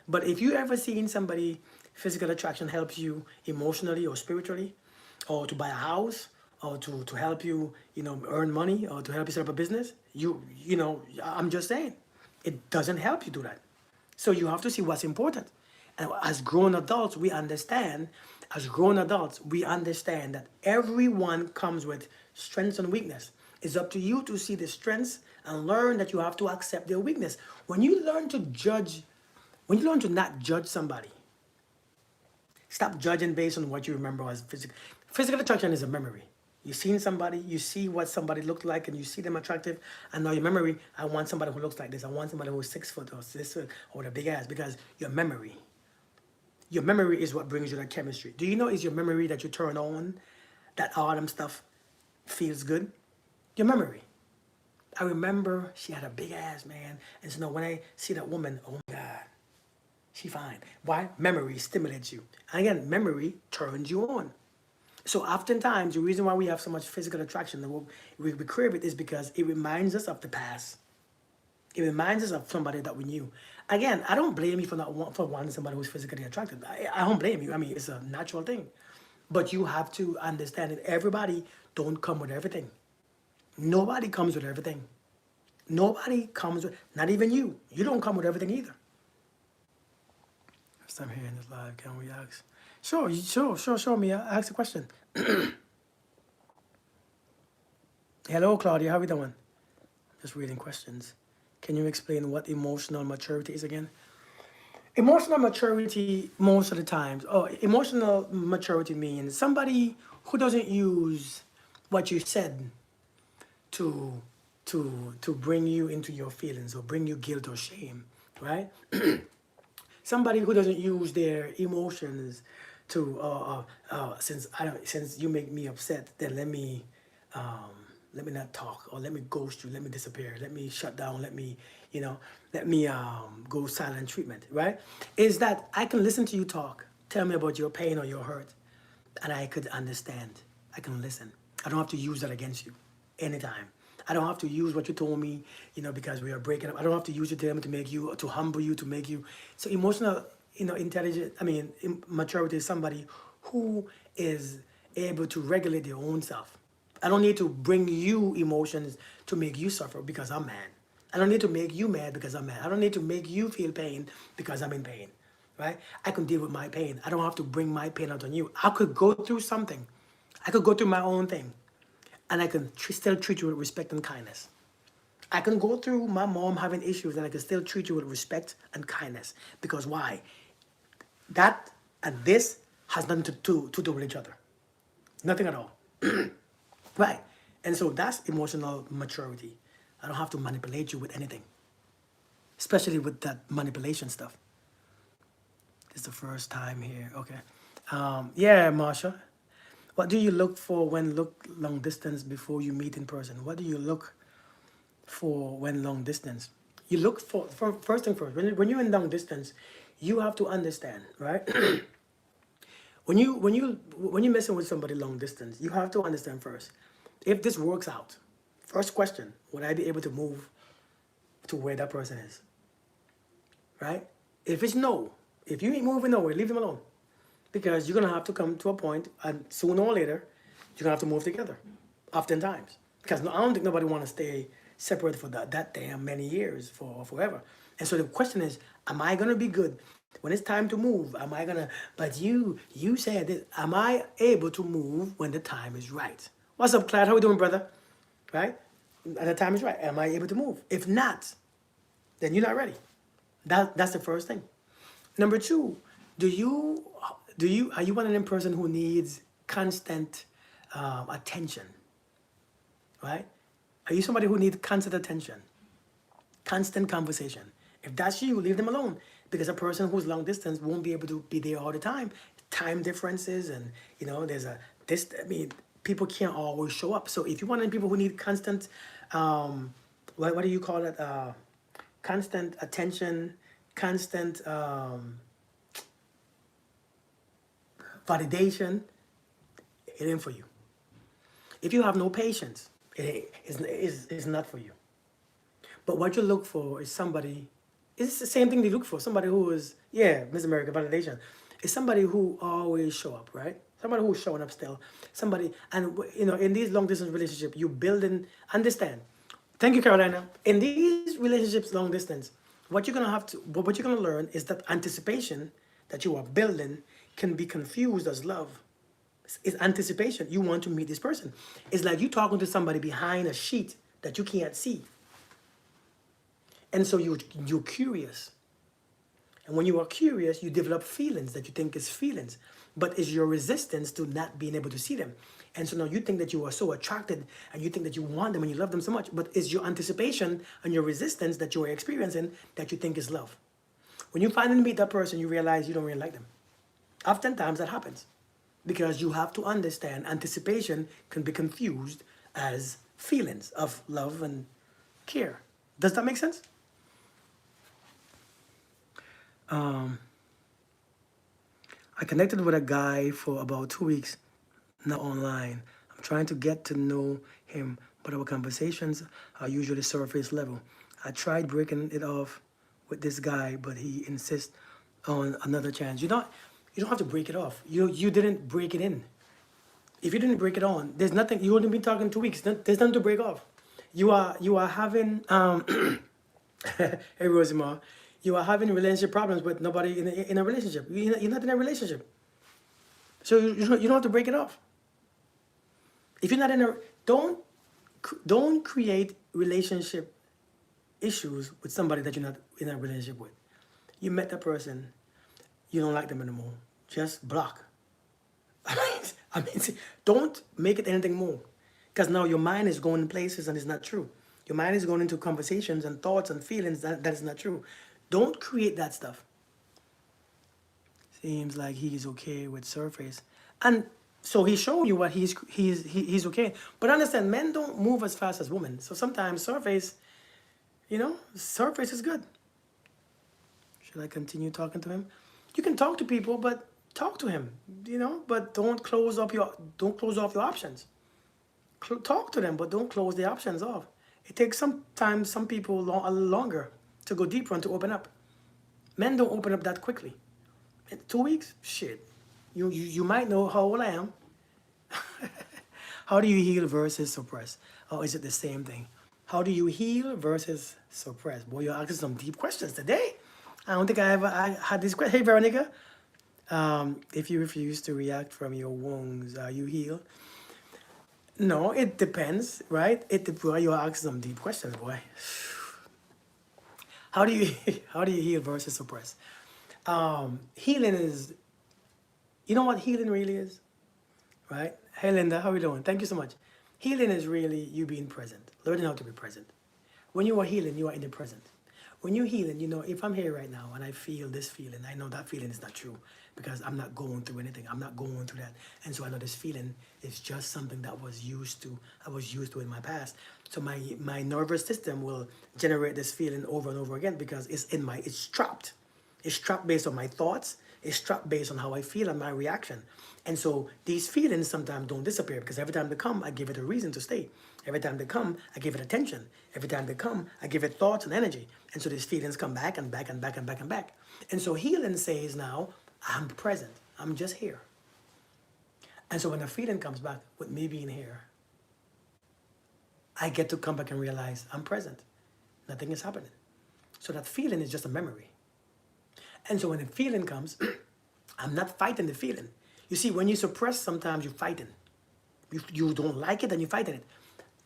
But if you ever seen somebody, physical attraction helps you emotionally or spiritually, or to buy a house, or to help you, you know, earn money, or to help you set up a business, you know, I'm just saying, it doesn't help you do that. So you have to see what's important. And as grown adults, we understand, that everyone comes with strengths and weakness. It's up to you to see the strengths and learn that you have to accept their weakness. When you learn to judge, when you learn to not judge somebody, stop judging based on what you remember as physical. Physical attraction is a memory. You've seen somebody, you see what somebody looked like, and you see them attractive, and now your memory, I want somebody who looks like this. I want somebody who's 6 foot or 6 foot or with a big ass, because your memory is what brings you that chemistry. Do you know it's your memory that you turn on, that all them stuff feels good? Your memory. I remember she had a big ass, man. And so now when I see that woman, oh my God, she fine. Why? Memory stimulates you. And again, memory turns you on. So oftentimes, the reason why we have so much physical attraction, and we crave it, is because it reminds us of the past. It reminds us of somebody that we knew. Again, I don't blame you for wanting somebody who's physically attractive. I don't blame you. I mean, it's a natural thing. But you have to understand that everybody don't come with everything. Nobody comes with everything. Nobody comes with, not even you. You don't come with everything either. First time hearing this live, can we ask? Sure, Mia. Ask a question. Hello, Claudia. How are we doing? Just reading questions. Can you explain what emotional maturity is again? Emotional maturity, most of the times, emotional maturity means somebody who doesn't use what you said to bring you into your feelings or bring you guilt or shame, right? Somebody who doesn't use their emotions to since you make me upset, then let me not talk, or let me ghost you, let me disappear, let me shut down, let me go silent treatment, right? Is that I can listen to you talk, tell me about your pain or your hurt, and I could understand. I can listen. I don't have to use that against you anytime. I don't have to use what you told me, because we are breaking up. I don't have to use it to make you, to humble you, to make you. So emotional, maturity is somebody who is able to regulate their own self. I don't need to bring you emotions to make you suffer because I'm mad. I don't need to make you mad because I'm mad. I don't need to make you feel pain because I'm in pain, right? I can deal with my pain. I don't have to bring my pain out on you. I could go through something. I could go through my own thing, and I can still treat you with respect and kindness. I can go through my mom having issues, and I can still treat you with respect and kindness. Because why? That and this has nothing to do with each other. Nothing at all. Right. And so that's emotional maturity. I don't have to manipulate you with anything, especially with that manipulation stuff. It's the first time here. Okay. Yeah, Marsha. What do you look for when look long distance before you meet in person? What do you look for when long distance? You look for first thing first. When you're in long distance, you have to understand, right? when you're messing with somebody long distance, you have to understand first. If this works out, first question: would I be able to move to where that person is? Right? If it's no, if you ain't moving nowhere, leave them alone. Because you're gonna have to come to a point, and sooner or later, you're gonna have to move together. Oftentimes, because I don't think nobody want to stay separate for that damn many years for forever. And so the question is, am I gonna be good when it's time to move? Am I gonna? But you said this. Am I able to move when the time is right? What's up, Clyde? How we doing, brother? Right? And the time is right. Am I able to move? If not, then you're not ready. That's the first thing. Number two, are you one of them person who needs constant attention? Right? Are you somebody who needs constant attention? Constant conversation? If that's you, leave them alone. Because a person who's long distance won't be able to be there all the time. Time differences, and there's I mean, people can't always show up. So if you want people who need constant, what do you call it? Constant attention, constant validation, it ain't for you. If you have no patience, it is not for you. But what you look for is somebody, it's the same thing they look for. Somebody who is, yeah, Miss America validation. It's somebody who always show up, right? Somebody who's showing up still. Somebody, and in these long distance relationships, you build and understand. Thank you, Carolina. In these relationships, long distance, what you're gonna learn is that anticipation that you are building can be confused as love. It's anticipation. You want to meet this person. It's like you talking to somebody behind a sheet that you can't see. And so you're curious. And when you are curious, you develop feelings that you think is feelings, but it's your resistance to not being able to see them. And so now you think that you are so attracted and you think that you want them and you love them so much, but it's your anticipation and your resistance that you are experiencing that you think is love. When you finally meet that person, you realize you don't really like them. Oftentimes that happens because you have to understand anticipation can be confused as feelings of love and care. Does that make sense? I connected with a guy for about 2 weeks, now online. I'm trying to get to know him, but our conversations are usually surface level. I tried breaking it off with this guy, but he insists on another chance. You don't have to break it off. You didn't break it in. If you didn't break it on, there's nothing. You wouldn't be talking 2 weeks. There's nothing to break off. You are having hey Rosimar, you are having relationship problems with nobody in a relationship. You're not in a relationship, so you don't have to break it off. If you're not in a don't create relationship issues with somebody that you're not in a relationship with. You met that person, you don't like them anymore. Just block. I mean, don't make it anything more, because now your mind is going places and it's not true. Your mind is going into conversations and thoughts and feelings that is not true. Don't create that stuff. Seems like he's okay with surface, and so he's showing you what he's okay. But understand, men don't move as fast as women. So sometimes surface, surface is good. Should I continue talking to him? You can talk to people, but talk to him, but don't close off your options. Talk to them, but don't close the options off. It takes sometimes some people a little longer to go deeper and to open up. Men don't open up that quickly. In 2 weeks, shit. You might know how old I am. How do you heal versus suppress? Or is it the same thing? How do you heal versus suppress? Boy, you're asking some deep questions today. I don't think I had this question. Hey, Veronica. If you refuse to react from your wounds, are you healed? No, it depends, right? Boy, you're asking some deep questions, boy. How do you heal versus suppress? Healing is, you know what healing really is, right? Hey, Linda, how are you doing? Thank you so much. Healing is really you being present, learning how to be present. When you are healing, you are in the present. When you're healing, if I'm here right now and I feel this feeling, I know that feeling is not true because I'm not going through anything. I'm not going through that. And so I know this feeling is just something that I was used to in my past. So my nervous system will generate this feeling over and over again because it's trapped. It's trapped based on my thoughts. It's trapped based on how I feel and my reaction. And so these feelings sometimes don't disappear because every time they come, I give it a reason to stay. Every time they come, I give it attention. Every time they come, I give it thoughts and energy. And so these feelings come back and back and back and back and back. And so healing says now, I'm present. I'm just here. And so when the feeling comes back with me being here, I get to come back and realize I'm present. Nothing is happening. So that feeling is just a memory. And so when the feeling comes, I'm not fighting the feeling. You see, when you suppress, sometimes you're fighting. You don't like it and you're fighting it.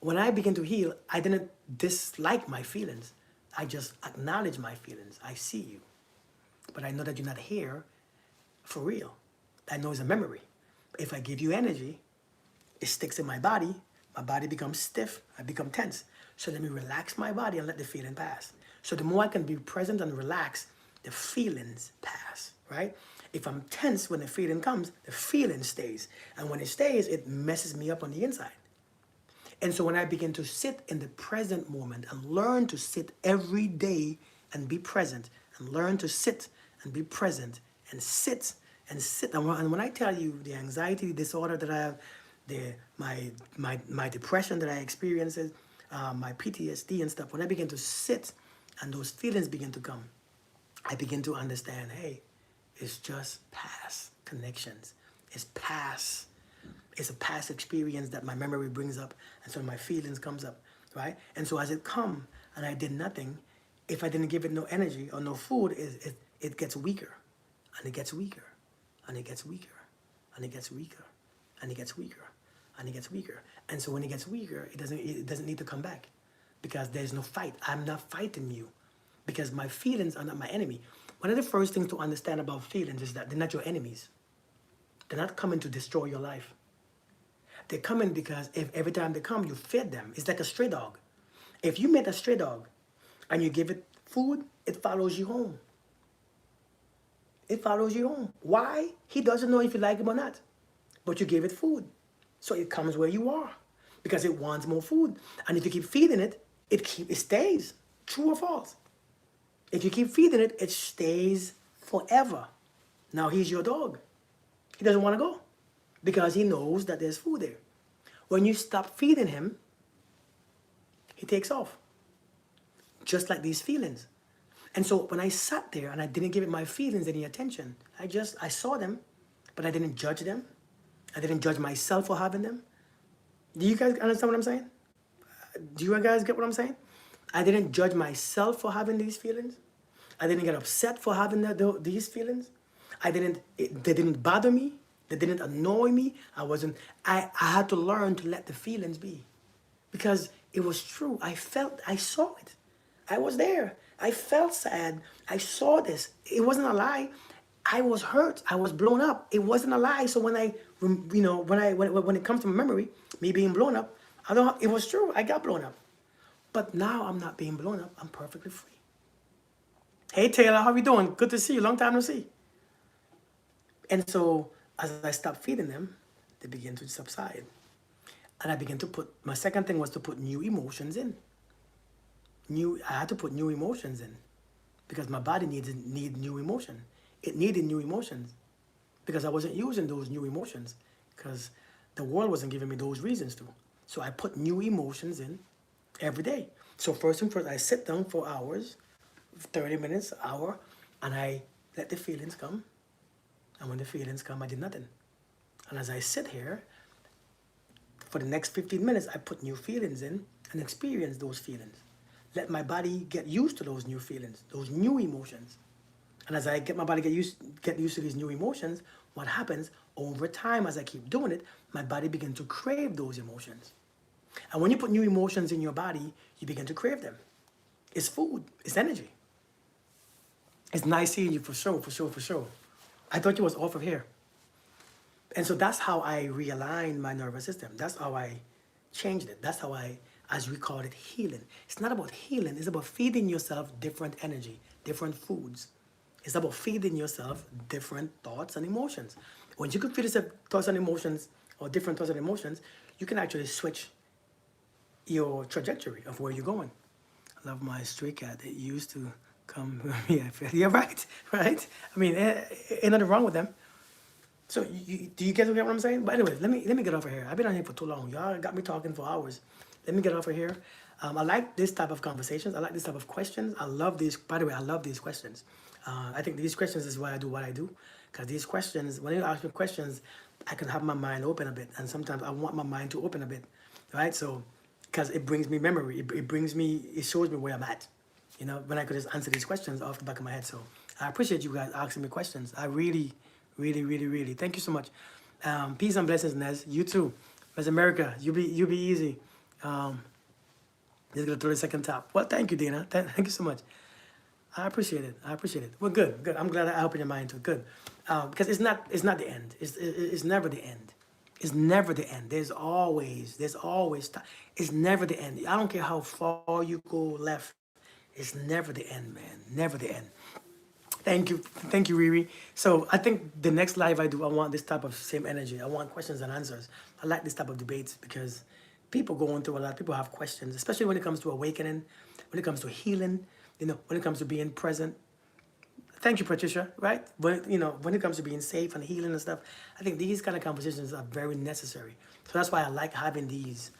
When I begin to heal, I didn't dislike my feelings. I just acknowledge my feelings. I see you. But I know that you're not here for real. I know it's a memory. If I give you energy, it sticks in my body becomes stiff, I become tense. So let me relax my body and let the feeling pass. So the more I can be present and relaxed, the feelings pass, right? If I'm tense when the feeling comes, the feeling stays. And when it stays, it messes me up on the inside. And so when I begin to sit in the present moment and learn to sit every day and be present, and learn to sit and be present and sit and sit. And when I tell you the anxiety disorder that I have, my depression that I experience, my PTSD and stuff, when I begin to sit and those feelings begin to come, I begin to understand, hey, it's just past connections. It's past. It's a past experience that my memory brings up, and so my feelings comes up, right? And so as it come and I did nothing, if I didn't give it no energy or no food, it gets weaker, and it gets weaker, and it gets weaker, and it gets weaker, and it gets weaker, and it gets weaker. And so when it gets weaker, it doesn't need to come back, because there's no fight. I'm not fighting you, because my feelings are not my enemy. One of the first things to understand about feelings is that they're not your enemies. They're not coming to destroy your life. They're coming because if every time they come, you feed them. It's like a stray dog. If you met a stray dog and you give it food, it follows you home. It follows you home. Why? He doesn't know if you like him or not. But you gave it food. So it comes where you are because it wants more food. And if you keep feeding it, it stays. True or false? If you keep feeding it, it stays forever. Now he's your dog. He doesn't want to go, because he knows that there's food there. When you stop feeding him, he takes off. Just like these feelings. And so when I sat there and I didn't give it my feelings any attention, I saw them, but I didn't judge them. I didn't judge myself for having them. Do you guys understand what I'm saying? Do you guys get what I'm saying? I didn't judge myself for having these feelings. I didn't get upset for having these feelings. They didn't bother me. They didn't annoy me. I had to learn to let the feelings be, because it was true. I saw it. I was there. I felt sad. I saw this. It wasn't a lie. I was hurt. I was blown up. It wasn't a lie. So when it comes to memory, me being blown up, it was true. I got blown up. But now I'm not being blown up. I'm perfectly free. Hey Taylor, how you doing? Good to see you. Long time no see. And so as I stopped feeding them, they began to subside. And I began to my second thing was to put new emotions in. I had to put new emotions in, because my body needed new emotion. It needed new emotions, because I wasn't using those new emotions, because the world wasn't giving me those reasons to. So I put new emotions in every day. So first and first, I sit down for hours, 30 minutes, hour, and I let the feelings come. And when the feelings come, I did nothing. And as I sit here, for the next 15 minutes, I put new feelings in and experience those feelings. Let my body get used to those new feelings, those new emotions. And as I get my body get used to these new emotions, what happens over time as I keep doing it, my body begins to crave those emotions. And when you put new emotions in your body, you begin to crave them. It's food, it's energy. It's nice seeing you for sure, for sure, for sure. I thought you was off of here. And so that's how I realigned my nervous system. That's how I changed it. That's how as we call it, healing. It's not about healing. It's about feeding yourself different energy, different foods. It's about feeding yourself different thoughts and emotions. When you can feed yourself thoughts and emotions, or different thoughts and emotions, you can actually switch your trajectory of where you're going. I love my stray cat. It used to come with me. Yeah, right. I mean, ain't nothing wrong with them. So do you guys get what I'm saying? But anyways, let me get off of here. I've been on here for too long. Y'all got me talking for hours. Let me get off of here. I like this type of conversations. I like this type of questions. I love these. By the way, I love these questions. I think these questions is why I do what I do. Because these questions, when you ask me questions, I can have my mind open a bit. And sometimes I want my mind to open a bit, right? So, because it brings me memory. It shows me where I'm at. You know, when I could just answer these questions off the back of my head. So I appreciate you guys asking me questions. I really, thank you so much. Peace and blessings, Nez. You too. Miss America, you be easy. Just gonna throw the second top. Well, thank you, Dina. Thank you so much. I appreciate it. Well, good. I'm glad I opened your mind to it. Good. Because it's not the end. It's never the end. It's never the end. There's always it's never the end. I don't care how far you go left. It's never the end, man. Never the end. Thank you, Riri. So I think the next live I do, I want this type of same energy. I want questions and answers. I like this type of debates because people going through a lot. People have questions, especially when it comes to awakening, when it comes to healing. When it comes to being present. Thank you, Patricia. Right? When it comes to being safe and healing and stuff, I think these kind of conversations are very necessary. So that's why I like having these.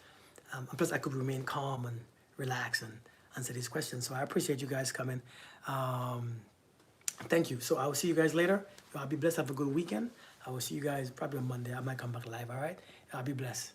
And plus, I could remain calm and relax and answer these questions. So I appreciate you guys coming. Um, Thank you. So I will see you guys later. I'll be blessed. Have a good weekend. I will see you guys probably on Monday. I might come back live. All right. I'll be blessed.